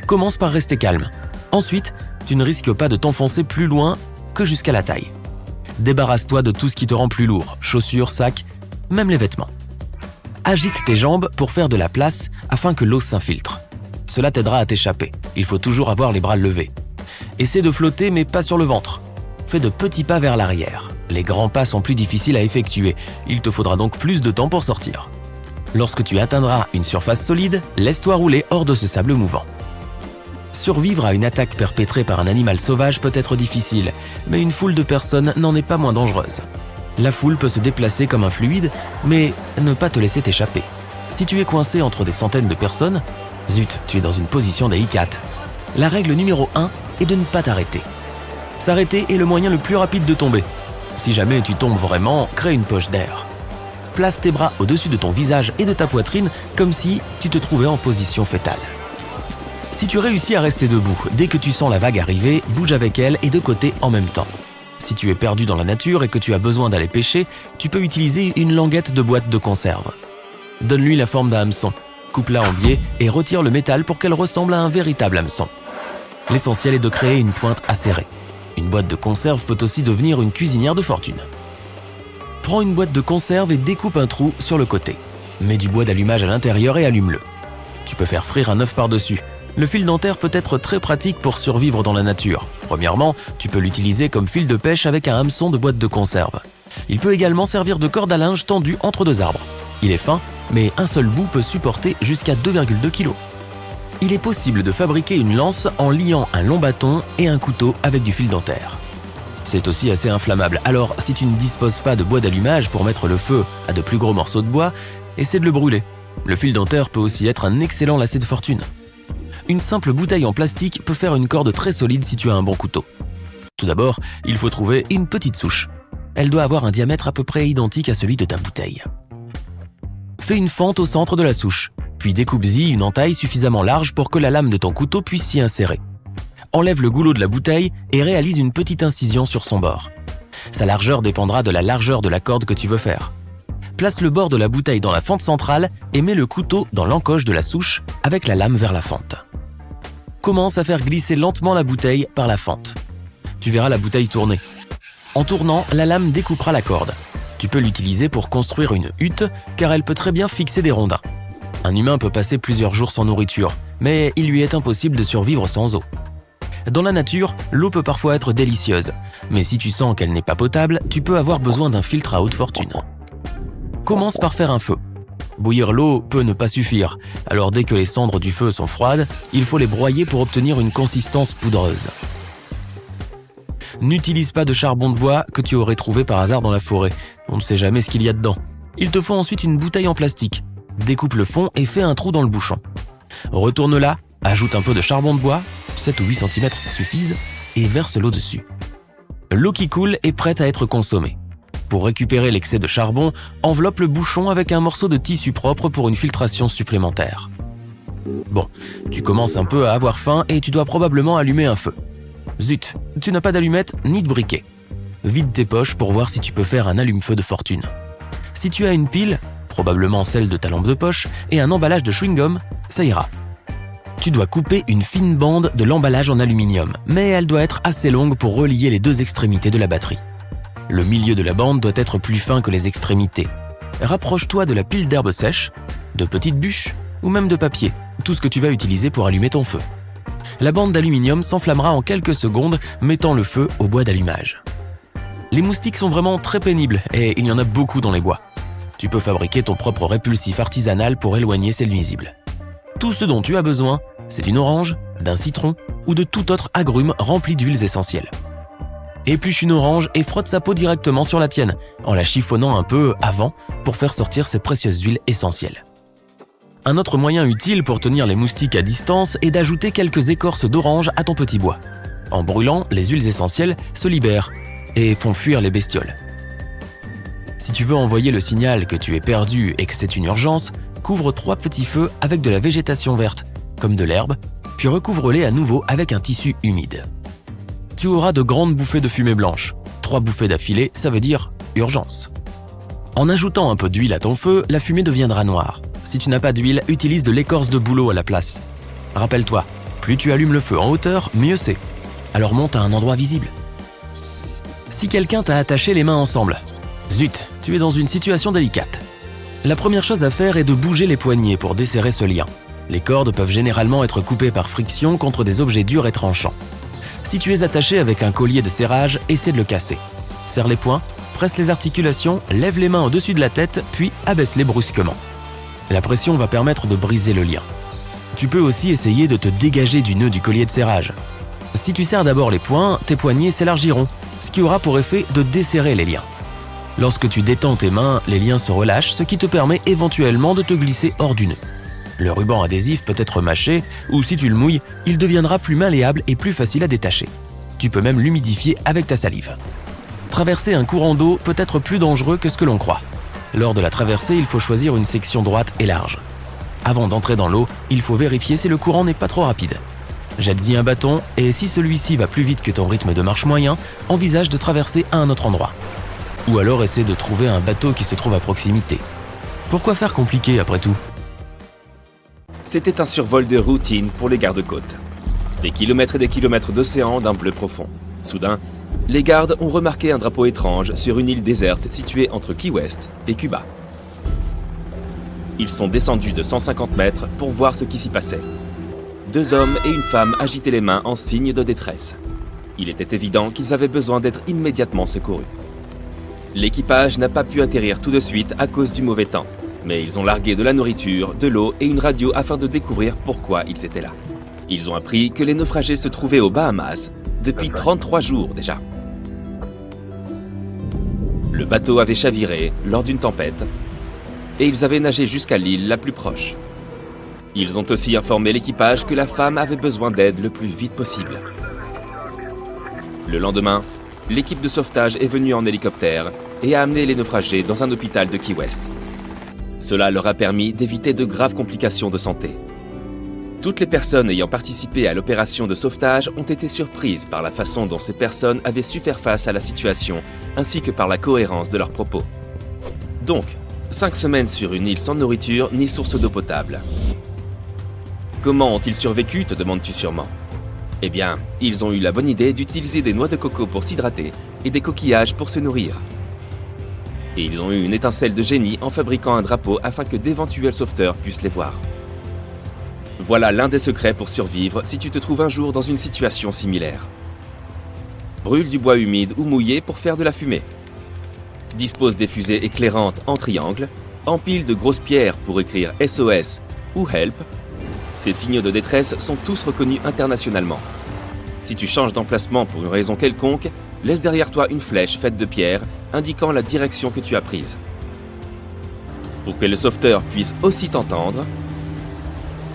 Commence par rester calme. Ensuite, tu ne risques pas de t'enfoncer plus loin que jusqu'à la taille. Débarrasse-toi de tout ce qui te rend plus lourd, chaussures, sacs, même les vêtements. Agite tes jambes pour faire de la place afin que l'eau s'infiltre. Cela t'aidera à t'échapper. Il faut toujours avoir les bras levés. Essaie de flotter mais pas sur le ventre. Fais de petits pas vers l'arrière. Les grands pas sont plus difficiles à effectuer. Il te faudra donc plus de temps pour sortir. Lorsque tu atteindras une surface solide, laisse-toi rouler hors de ce sable mouvant. Survivre à une attaque perpétrée par un animal sauvage peut être difficile, mais une foule de personnes n'en est pas moins dangereuse. La foule peut se déplacer comme un fluide, mais ne pas te laisser t'échapper. Si tu es coincé entre des centaines de personnes, zut, tu es dans une position délicate. La règle numéro 1 est de ne pas t'arrêter. S'arrêter est le moyen le plus rapide de tomber. Si jamais tu tombes vraiment, crée une poche d'air. Place tes bras au-dessus de ton visage et de ta poitrine comme si tu te trouvais en position fétale. Si tu réussis à rester debout, dès que tu sens la vague arriver, bouge avec elle et de côté en même temps. Si tu es perdu dans la nature et que tu as besoin d'aller pêcher, tu peux utiliser une languette de boîte de conserve. Donne-lui la forme d'un hameçon, coupe-la en biais et retire le métal pour qu'elle ressemble à un véritable hameçon. L'essentiel est de créer une pointe acérée. Une boîte de conserve peut aussi devenir une cuisinière de fortune. Prends une boîte de conserve et découpe un trou sur le côté. Mets du bois d'allumage à l'intérieur et allume-le. Tu peux faire frire un œuf par-dessus. Le fil dentaire peut être très pratique pour survivre dans la nature. Premièrement, tu peux l'utiliser comme fil de pêche avec un hameçon de boîte de conserve. Il peut également servir de corde à linge tendue entre deux arbres. Il est fin, mais un seul bout peut supporter jusqu'à 2,2 kg. Il est possible de fabriquer une lance en liant un long bâton et un couteau avec du fil dentaire. C'est aussi assez inflammable, alors si tu ne disposes pas de bois d'allumage pour mettre le feu à de plus gros morceaux de bois, essaie de le brûler. Le fil dentaire peut aussi être un excellent lacet de fortune. Une simple bouteille en plastique peut faire une corde très solide si tu as un bon couteau. Tout d'abord, il faut trouver une petite souche. Elle doit avoir un diamètre à peu près identique à celui de ta bouteille. Fais une fente au centre de la souche, puis découpe-y une entaille suffisamment large pour que la lame de ton couteau puisse s'y insérer. Enlève le goulot de la bouteille et réalise une petite incision sur son bord. Sa largeur dépendra de la largeur de la corde que tu veux faire. Place le bord de la bouteille dans la fente centrale et mets le couteau dans l'encoche de la souche avec la lame vers la fente. Commence à faire glisser lentement la bouteille par la fente. Tu verras la bouteille tourner. En tournant, la lame découpera la corde. Tu peux l'utiliser pour construire une hutte car elle peut très bien fixer des rondins. Un humain peut passer plusieurs jours sans nourriture, mais il lui est impossible de survivre sans eau. Dans la nature, l'eau peut parfois être délicieuse, mais si tu sens qu'elle n'est pas potable, tu peux avoir besoin d'un filtre à haute fortune. Commence par faire un feu. Bouillir l'eau peut ne pas suffire, alors dès que les cendres du feu sont froides, il faut les broyer pour obtenir une consistance poudreuse. N'utilise pas de charbon de bois que tu aurais trouvé par hasard dans la forêt, on ne sait jamais ce qu'il y a dedans. Il te faut ensuite une bouteille en plastique. Découpe le fond et fais un trou dans le bouchon. Retourne-la, ajoute un peu de charbon de bois, 7 ou 8 cm suffisent, et verse l'eau dessus. L'eau qui coule est prête à être consommée. Pour récupérer l'excès de charbon, enveloppe le bouchon avec un morceau de tissu propre pour une filtration supplémentaire. Bon, tu commences un peu à avoir faim et tu dois probablement allumer un feu. Zut, tu n'as pas d'allumette ni de briquet. Vide tes poches pour voir si tu peux faire un allume-feu de fortune. Si tu as une pile, probablement celle de ta lampe de poche, et un emballage de chewing-gum, ça ira. Tu dois couper une fine bande de l'emballage en aluminium, mais elle doit être assez longue pour relier les deux extrémités de la batterie. Le milieu de la bande doit être plus fin que les extrémités. Rapproche-toi de la pile d'herbes sèches, de petites bûches ou même de papier, tout ce que tu vas utiliser pour allumer ton feu. La bande d'aluminium s'enflammera en quelques secondes, mettant le feu au bois d'allumage. Les moustiques sont vraiment très pénibles et il y en a beaucoup dans les bois. Tu peux fabriquer ton propre répulsif artisanal pour éloigner ces nuisibles. Tout ce dont tu as besoin, c'est d'une orange, d'un citron ou de tout autre agrume rempli d'huiles essentielles. Épluche une orange et frotte sa peau directement sur la tienne, en la chiffonnant un peu avant pour faire sortir ces précieuses huiles essentielles. Un autre moyen utile pour tenir les moustiques à distance est d'ajouter quelques écorces d'orange à ton petit bois. En brûlant, les huiles essentielles se libèrent et font fuir les bestioles. Si tu veux envoyer le signal que tu es perdu et que c'est une urgence, couvre 3 petits feux avec de la végétation verte, comme de l'herbe, puis recouvre-les à nouveau avec un tissu humide. Tu auras de grandes bouffées de fumée blanche. 3 bouffées d'affilée, ça veut dire urgence. En ajoutant un peu d'huile à ton feu, la fumée deviendra noire. Si tu n'as pas d'huile, utilise de l'écorce de bouleau à la place. Rappelle-toi, plus tu allumes le feu en hauteur, mieux c'est. Alors monte à un endroit visible. Si quelqu'un t'a attaché les mains ensemble, zut, tu es dans une situation délicate. La première chose à faire est de bouger les poignets pour desserrer ce lien. Les cordes peuvent généralement être coupées par friction contre des objets durs et tranchants. Si tu es attaché avec un collier de serrage, essaie de le casser. Serre les poings, presse les articulations, lève les mains au-dessus de la tête, puis abaisse-les brusquement. La pression va permettre de briser le lien. Tu peux aussi essayer de te dégager du nœud du collier de serrage. Si tu serres d'abord les poings, tes poignets s'élargiront, ce qui aura pour effet de desserrer les liens. Lorsque tu détends tes mains, les liens se relâchent, ce qui te permet éventuellement de te glisser hors du nœud. Le ruban adhésif peut être mâché, ou si tu le mouilles, il deviendra plus malléable et plus facile à détacher. Tu peux même l'humidifier avec ta salive. Traverser un courant d'eau peut être plus dangereux que ce que l'on croit. Lors de la traversée, il faut choisir une section droite et large. Avant d'entrer dans l'eau, il faut vérifier si le courant n'est pas trop rapide. Jette-y un bâton, et si celui-ci va plus vite que ton rythme de marche moyen, envisage de traverser à un autre endroit. Ou alors essaie de trouver un bateau qui se trouve à proximité. Pourquoi faire compliqué après tout ? C'était un survol de routine pour les gardes-côtes. Des kilomètres et des kilomètres d'océan d'un bleu profond. Soudain, les gardes ont remarqué un drapeau étrange sur une île déserte située entre Key West et Cuba. Ils sont descendus de 150 mètres pour voir ce qui s'y passait. 2 hommes et une femme agitaient les mains en signe de détresse. Il était évident qu'ils avaient besoin d'être immédiatement secourus. L'équipage n'a pas pu atterrir tout de suite à cause du mauvais temps, mais ils ont largué de la nourriture, de l'eau et une radio afin de découvrir pourquoi ils étaient là. Ils ont appris que les naufragés se trouvaient aux Bahamas depuis 33 jours déjà. Le bateau avait chaviré lors d'une tempête et ils avaient nagé jusqu'à l'île la plus proche. Ils ont aussi informé l'équipage que la femme avait besoin d'aide le plus vite possible. Le lendemain, l'équipe de sauvetage est venue en hélicoptère et a amené les naufragés dans un hôpital de Key West. Cela leur a permis d'éviter de graves complications de santé. Toutes les personnes ayant participé à l'opération de sauvetage ont été surprises par la façon dont ces personnes avaient su faire face à la situation, ainsi que par la cohérence de leurs propos. Donc, 5 semaines sur une île sans nourriture ni source d'eau potable. Comment ont-ils survécu, te demandes-tu sûrement? Eh bien, ils ont eu la bonne idée d'utiliser des noix de coco pour s'hydrater et des coquillages pour se nourrir. Et ils ont eu une étincelle de génie en fabriquant un drapeau afin que d'éventuels sauveteurs puissent les voir. Voilà l'un des secrets pour survivre si tu te trouves un jour dans une situation similaire. Brûle du bois humide ou mouillé pour faire de la fumée. Dispose des fusées éclairantes en triangle, empile de grosses pierres pour écrire SOS ou Help. Ces signaux de détresse sont tous reconnus internationalement. Si tu changes d'emplacement pour une raison quelconque, laisse derrière toi une flèche faite de pierres indiquant la direction que tu as prise. Pour que le sauveteur puisse aussi t'entendre,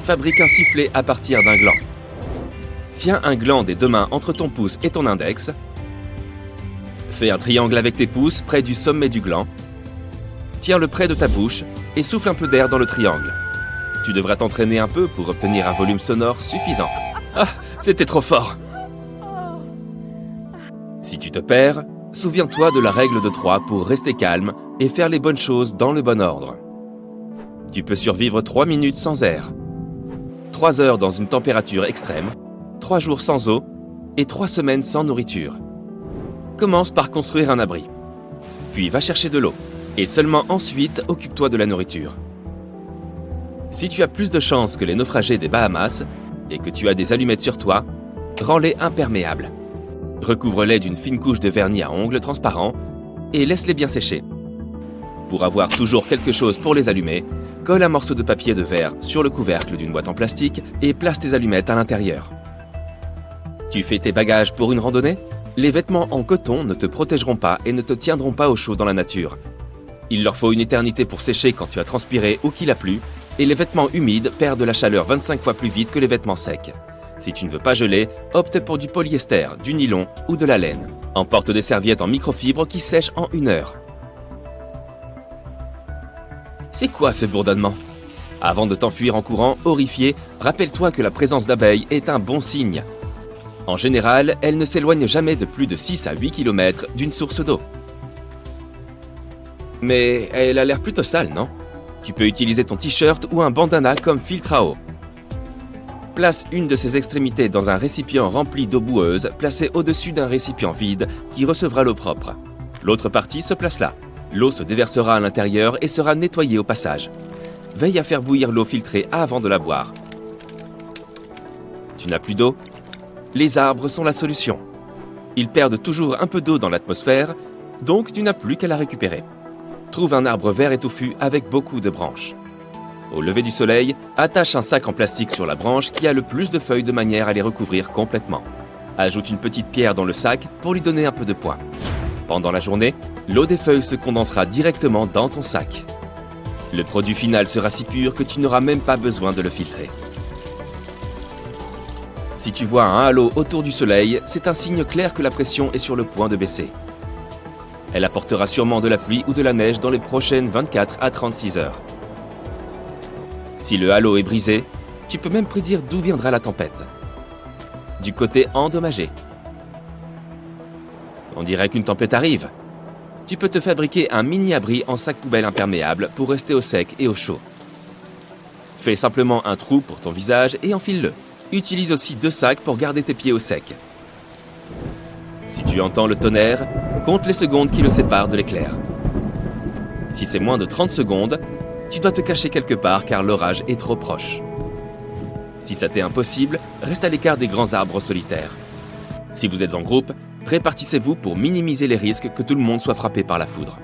fabrique un sifflet à partir d'un gland. Tiens un gland des 2 mains entre ton pouce et ton index. Fais un triangle avec tes pouces près du sommet du gland. Tiens-le près de ta bouche et souffle un peu d'air dans le triangle. Tu devras t'entraîner un peu pour obtenir un volume sonore suffisant. Ah, c'était trop fort! Si tu te perds, souviens-toi de la règle de 3 pour rester calme et faire les bonnes choses dans le bon ordre. Tu peux survivre 3 minutes sans air, 3 heures dans une température extrême, 3 jours sans eau et 3 semaines sans nourriture. Commence par construire un abri, puis va chercher de l'eau et seulement ensuite occupe-toi de la nourriture. Si tu as plus de chances que les naufragés des Bahamas et que tu as des allumettes sur toi, rends-les imperméables. Recouvre-les d'une fine couche de vernis à ongles transparent et laisse-les bien sécher. Pour avoir toujours quelque chose pour les allumer, colle un morceau de papier de verre sur le couvercle d'une boîte en plastique et place tes allumettes à l'intérieur. Tu fais tes bagages pour une randonnée? Les vêtements en coton ne te protégeront pas et ne te tiendront pas au chaud dans la nature. Il leur faut une éternité pour sécher quand tu as transpiré ou qu'il a plu, et les vêtements humides perdent de la chaleur 25 fois plus vite que les vêtements secs. Si tu ne veux pas geler, opte pour du polyester, du nylon ou de la laine. Emporte des serviettes en microfibre qui sèchent en 1 heure. C'est quoi ce bourdonnement? Avant de t'enfuir en courant, horrifié, rappelle-toi que la présence d'abeilles est un bon signe. En général, elles ne s'éloignent jamais de plus de 6 à 8 km d'une source d'eau. Mais elle a l'air plutôt sale, non? Tu peux utiliser ton t-shirt ou un bandana comme filtre à eau. Place une de ses extrémités dans un récipient rempli d'eau boueuse, placé au-dessus d'un récipient vide qui recevra l'eau propre. L'autre partie se place là. L'eau se déversera à l'intérieur et sera nettoyée au passage. Veille à faire bouillir l'eau filtrée avant de la boire. Tu n'as plus d'eau? Les arbres sont la solution. Ils perdent toujours un peu d'eau dans l'atmosphère, donc tu n'as plus qu'à la récupérer. Trouve un arbre vert et touffu avec beaucoup de branches. Au lever du soleil, attache un sac en plastique sur la branche qui a le plus de feuilles de manière à les recouvrir complètement. Ajoute une petite pierre dans le sac pour lui donner un peu de poids. Pendant la journée, l'eau des feuilles se condensera directement dans ton sac. Le produit final sera si pur que tu n'auras même pas besoin de le filtrer. Si tu vois un halo autour du soleil, c'est un signe clair que la pression est sur le point de baisser. Elle apportera sûrement de la pluie ou de la neige dans les prochaines 24 à 36 heures. Si le halo est brisé, tu peux même prédire d'où viendra la tempête. Du côté endommagé. On dirait qu'une tempête arrive. Tu peux te fabriquer un mini-abri en sac poubelle imperméable pour rester au sec et au chaud. Fais simplement un trou pour ton visage et enfile-le. Utilise aussi 2 sacs pour garder tes pieds au sec. Si tu entends le tonnerre, compte les secondes qui le séparent de l'éclair. Si c'est moins de 30 secondes, tu dois te cacher quelque part car l'orage est trop proche. Si ça t'est impossible, reste à l'écart des grands arbres solitaires. Si vous êtes en groupe, répartissez-vous pour minimiser les risques que tout le monde soit frappé par la foudre.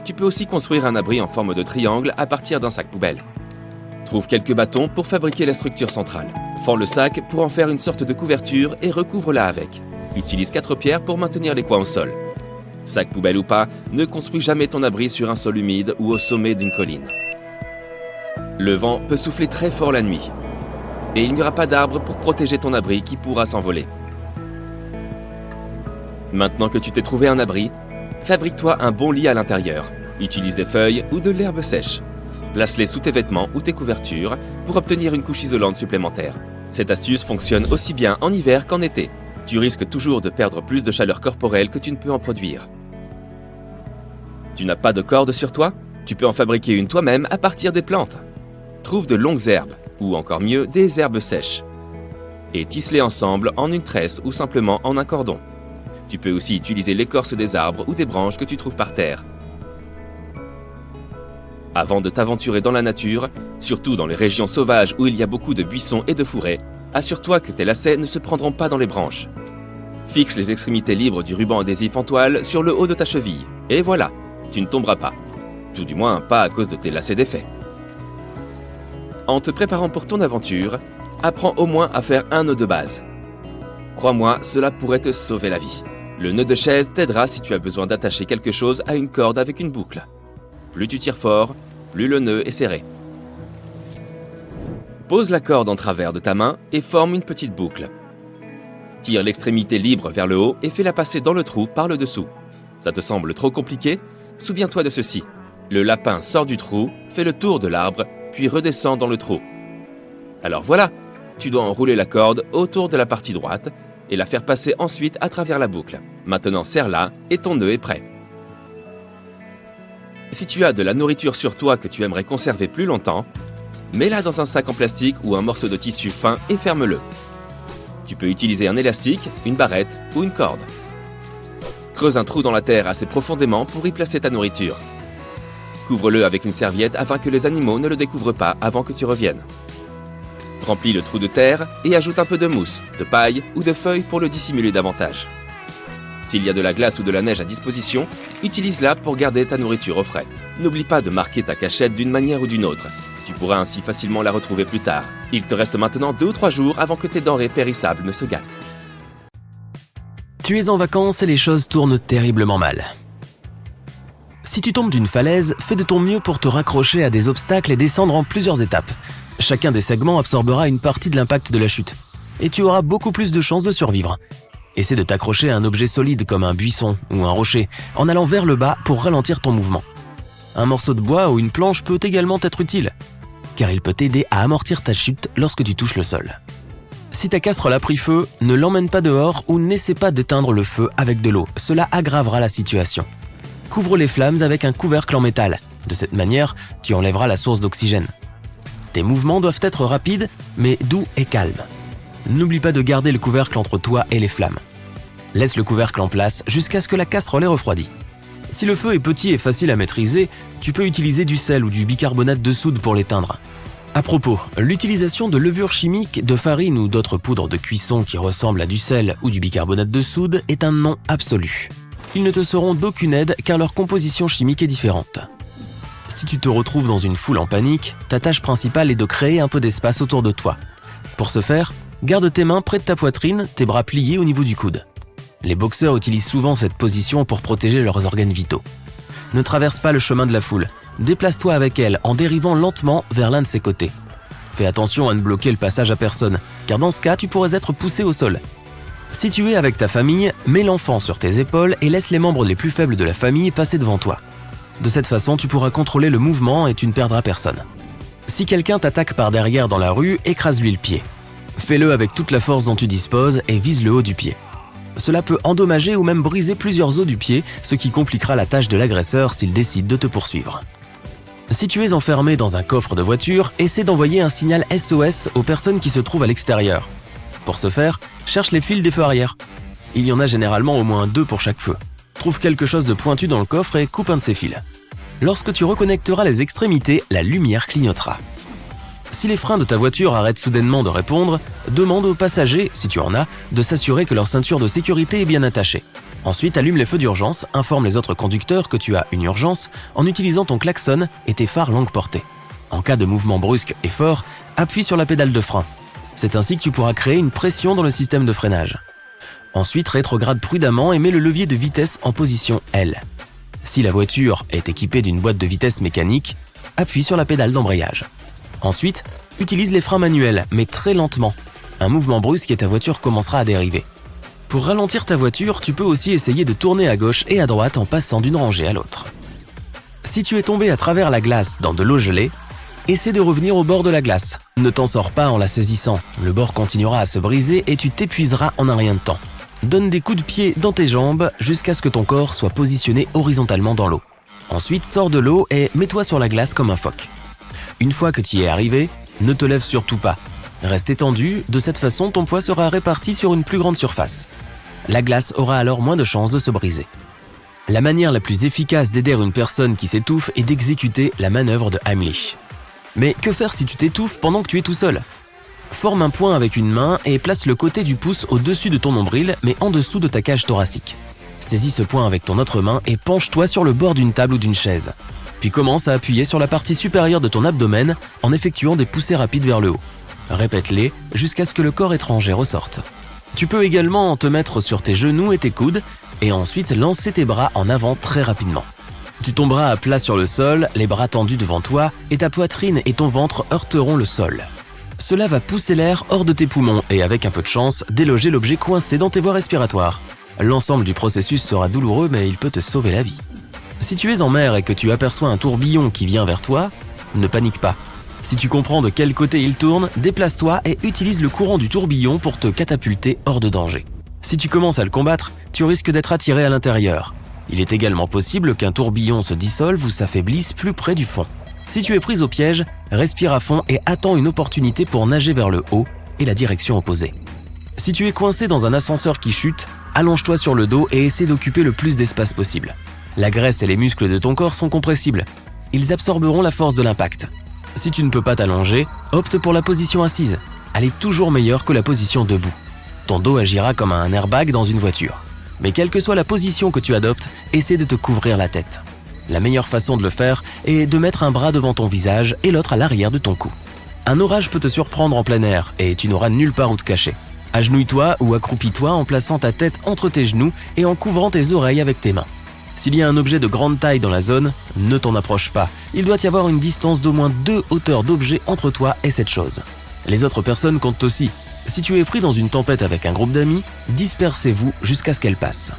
Tu peux aussi construire un abri en forme de triangle à partir d'un sac poubelle. Trouve quelques bâtons pour fabriquer la structure centrale. Fends le sac pour en faire une sorte de couverture et recouvre-la avec. Utilise 4 pierres pour maintenir les coins au sol. Sac poubelle ou pas, ne construis jamais ton abri sur un sol humide ou au sommet d'une colline. Le vent peut souffler très fort la nuit. Et il n'y aura pas d'arbre pour protéger ton abri qui pourra s'envoler. Maintenant que tu t'es trouvé un abri, fabrique-toi un bon lit à l'intérieur. Utilise des feuilles ou de l'herbe sèche. Place-les sous tes vêtements ou tes couvertures pour obtenir une couche isolante supplémentaire. Cette astuce fonctionne aussi bien en hiver qu'en été. Tu risques toujours de perdre plus de chaleur corporelle que tu ne peux en produire. Tu n'as pas de corde sur toi? Tu peux en fabriquer une toi-même à partir des plantes. Trouve de longues herbes, ou encore mieux, des herbes sèches. Et tisse-les ensemble en une tresse ou simplement en un cordon. Tu peux aussi utiliser l'écorce des arbres ou des branches que tu trouves par terre. Avant de t'aventurer dans la nature, surtout dans les régions sauvages où il y a beaucoup de buissons et de forêts, assure-toi que tes lacets ne se prendront pas dans les branches. Fixe les extrémités libres du ruban adhésif en toile sur le haut de ta cheville. Et voilà, tu ne tomberas pas. Tout du moins, pas à cause de tes lacets défaits. En te préparant pour ton aventure, apprends au moins à faire un nœud de base. Crois-moi, cela pourrait te sauver la vie. Le nœud de chaise t'aidera si tu as besoin d'attacher quelque chose à une corde avec une boucle. Plus tu tires fort, plus le nœud est serré. Pose la corde en travers de ta main et forme une petite boucle. Tire l'extrémité libre vers le haut et fais-la passer dans le trou par le dessous. Ça te semble trop compliqué? Souviens-toi de ceci. Le lapin sort du trou, fait le tour de l'arbre, puis redescend dans le trou. Alors voilà, tu dois enrouler la corde autour de la partie droite et la faire passer ensuite à travers la boucle. Maintenant serre-la et ton nœud est prêt. Si tu as de la nourriture sur toi que tu aimerais conserver plus longtemps, mets-la dans un sac en plastique ou un morceau de tissu fin et ferme-le. Tu peux utiliser un élastique, une barrette ou une corde. Creuse un trou dans la terre assez profondément pour y placer ta nourriture. Couvre-le avec une serviette afin que les animaux ne le découvrent pas avant que tu reviennes. Remplis le trou de terre et ajoute un peu de mousse, de paille ou de feuilles pour le dissimuler davantage. S'il y a de la glace ou de la neige à disposition, utilise-la pour garder ta nourriture au frais. N'oublie pas de marquer ta cachette d'une manière ou d'une autre. Tu pourras ainsi facilement la retrouver plus tard. Il te reste maintenant 2 ou 3 jours avant que tes denrées périssables ne se gâtent. Tu es en vacances et les choses tournent terriblement mal. Si tu tombes d'une falaise, fais de ton mieux pour te raccrocher à des obstacles et descendre en plusieurs étapes. Chacun des segments absorbera une partie de l'impact de la chute. Et tu auras beaucoup plus de chances de survivre. Essaie de t'accrocher à un objet solide comme un buisson ou un rocher, en allant vers le bas pour ralentir ton mouvement. Un morceau de bois ou une planche peut également être utile, car il peut t'aider à amortir ta chute lorsque tu touches le sol. Si ta casserole a pris feu, ne l'emmène pas dehors ou n'essaie pas d'éteindre le feu avec de l'eau, cela aggravera la situation. Couvre les flammes avec un couvercle en métal, de cette manière, tu enlèveras la source d'oxygène. Tes mouvements doivent être rapides, mais doux et calmes. N'oublie pas de garder le couvercle entre toi et les flammes. Laisse le couvercle en place jusqu'à ce que la casserole ait refroidi. Si le feu est petit et facile à maîtriser, tu peux utiliser du sel ou du bicarbonate de soude pour l'éteindre. À propos, l'utilisation de levures chimiques, de farine ou d'autres poudres de cuisson qui ressemblent à du sel ou du bicarbonate de soude est un non absolu. Ils ne te seront d'aucune aide car leur composition chimique est différente. Si tu te retrouves dans une foule en panique, ta tâche principale est de créer un peu d'espace autour de toi. Pour ce faire, garde tes mains près de ta poitrine, tes bras pliés au niveau du coude. Les boxeurs utilisent souvent cette position pour protéger leurs organes vitaux. Ne traverse pas le chemin de la foule. Déplace-toi avec elle en dérivant lentement vers l'un de ses côtés. Fais attention à ne bloquer le passage à personne, car dans ce cas, tu pourrais être poussé au sol. Si tu es avec ta famille, mets l'enfant sur tes épaules et laisse les membres les plus faibles de la famille passer devant toi. De cette façon, tu pourras contrôler le mouvement et tu ne perdras personne. Si quelqu'un t'attaque par derrière dans la rue, écrase-lui le pied. Fais-le avec toute la force dont tu disposes et vise le haut du pied. Cela peut endommager ou même briser plusieurs os du pied, ce qui compliquera la tâche de l'agresseur s'il décide de te poursuivre. Si tu es enfermé dans un coffre de voiture, essaie d'envoyer un signal SOS aux personnes qui se trouvent à l'extérieur. Pour ce faire, cherche les fils des feux arrière. Il y en a généralement au moins 2 pour chaque feu. Trouve quelque chose de pointu dans le coffre et coupe un de ces fils. Lorsque tu reconnecteras les extrémités, la lumière clignotera. Si les freins de ta voiture arrêtent soudainement de répondre, demande aux passagers, si tu en as, de s'assurer que leur ceinture de sécurité est bien attachée. Ensuite, allume les feux d'urgence, informe les autres conducteurs que tu as une urgence en utilisant ton klaxon et tes phares longue portée. En cas de mouvement brusque et fort, appuie sur la pédale de frein. C'est ainsi que tu pourras créer une pression dans le système de freinage. Ensuite, rétrograde prudemment et mets le levier de vitesse en position L. Si la voiture est équipée d'une boîte de vitesse mécanique, appuie sur la pédale d'embrayage. Ensuite, utilise les freins manuels, mais très lentement. Un mouvement brusque et ta voiture commencera à dériver. Pour ralentir ta voiture, tu peux aussi essayer de tourner à gauche et à droite en passant d'une rangée à l'autre. Si tu es tombé à travers la glace dans de l'eau gelée, essaie de revenir au bord de la glace. Ne t'en sors pas en la saisissant, le bord continuera à se briser et tu t'épuiseras en un rien de temps. Donne des coups de pied dans tes jambes jusqu'à ce que ton corps soit positionné horizontalement dans l'eau. Ensuite, sors de l'eau et mets-toi sur la glace comme un phoque. Une fois que tu y es arrivé, ne te lève surtout pas. Reste étendu, de cette façon ton poids sera réparti sur une plus grande surface. La glace aura alors moins de chances de se briser. La manière la plus efficace d'aider une personne qui s'étouffe est d'exécuter la manœuvre de Heimlich. Mais que faire si tu t'étouffes pendant que tu es tout seul ? Forme un point avec une main et place le côté du pouce au-dessus de ton nombril, mais en dessous de ta cage thoracique. Saisis ce point avec ton autre main et penche-toi sur le bord d'une table ou d'une chaise. Puis commence à appuyer sur la partie supérieure de ton abdomen en effectuant des poussées rapides vers le haut. Répète-les jusqu'à ce que le corps étranger ressorte. Tu peux également te mettre sur tes genoux et tes coudes et ensuite lancer tes bras en avant très rapidement. Tu tomberas à plat sur le sol, les bras tendus devant toi et ta poitrine et ton ventre heurteront le sol. Cela va pousser l'air hors de tes poumons et avec un peu de chance, déloger l'objet coincé dans tes voies respiratoires. L'ensemble du processus sera douloureux mais il peut te sauver la vie. Si tu es en mer et que tu aperçois un tourbillon qui vient vers toi, ne panique pas. Si tu comprends de quel côté il tourne, déplace-toi et utilise le courant du tourbillon pour te catapulter hors de danger. Si tu commences à le combattre, tu risques d'être attiré à l'intérieur. Il est également possible qu'un tourbillon se dissolve ou s'affaiblisse plus près du fond. Si tu es pris au piège, respire à fond et attends une opportunité pour nager vers le haut et la direction opposée. Si tu es coincé dans un ascenseur qui chute, allonge-toi sur le dos et essaie d'occuper le plus d'espace possible. La graisse et les muscles de ton corps sont compressibles. Ils absorberont la force de l'impact. Si tu ne peux pas t'allonger, opte pour la position assise. Elle est toujours meilleure que la position debout. Ton dos agira comme un airbag dans une voiture. Mais quelle que soit la position que tu adoptes, essaie de te couvrir la tête. La meilleure façon de le faire est de mettre un bras devant ton visage et l'autre à l'arrière de ton cou. Un orage peut te surprendre en plein air et tu n'auras nulle part où te cacher. Agenouille-toi ou accroupis-toi en plaçant ta tête entre tes genoux et en couvrant tes oreilles avec tes mains. S'il y a un objet de grande taille dans la zone, ne t'en approche pas. Il doit y avoir une distance d'au moins 2 hauteurs d'objet entre toi et cette chose. Les autres personnes comptent aussi. Si tu es pris dans une tempête avec un groupe d'amis, dispersez-vous jusqu'à ce qu'elle passe.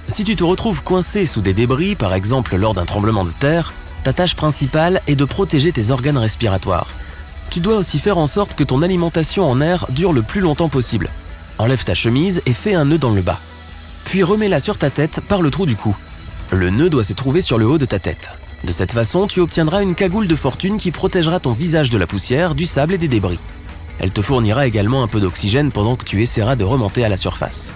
Si tu te retrouves coincé sous des débris, par exemple lors d'un tremblement de terre, ta tâche principale est de protéger tes organes respiratoires. Tu dois aussi faire en sorte que ton alimentation en air dure le plus longtemps possible. Enlève ta chemise et fais un nœud dans le bas. Puis remets-la sur ta tête par le trou du cou. Le nœud doit se trouver sur le haut de ta tête. De cette façon, tu obtiendras une cagoule de fortune qui protégera ton visage de la poussière, du sable et des débris. Elle te fournira également un peu d'oxygène pendant que tu essaieras de remonter à la surface.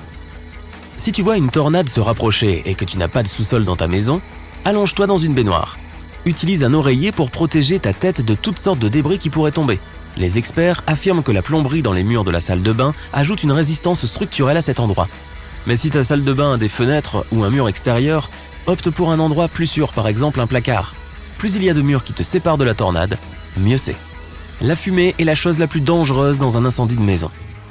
Si tu vois une tornade se rapprocher et que tu n'as pas de sous-sol dans ta maison, allonge-toi dans une baignoire. Utilise un oreiller pour protéger ta tête de toutes sortes de débris qui pourraient tomber. Les experts affirment que la plomberie dans les murs de la salle de bain ajoute une résistance structurelle à cet endroit. Mais si ta salle de bain a des fenêtres ou un mur extérieur, opte pour un endroit plus sûr, par exemple un placard. Plus il y a de murs qui te séparent de la tornade, mieux c'est. La fumée est la chose la plus dangereuse dans un incendie de maison.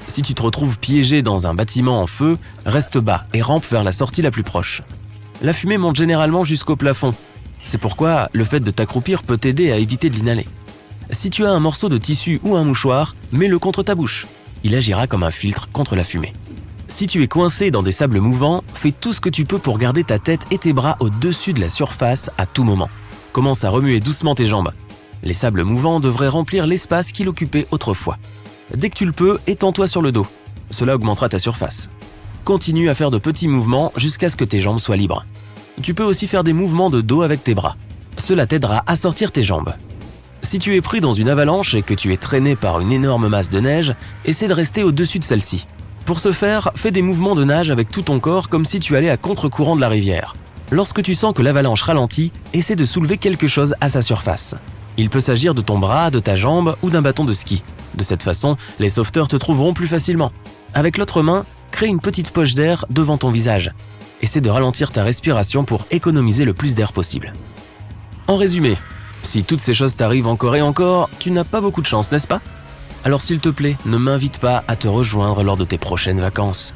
Si tu te retrouves piégé dans un bâtiment en feu, reste bas et rampe vers la sortie la plus proche. La fumée monte généralement jusqu'au plafond. C'est pourquoi le fait de t'accroupir peut t'aider à éviter de l'inhaler. Si tu as un morceau de tissu ou un mouchoir, mets-le contre ta bouche. Il agira comme un filtre contre la fumée. Si tu es coincé dans des sables mouvants, fais tout ce que tu peux pour garder ta tête et tes bras au-dessus de la surface à tout moment. Commence à remuer doucement tes jambes. Les sables mouvants devraient remplir l'espace qu'il occupait autrefois. Dès que tu le peux, étends-toi sur le dos. Cela augmentera ta surface. Continue à faire de petits mouvements jusqu'à ce que tes jambes soient libres. Tu peux aussi faire des mouvements de dos avec tes bras. Cela t'aidera à sortir tes jambes. Si tu es pris dans une avalanche et que tu es traîné par une énorme masse de neige, essaie de rester au-dessus de celle-ci. Pour ce faire, fais des mouvements de nage avec tout ton corps comme si tu allais à contre-courant de la rivière. Lorsque tu sens que l'avalanche ralentit, essaie de soulever quelque chose à sa surface. Il peut s'agir de ton bras, de ta jambe ou d'un bâton de ski. De cette façon, les sauveteurs te trouveront plus facilement. Avec l'autre main, crée une petite poche d'air devant ton visage. Essaie de ralentir ta respiration pour économiser le plus d'air possible. En résumé, si toutes ces choses t'arrivent encore et encore, tu n'as pas beaucoup de chance, n'est-ce pas? Alors s'il te plaît, ne m'invite pas à te rejoindre lors de tes prochaines vacances.